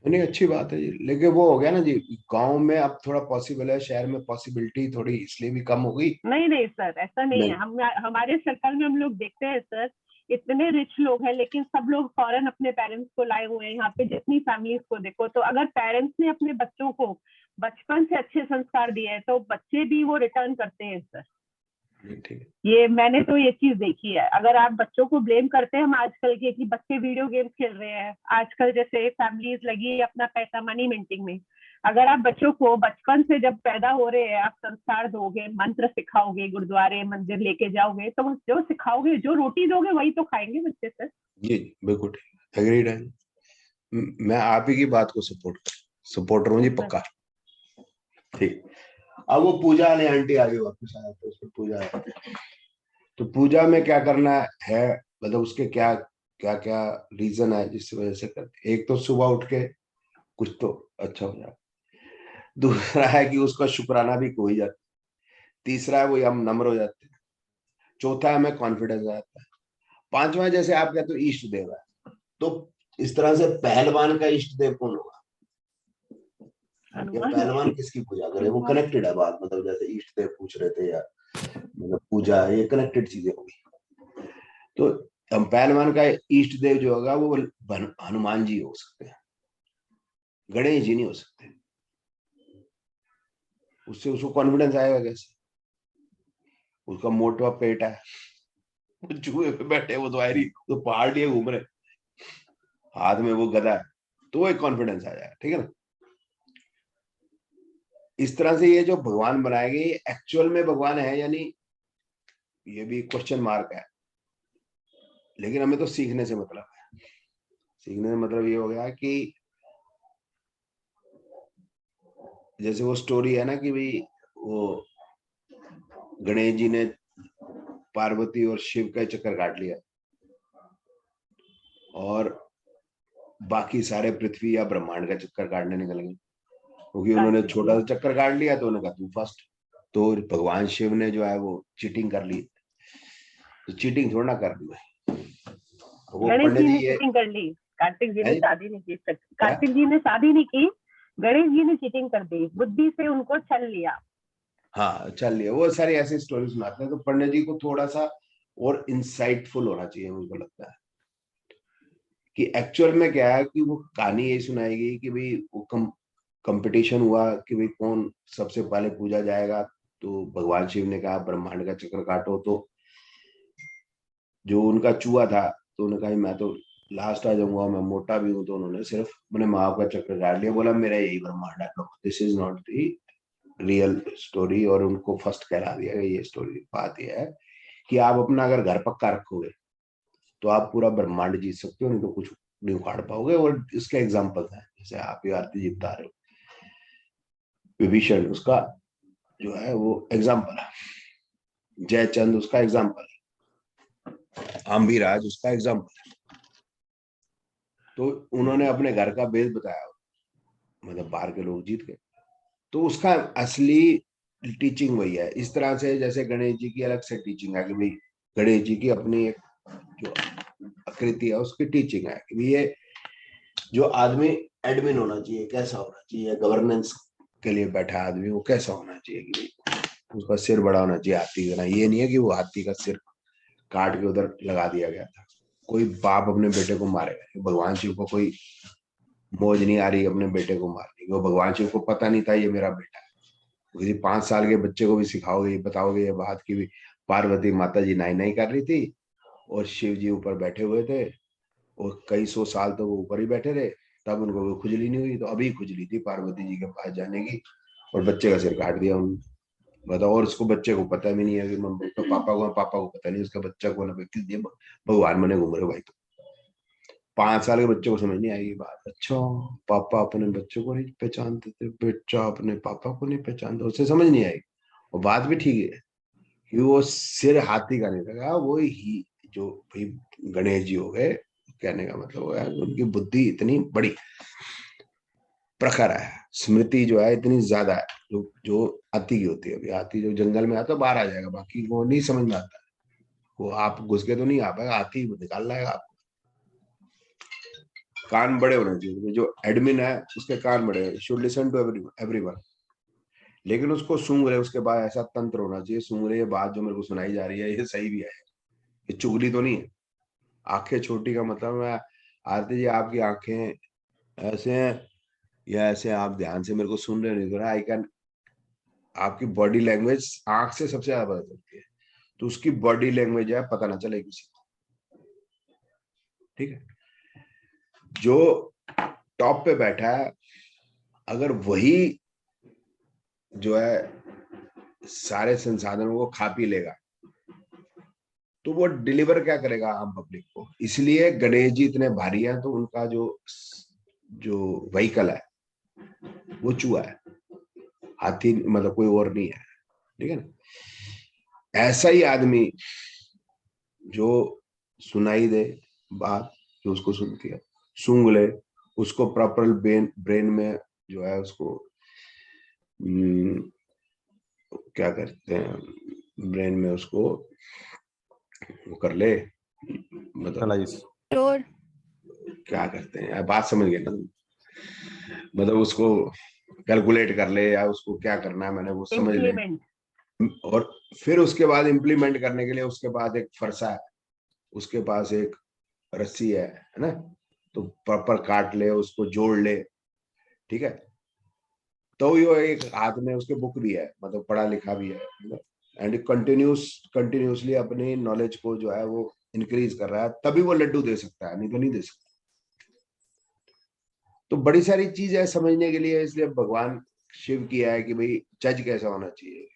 नहीं, अच्छी बात है जी, लेकिन वो हो गया ना जी, गांव में अब थोड़ा पॉसिबल है, शहर में पॉसिबिलिटी थोड़ी इसलिए भी कम हो गई। नहीं नहीं सर, ऐसा नहीं है। हम हमारे सर्कल में हम लोग देखते हैं सर, इतने रिच लोग हैं लेकिन सब लोग फॉरेन अपने पेरेंट्स को लाए हुए हैं। यहाँ पे जितनी फैमिलीज को देखो, तो अगर पेरेंट्स ने अपने बच्चों को बचपन से अच्छे संस्कार दिए हैं तो बच्चे भी वो रिटर्न करते हैं सर। ठीक है। ये मैंने तो ये चीज देखी है। अगर आप बच्चों को ब्लेम करते हैं हम आजकल के कि बच्चे वीडियो गेम्स खेल रहे हैं, आजकल जैसे फैमिलीज लगी है अपना पैसा मनी मिंटिंग में, अगर आप बच्चों को बचपन से जब पैदा हो रहे हैं आप संस्कार दोगे, मंत्र सिखाओगे, गुरुद्वारे मंदिर लेके जाओगे, तो जो सिखाओगे, जो रोटी दोगे वही तो खाएंगे बच्चे सर। जी बिल्कुल ठीक, एग्रीड है। मैं आप ही की बात को सपोर्टर हूँ जी, पक्का। ठीक। अब वो पूजा ने आंटी आगे वापस आया, तो उसको पूजा है, तो पूजा में क्या करना है, मतलब उसके क्या क्या क्या रीजन है जिसकी वजह से करते। एक तो सुबह उठ के कुछ तो अच्छा हो जाए, दूसरा है कि उसका शुक्राना भी हो ही जाता है, तीसरा है वो हम नम्र हो जाते हैं, चौथा है हमें कॉन्फिडेंस आ जाता है, पांचवा जैसे आप कहते हो इष्ट देव है। तो इस तरह से पहलवान का इष्ट देव कौन होगा? या पहलवान किसकी पूजा करे? वो कनेक्टेड है बात, मतलब जैसे इष्ट देव पूछ रहे थे या मतलब पूजा, ये कनेक्टेड चीजें होगी। तो पहलवान का इष्ट देव जो होगा वो हनुमान जी हो सकते हैं, गणेश जी नहीं हो सकते। उससे उसको कॉन्फिडेंस आएगा कैसे? उसका मोटा पेट है, वो चूहे पे बैठे, वो तो आयरी तो पहाड़ लिए घूम रहे, हाथ में वो गदा है, तो एक कॉन्फिडेंस आ जाएगा, ठीक है ना। इस तरह से ये जो भगवान बनाए गए एक्चुअल में भगवान है या नहीं, ये भी क्वेश्चन मार्क है। लेकिन हमें तो सीखने से मतलब है। सीखने से मतलब ये हो गया कि जैसे वो स्टोरी है ना कि भाई वो गणेश जी ने पार्वती और शिव का चक्कर काट लिया और बाकी सारे पृथ्वी या ब्रह्मांड का चक्कर काटने निकल गए, क्योंकि उन्होंने छोटा सा चक्कर काट लिया तो उन्होंने कहा तू फर्स्ट। तो भगवान शिव ने जो है वो चीटिंग कर ली, तो चीटिंग थोड़ा ना कर दी भाई। वो गणेश पंडित जी जी ने ये चीटिंग कर ली, कार्तिक जी ने है? शादी नहीं की, कार्तिक जी ने शादी नहीं की, गणेश जी ने चीटिंग कर दी, बुद्धि से उनको छल लिया। हाँ चल लिया, वो सारी ऐसी स्टोरी सुनाते हैं। तो पंडित जी को थोड़ा सा और इंसाइटफुल होना चाहिए, मुझको लगता है कि एक्चुअल में क्या है कि वो कहानी यही सुनाएगी कि भाई वो कंपटीशन हुआ कि भाई कौन सबसे पहले पूजा जाएगा। तो भगवान शिव ने कहा ब्रह्मांड का चक्कर काटो, तो जो उनका चूहा था तो उन्होंने कहा मैं तो लास्ट आ जाऊंगा, मैं मोटा भी हूं, तो उन्होंने सिर्फ अपने माँ का चक्कर काट लिया, बोला मेरा यही ब्रह्मांड है, this is not the real story. और उनको फर्स्ट कहला दिया गया ये स्टोरी। बात यह है कि आप अपना अगर घर पक्का रखोगे तो आप पूरा ब्रह्मांड जीत सकते हो, नहीं तो कुछ नहीं उखाड़ पाओगे। और इसके एग्जाम्पल है, जैसे आप ही आरती जी बता रहे हो, विभीषण उसका जो है वो एग्जाम्पल है, जयचंद उसका एग्जाम्पल है, आम्बीराज उसका एग्जाम्पल है। तो उन्होंने अपने घर का भेद बताया, मतलब बाहर के लोग जीत गए। तो उसका असली टीचिंग वही है। इस तरह से जैसे गणेश जी की अलग से टीचिंग है कि भाई गणेश जी की अपनी एक जो आकृति है उसकी टीचिंग है कि ये जो आदमी एडमिन होना चाहिए कैसा होना चाहिए, गवर्नेंस के लिए बैठा आदमी वो कैसा होना चाहिए कि भाई उसका सिर बड़ा होना चाहिए हाथी का। ये नहीं है कि वो हाथी का सिर काट के उधर लगा दिया गया था। कोई बाप अपने बेटे को मारेगा, भगवान शिव को कोई मौज नहीं आ रही अपने बेटे को मारने की। वो भगवान शिव को पता नहीं था ये मेरा बेटा है। किसी 5 साल के बच्चे को भी सिखाओगे, बताओगे ये बात की भी पार्वती माता जी नाई नाई कर रही थी और शिव जी ऊपर बैठे हुए थे और कई 100 साल तो वो ऊपर ही बैठे रहे, तब उनको कोई खुजली नहीं हुई। तो अभी खुजली थी पार्वती जी के पास जाने की और बच्चे का सिर काट दिया उन्होंने, बताओ। और उसको बच्चे को पता भी नहीं है कि तो पापा को पता नहीं, उसका बच्चा को किस दिए भगवान मने घूम रहे भाई। तो 5 साल के बच्चे को समझ नहीं आएगी बात। अच्छा पापा अपने बच्चों को नहीं पहचानते थे, बच्चा अपने पापा को नहीं पहचानता, उसे समझ नहीं आएगी। और बात भी ठीक है कि वो सिर हाथी का नहीं लगा, वो ही जो भाई गणेश जी हो गए, कहने का मतलब हो गया उनकी बुद्धि इतनी बड़ी प्रखर है, स्मृति जो है इतनी ज्यादा है, जो हाथी की होती है। अभी हाथी जो जंगल में आता है बाहर आ जाएगा, बाकी वो नहीं समझ में आता है, वो आप घुस के तो नहीं आ पाएगा, हाथी निकाल लाएगा आपको। कान बड़े होने चाहिए, जो एडमिन है उसके कान बड़े, शुड लिसन टू एवरीवन। लेकिन उसको सूंघ रहे, उसके बाद ऐसा तंत्र होना चाहिए, सूंघ रहे ये बात जो मेरे को सुनाई जा रही है ये सही भी है, ये चुगली तो नहीं है। आंखें छोटी का मतलब मैं आरती जी आपकी आंखें ऐसे हैं या ऐसे, आप ध्यान से मेरे को सुन रहे नहीं, आई कैन, आपकी बॉडी लैंग्वेज आंख से सबसे ज्यादा पता चलती है। तो उसकी बॉडी लैंग्वेज है पता ना चले किसी को, ठीक है। जो टॉप पे बैठा है अगर वही जो है सारे संसाधनों को खा पी लेगा तो वो डिलीवर क्या करेगा आम पब्लिक को। इसलिए गणेश जी इतने भारी हैं, तो उनका जो व्हीकल है वो चूहा है, हाथी मतलब कोई और नहीं है, ठीक है ना। ऐसा ही आदमी जो सुनाई दे बात, जो उसको सुनती है, सूंघ ले, उसको प्रॉपर ब्रेन में जो है उसको क्या करते हैं, ब्रेन में उसको वो कर ले, मतलब श्योर क्या करते हैं, बात समझ गए ना, मतलब उसको कैलकुलेट कर ले या उसको क्या करना है मैंने वो समझ ले। और फिर उसके बाद इम्प्लीमेंट करने के लिए उसके पास एक फरसा है, उसके पास एक रस्सी है ना, तो प्रॉपर काट ले, उसको जोड़ ले, ठीक है। तो ये एक हाथ में उसके बुक भी है, मतलब पढ़ा लिखा भी है, मतलब एंड कंटिन्यूसली अपने नॉलेज को जो है वो इंक्रीज कर रहा है, तभी वो लड्डू दे सकता है, नहीं तो नहीं दे सकता। तो बड़ी सारी चीज है समझने के लिए, इसलिए भगवान शिव किया है कि भाई जज कैसा होना चाहिए,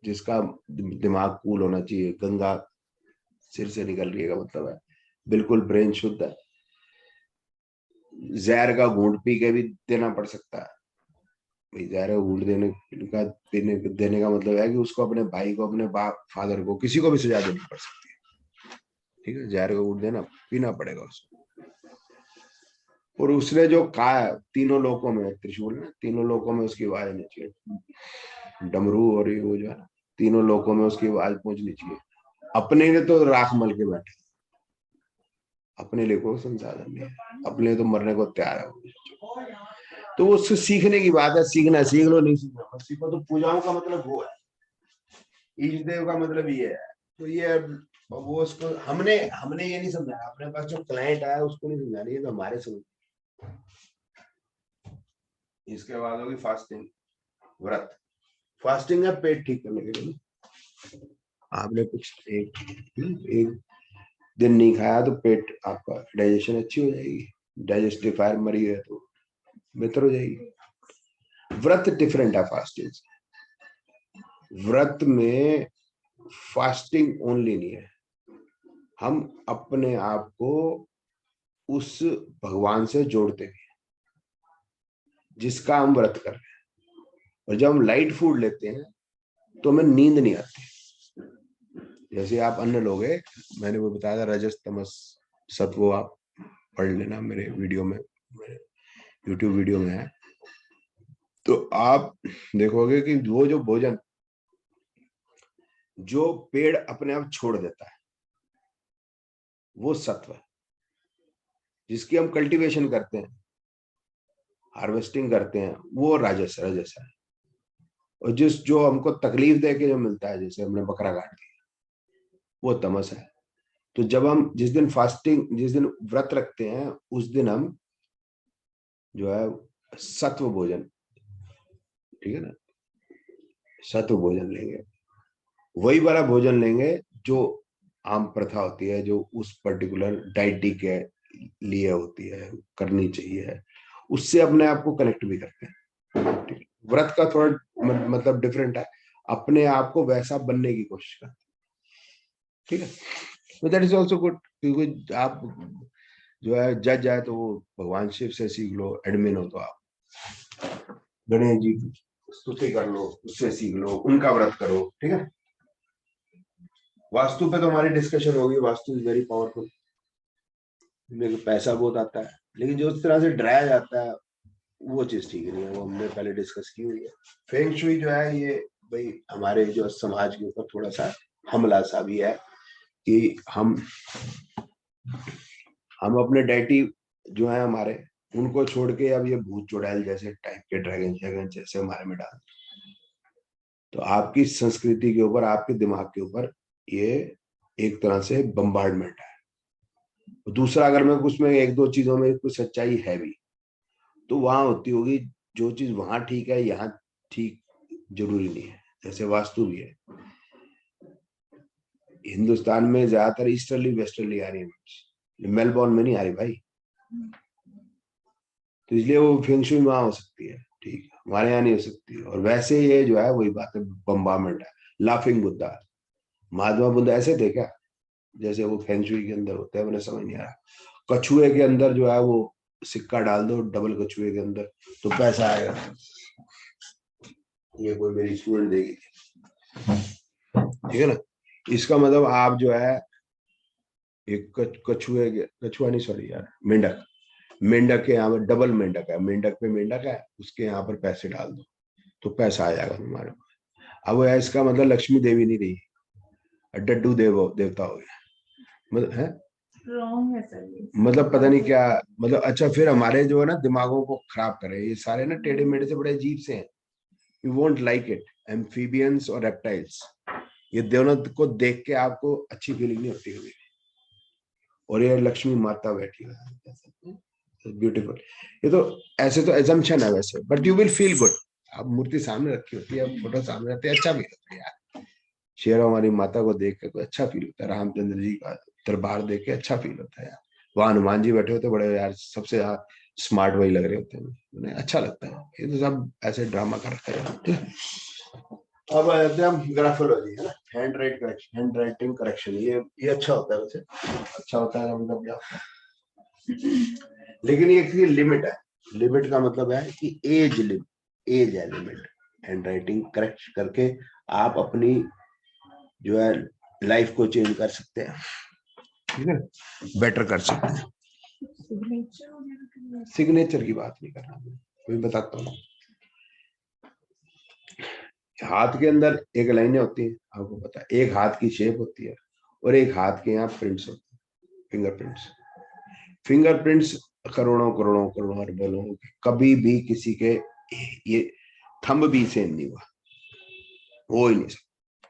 जिसका दिमाग कूल होना चाहिए, गंगा सिर से निकल रही है का मतलब है बिल्कुल ब्रेन शुद्ध है। जहर का घूंट पी के भी देना पड़ सकता है भाई, जहर का घूंट देने का मतलब है कि उसको अपने भाई को, अपने बाप फादर को, किसी को भी सजा देनी पड़ सकती है, ठीक है। जहर का घूंट देना पीना पड़ेगा उसको। और उसने जो कहा है तीनों लोकों में, त्रिशूल ने तीनों लोकों में उसकी आवाज आनी चाहिए, डमरू और ये वो जो है तीनों लोकों में उसकी आवाज पहुंचनी चाहिए। अपने ने तो राख मल के बैठे, अपने लिए कोई संसाधन नहीं है, अपने तो मरने को तैयार है। तो वो उससे सीखने की बात है, सीखना सीख लो, नहीं सीखना मत सीखो। तो पूजाओं का मतलब वो है, ईश देव का मतलब ये है। तो ये वो उसको हमने ये नहीं समझाया, अपने पास जो क्लाइंट आया उसको नहीं समझाना, ये तो हमारे समझ। इसके बाद होगी फास्टिंग, व्रत। फास्टिंग है पेट ठीक करने के लिए। आपने कुछ एक दिन नहीं खाया तो पेट आपका डाइजेशन अच्छी हो जाएगी, डाइजेस्टिव फायर मरी है तो बेहतर हो जाएगी। व्रत डिफरेंट है फास्टिंग से। व्रत में फास्टिंग ओनली नहीं है, हम अपने आप को उस भगवान से जोड़ते हैं जिसका हम व्रत कर रहे हैं। और जब हम लाइट फूड लेते हैं तो हमें नींद नहीं आती। जैसे आप अन्न लोगे, मैंने वो बताया था रजस तमस सत्व, आप पढ़ लेना मेरे वीडियो में, मेरे यूट्यूब वीडियो में है। तो आप देखोगे कि वो जो भोजन जो पेड़ अपने आप छोड़ देता है वो सत्व है, जिसकी हम कल्टीवेशन करते हैं, हार्वेस्टिंग करते हैं, वो राजस है। और जो हमको तकलीफ दे के जो मिलता है, जैसे हमने बकरा काट दिया, वो तमस है। तो जब हम जिस दिन व्रत रखते हैं उस दिन हम जो है सत्व भोजन, ठीक है ना, सत्व भोजन लेंगे, वही वाला भोजन लेंगे जो आम प्रथा होती है, जो उस पर्टिकुलर डाइटी के लिए होती है, करनी चाहिए, उससे अपने आप को कनेक्ट भी करते हैं। व्रत का थोड़ा मतलब डिफरेंट है, अपने आप को वैसा बनने की कोशिश करते हैं, ठीक है। तो दैट इज ऑल्सो गुड, क्योंकि आप जो है जज आए तो वो भगवान शिव से सीख लो, एडमिन हो तो आप गणेश जी की स्तुति कर लो, उससे सीख लो, उनका व्रत करो, ठीक है। वास्तु पे तो हमारी डिस्कशन होगी, वास्तु इज वेरी पावरफुल, पैसा बहुत आता है, लेकिन जो उस तरह से डराया जाता है वो चीज ठीक नहीं है, वो हमने पहले डिस्कस की हुई है। फेंग शुई जो है ये भाई हमारे जो समाज के ऊपर थोड़ा सा हमला सा भी है कि हम अपने डेटी जो है हमारे, उनको छोड़ के अब ये भूत चुड़ैल जैसे टाइप के ड्रैगन जैसे हमारे में डाल। तो आपकी संस्कृति के ऊपर, आपके दिमाग के ऊपर ये एक तरह से बम्बार्डमेंट है। दूसरा, अगर मैं उसमें एक दो चीजों में कुछ सच्चाई है भी तो वहां होती होगी, जो चीज वहां ठीक है यहाँ ठीक जरूरी नहीं है। जैसे वास्तु भी है, हिंदुस्तान में ज्यादातर ईस्टर्ली वेस्टर्ली आ रही है, मेलबोर्न में नहीं आ रही भाई। तो इसलिए वो फेंग शुई वहां हो सकती है, ठीक है, हमारे यहाँ नहीं हो सकती। और वैसे ये जो है वही बात है, बम्बार्डमेंट है। लाफिंग बुद्धा, महात्मा बुद्ध ऐसे थे क्या जैसे वो फेंग शुई के अंदर होते हैं? मैंने समझ नहीं आ रहा। कछुए के अंदर जो है वो सिक्का डाल दो, डबल कछुए के अंदर, तो पैसा आएगा। ये कोई मेरी स्टूडेंट देगी, ठीक है ना। इसका मतलब आप जो है एक कछुआ नहीं, सॉरी यार, मेंढक के यहाँ पर डबल मेंढक है, मेंढक पे मेंढक है, उसके यहाँ पर पैसे डाल दो तो पैसा आ जाएगा तुम्हारे पास। अब इसका मतलब लक्ष्मी देवी नहीं रही, डड्डू देवता हो गया, मतलब है रॉन्ग है सर ये। मतलब पता नहीं क्या मतलब। अच्छा, फिर हमारे जो है ना दिमागों को खराब करे ये सारे ना टेढ़े मेढ़े से बड़े अजीब से हैं। You won't like it. Amphibians और रेप्टाइल्स, ये दोनों को देख के आपको अच्छी फीलिंग नहीं होती कभी। और ये लक्ष्मी माता बैठी है, ब्यूटीफुल। ये तो ऐसे तो एजम्पशन है वैसे, but you will feel good. आप मूर्ति सामने रखी होती है, फोटो सामने रहती है, अच्छा भी लगता है यार, शेर हमारी माता को देख के कोई अच्छा फील होता है, रामचंद्र जी का दरबार देख के अच्छा फील होता है यार। वहां हनुमान जी बैठे होते बड़े यार, सबसे स्मार्ट वही लग रहे होते हैं, उन्हें अच्छा लगता है। ये तो सब ऐसे ड्रामा करते हैं, ठीक है। अब आ जाते हैं हम ग्राफोलॉजी, है ना, हैंड राइटिंग करेक्शन। ये अच्छा होता है वैसे, अच्छा होता है मतलब क्या होता है, लेकिन ये लिमिट है। लिमिट का मतलब है कि एज है लिमिट। हैंड राइटिंग करेक्ट करके आप अपनी जो है लाइफ को चेंज कर सकते हैं, ठीक है, बेटर कर सकते हैं। सिग्नेचर की बात नहीं कर रहा मैं, कोई बताता हूँ। हाथ के अंदर एक लाइनें होती हैं, आपको पता है, एक हाथ की शेप होती है और एक हाथ के यहाँ प्रिंट्स होते हैं, फिंगरप्रिंट्स करोड़ों करोड़ों करोड़ों अरबों लोगों के, कभी भी किसी के ये थंब भी सेम नहीं हुआ, हो ही नहीं सकता।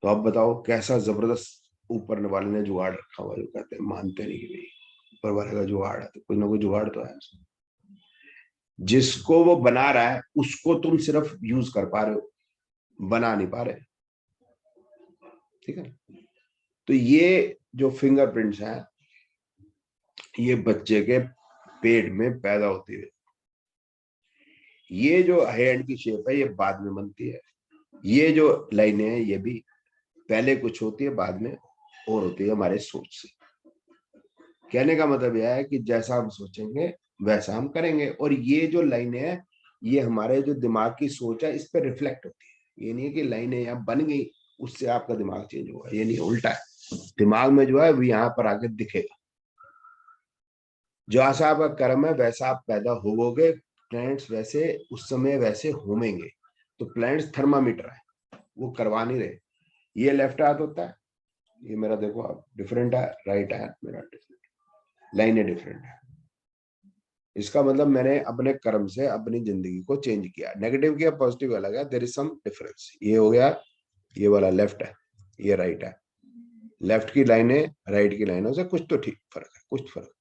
तो आप बताओ कैसा जबरदस्त ऊपर वाले ने जुगाड़ रखा हुआ, जो कहते हैं मानते नहीं कि भाई ऊपर वाले का जुगाड़ है, तो कोई ना कोई जुगाड़ तो है। जिसको वो बना रहा है उसको तुम सिर्फ यूज कर पा रहे हो, बना नहीं पा रहे, ठीक है। तो ये जो फिंगरप्रिंट्स हैं, ये बच्चे के पेट में पैदा होती है। ये जो हैंड की शेप है ये बाद में बनती है। ये जो लाइनें हैं ये भी पहले कुछ होती है, बाद में और होती है हमारे सोच से। कहने का मतलब यह है कि जैसा हम सोचेंगे वैसा हम करेंगे, और ये जो लाइनें हैं ये हमारे जो दिमाग की सोच है इस पर रिफ्लेक्ट होती है। ये नहीं है कि लाइनें यहाँ बन गई उससे आपका दिमाग चेंज होगा, ये नहीं, उल्टा है। दिमाग में जो है वो यहाँ पर आगे दिखेगा। जो ऐसा आपका कर्म है वैसा आप पैदा होवोगे, प्लैनेट्स वैसे उस समय वैसे होंगे। तो प्लैनेट्स थर्मामीटर है, वो करवा नहीं रहे। ये लेफ्ट हाथ होता है, ये मेरा देखो आप डिफरेंट है, राइट हाथ मेरा डिफरेंट, लाइनें डिफरेंट है। इसका मतलब मैंने अपने कर्म से अपनी जिंदगी को चेंज किया, नेगेटिव किया पॉजिटिव अलग है, देयर इज सम डिफरेंस। ये हो गया, ये वाला लेफ्ट है, ये राइट है। लेफ्ट की लाइनें राइट की लाइनों से कुछ तो ठीक फर्क है, कुछ फर्क।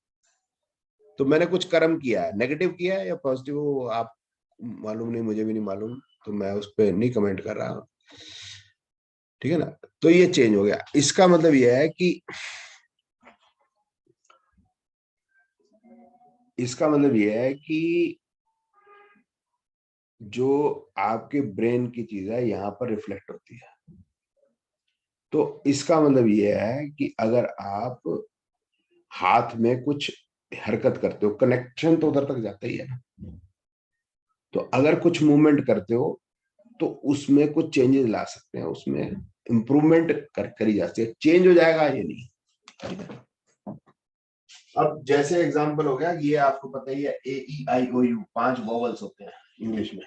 तो मैंने कुछ कर्म किया है, नेगेटिव किया है या पॉजिटिव आप मालूम नहीं, मुझे भी नहीं मालूम, तो मैं उस पर नहीं कमेंट कर रहा हूं, ठीक है ना। तो ये चेंज हो गया। इसका मतलब यह है कि जो आपके ब्रेन की चीज है यहाँ पर रिफ्लेक्ट होती है। तो इसका मतलब यह है कि अगर आप हाथ में कुछ हरकत करते हो, कनेक्शन तो उधर तक जाता ही है ना। तो अगर कुछ मूवमेंट करते हो तो उसमें कुछ चेंजेस ला सकते हैं, उसमें इंप्रूवमेंट करी जा सकती है। चेंज हो जाएगा ये नहीं। अब जैसे एग्जांपल हो गया, ये आपको पता ही है AEIOU 5 वॉवल्स होते हैं इंग्लिश में।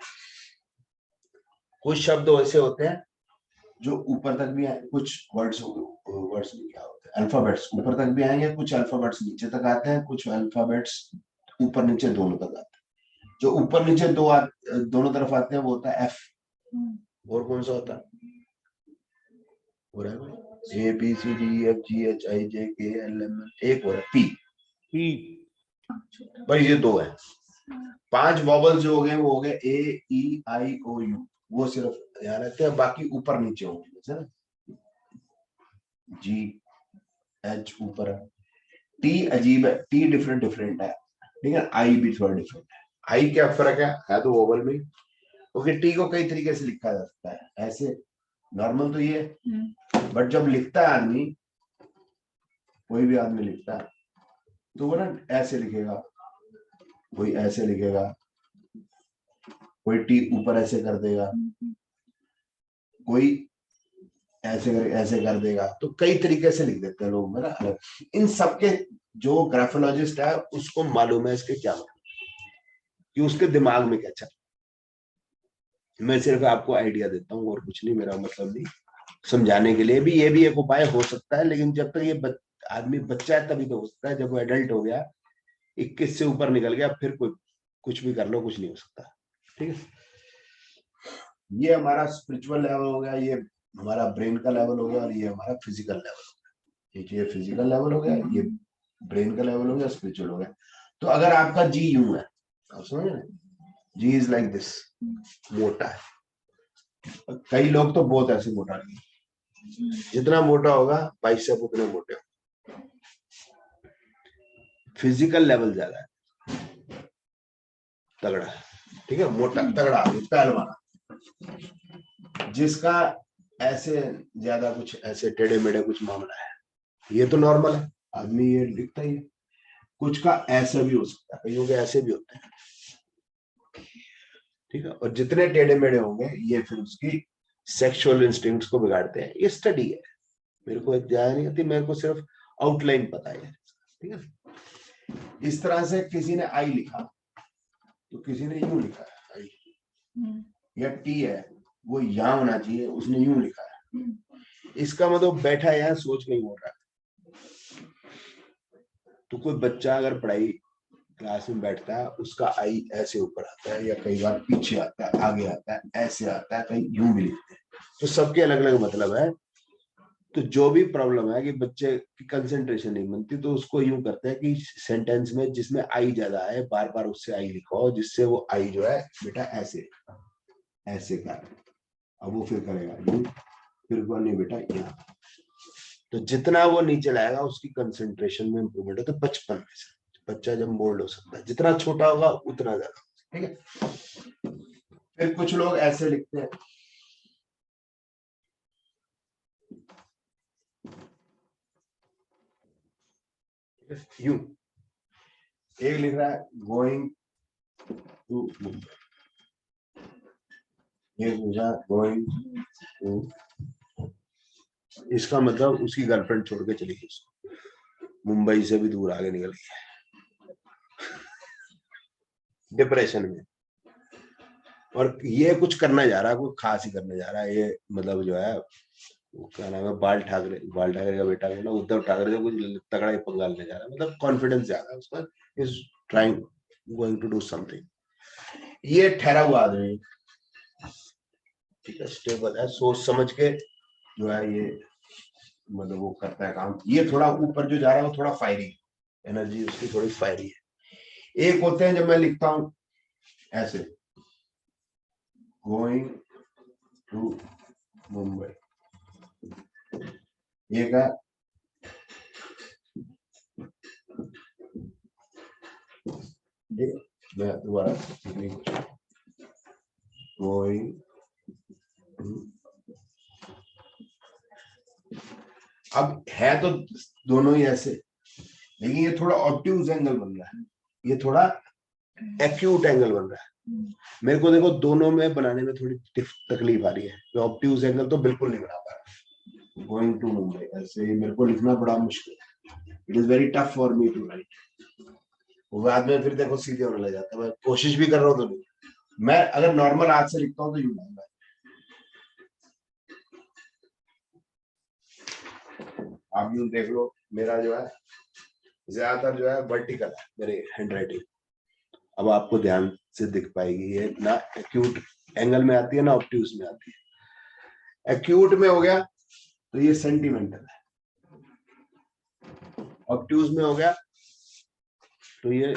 कुछ शब्द ऐसे होते हैं जो ऊपर तक भी आए, कुछ वर्ड्स भी क्या होते हैं, अल्फाबेट्स ऊपर तक भी आएंगे, कुछ अल्फाबेट्स नीचे तक आते हैं, कुछ अल्फाबेट्स ऊपर नीचे दोनों तक आते हैं। जो ऊपर नीचे दोनों तरफ आते हैं वो होता है F। और कौन सा होता है ABCDEFGHIJKLMN, एक और P। भाई ये 2 है। 5 वॉवल्स जो हो गए वो हो गए AEIOU, वो सिर्फ यहाँ रहते हैं, बाकी ऊपर नीचे होंगे, जैसे ना GH ऊपर है, T अजीब है, T डिफरेंट है, ठीक है। I भी थोड़ा डिफरेंट है। I क्या फर्क है तो वोवल में, क्योंकि T को कई तरीके से लिखा जा सकता है, ऐसे नॉर्मल तो ये, बट जब लिखता है आदमी, कोई भी आदमी लिखता है तो वो ना ऐसे लिखेगा, कोई ऐसे लिखेगा, कोई टी ऊपर ऐसे कर देगा, कोई ऐसे कर देगा। तो कई तरीके से लिख देते हैं लोग, है ना, अलग। इन सबके जो ग्राफोलॉजिस्ट है उसको मालूम है इसके क्या मतलब, कि उसके दिमाग में क्या चल। मैं सिर्फ आपको आइडिया देता हूँ और कुछ नहीं, मेरा मतलब नहीं, समझाने के लिए भी। ये भी एक उपाय हो सकता है, लेकिन जब तक ये आदमी बच्चा है तभी तो हो सकता है। जब वो एडल्ट हो गया, 21 से ऊपर निकल गया, फिर कोई कुछ भी कर लो, कुछ नहीं हो सकता, ठीक है। ये हमारा स्पिरिचुअल लेवल हो गया, ये हमारा ब्रेन का लेवल हो गया, और ये हमारा फिजिकल लेवल हो गया। ये फिजिकल लेवल हो गया, ये ब्रेन का लेवल हो गया, स्पिरिचुअल हो गया। तो अगर आपका जी यूं है, आप समझ रहे हैं, जी इज लाइक दिस, मोटा है, कई लोग तो बहुत ऐसे मोटा नहीं, जितना मोटा होगा बाइसेप उतने मोटे होंगे। फिजिकल लेवल ज्यादा है, तगड़ा, ठीक है, मोटा तगड़ा पहलवान। जिसका ऐसे ज्यादा कुछ ऐसे टेढ़े मेढ़े कुछ मामला है, ये तो नॉर्मल है, आदमी ये दिखता ही है। कुछ का ऐसा भी हो सकता है, कईयों के ऐसे भी होते हैं, ठीक है। और जितने टेढ़े मेढ़े होंगे ये फिर उसकी सेक्सुअल इंस्टिंक्ट्स को बिगाड़ते हैं। ये स्टडी है, मेरे को ज्यादा नहीं आती, मेरे को सिर्फ आउटलाइन पता है, ठीक है। इस तरह से किसी ने आई लिखा तो किसी ने यूं लिखा है आई, या टी है वो यहाँ होना चाहिए, उसने यूं लिखा है। इसका मतलब बैठा यहाँ सोच नहीं बोल रहा है। तो कोई बच्चा अगर पढ़ाई क्लास में बैठता है, उसका आई ऐसे ऊपर आता है, या कई बार पीछे आता है, आगे आता है, ऐसे आता है, कहीं यूं भी लिखते हैं। तो सबके अलग अलग मतलब है। तो जो भी प्रॉब्लम है कि बच्चे की कंसंट्रेशन नहीं बनती, तो उसको यूं करते हैं कि सेंटेंस में जिसमें आई ज्यादा है बार बार उससे आई लिखो, जिससे वो आई जो है बेटा ऐसे ऐसे कर, अब वो फिर करेगा यूं, फिर वो नहीं बेटा यहाँ। तो जितना वो नीचे लाएगा उसकी कंसंट्रेशन में इंप्रूवमेंट होता है। 55 में से बच्चा जब बोल्ड हो सकता है, जितना छोटा होगा उतना ज्यादा, ठीक है। फिर कुछ लोग ऐसे लिखते हैं, यूं, एक लिख रहा है गोइंग टू मुंबई, एक लिख रहा है गोइंग टू, इसका मतलब उसकी गर्लफ्रेंड छोड़ के चली गई, उसको मुंबई से भी दूर आगे निकल गई, डिप्रेशन में। और ये कुछ करने जा रहा है, कोई खास ही करने जा रहा है। ये मतलब जो है वो क्या नाम है, बाल ठाकरे का बेटा है ना, उद्धव ठाकरे जो कुछ तगड़ा ही पंगा लेने जा रहा है, मतलब कॉन्फिडेंस ज्यादा है उसका, is trying going to do something. ये ठहरा हुआ आदमी, ठीक है, स्टेबल है, सोच समझ के जो है ये मतलब वो करता है काम। ये थोड़ा ऊपर जो जा रहा है वो थोड़ा फायरी, एनर्जी उसकी थोड़ी फायरी है। एक होते हैं जब मैं लिखता हूं ऐसे गोइंग टू मुंबई, एक है मैं दोबारा गोइंग टू, अब है तो दोनों ही ऐसे, लेकिन ये थोड़ा ऑब्ट्यूज एंगल बन रहा है, ये थोड़ा एक्यूट एंगल बन रहा है। मेरे को देखो दोनों में बनाने में थोड़ी तकलीफ आ रही है। तो ऑब्ट्यूज एंगल तो बिल्कुल नहीं बना पा रहा। गोइंग टू मुंबई ऐसे मेरे को लिखना बड़ा मुश्किल है, it is very tough for me to write. बाद में फिर देखो सीधे होने लग जाता है, मैं कोशिश भी कर रहा हूँ तो नहीं। मैं अगर नॉर्मल हाथ से लिखता हूँ तो यूं लिखूंगा, आप यूं देख लो, मेरा जो है ज्यादातर जो है वर्टिकल है मेरी हैंड राइटिंग। अब आपको ध्यान से दिख पाएगी, ये ना एक्यूट एंगल में आती है ना ऑब्ट्यूज में आती है। एक्यूट में हो गया तो ये सेंटिमेंटल है, ऑब्ट्यूज में हो गया तो ये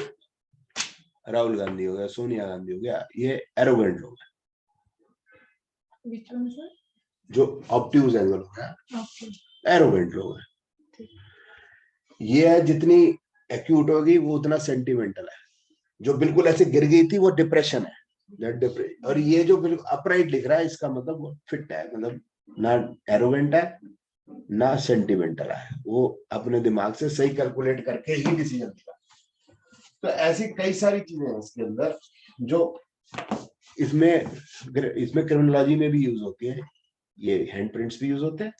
राहुल गांधी हो गया, सोनिया गांधी हो गया, ये एरोगेंट लोग हैं। Which one, sir? जो ऑब्ट्यूज एंगल हो गया Okay. एरोगेंट लोग हैं। ये है जितनी एक्यूट होगी वो उतना सेंटिमेंटल है। जो बिल्कुल ऐसे गिर गई थी वो डिप्रेशन है, और ये जो बिल्कुल अपराइट लिख रहा है इसका मतलब वो फिट है, मतलब ना एरोगेंट है ना सेंटिमेंटल है, वो अपने दिमाग से सही कैलकुलेट करके ही डिसीजन लिया। तो ऐसी कई सारी चीजें हैं इसके अंदर जो इसमें क्रिमिनोलॉजी में भी यूज होती है। ये हैंड प्रिंट्स भी यूज होते हैं,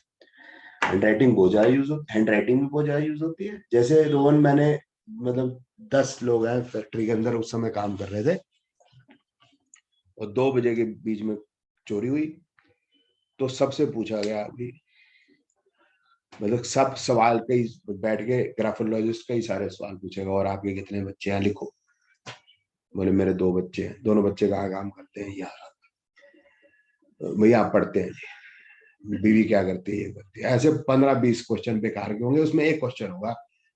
हैंड राइटिंग बहुत ज्यादा यूज होती है, हैंड राइटिंग भी बहुत ज्यादा यूज होती है। जैसे रोहन, मैंने मतलब 10 लोग हैं फैक्ट्री के अंदर, उस समय काम कर रहे थे और 2 बजे के बीच में चोरी हुई। तो सबसे पूछा गया कि मतलब सब सवाल कई बैठ के ग्राफोलॉजिस्ट कई सारे सवाल पूछेगा, और आपके कितने बच्चे हैं लिखो। बोले मेरे 2 बच्चे हैं। दोनों बच्चे कहाँ काम करते हैं? यहाँ। भैया आप पढ़ते हैं जी। बीवी क्या करती है? ये करती है। ऐसे 15-20 क्वेश्चन बेकार के होंगे, उसमें एक क्वेश्चन होगा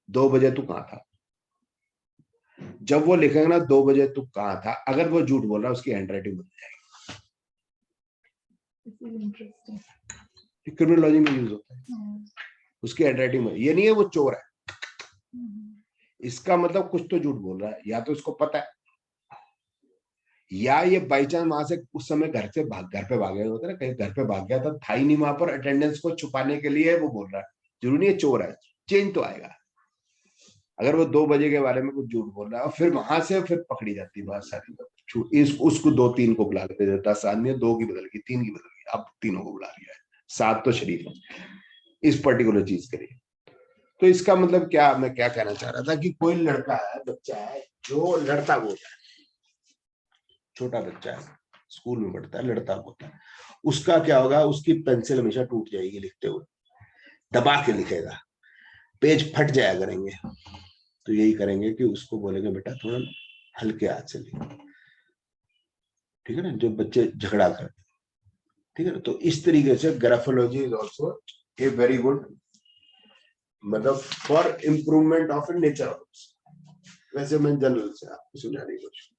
2 बजे तू कहाँ था। जब वो लिखेगा ना 2 बजे तू कहाँ था, अगर वो झूठ बोल रहा है उसकी हैंड राइटिंग बन जाएगी। This is interesting. क्रिमिनोलॉजी में यूज होता है हम्म, उसकी हैंडराइटिंग में। ये नहीं है वो चोर है, हम्म, इसका मतलब कुछ तो झूठ बोल रहा है, या तो इसको पता है, या ये बाई चांस वहां से उस समय घर पे भाग गया होता है ना, कहीं घर पे भाग गया था ही नहीं वहां पर, अटेंडेंस को छुपाने के लिए वो बोल रहा है। जरूरी नहीं है चोर है, चेंज तो आएगा। अगर वो 2 बजे के बारे में कुछ झूठ बोल रहा है और फिर वहां से फिर पकड़ी जाती है बहुत सारी उसको 2-3 को बुला लेते थे, 10 आदमी 2 की बदल गई, 3 की बदल गई, अब 3 को बुला लिया है, 7 तो शरीफ है इस पर्टिकुलर चीज के लिए। तो इसका मतलब क्या, मैं क्या कहना चाह रहा था कि कोई लड़का है, बच्चा है जो लड़ता बोलता है, छोटा बच्चा है, स्कूल में पढ़ता है, लड़ता बोलता है, उसका क्या होगा, उसकी पेंसिल हमेशा टूट जाएगी लिखते हुए, दबा के लिखेगा, पेज फट जाया करेंगे। तो यही करेंगे कि उसको बोलेंगे बेटा थोड़ा हल्के हाथ से लिखो, ठीक है ना, जो बच्चे झगड़ा करते, ठीक है ना। तो इस तरीके से graphology is also a very good, मतलब फॉर इम्प्रूवमेंट ऑफ नेचर। वैसे मैं जनरल से आपको समझाने की कोशिश,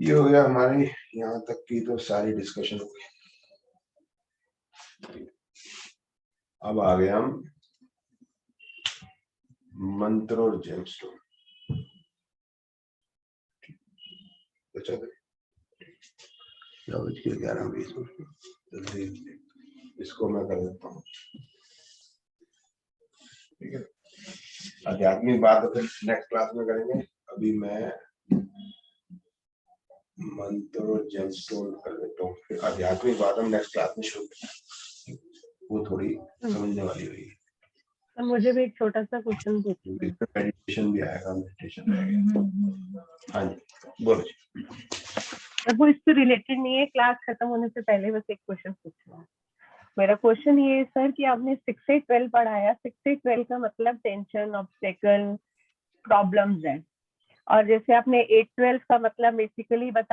ये हो गया हमारे यहाँ तक की तो सारी डिस्कशन हो गई। अब आ गए हम मंत्र और जेमस्टोन। अच्छा 11:20 इसको मैं कर देता हूँ, ठीक है। आध्यात्मिक बात फिर नेक्स्ट क्लास में करेंगे। अभी मैं मंत्र और जेमस्टोन कर देता हूँ, फिर आध्यात्मिक बात हम नेक्स्ट क्लास में शुरू करेंगे, वो थोड़ी समझने वाली हुई। तो मुझे भी एक छोटा सा क्वेश्चन पूछना है। मेडिटेशन भी आएगा, मेडिटेशन रहेगा। हाँ जी बोलो जी। अब वो इससे रिलेटेड नहीं है, क्लास खत्म होने से पहले बस एक क्वेश्चन पूछना है। मेरा क्वेश्चन ये है सर कि आपने 6 से 12 पढ़ाया, 6 से 12 का मतलब टेंशन, ऑब्स्टेकल, प्रॉब्लम्स है, और जैसे आपने 8-12 का मतलब बेसिकली बताया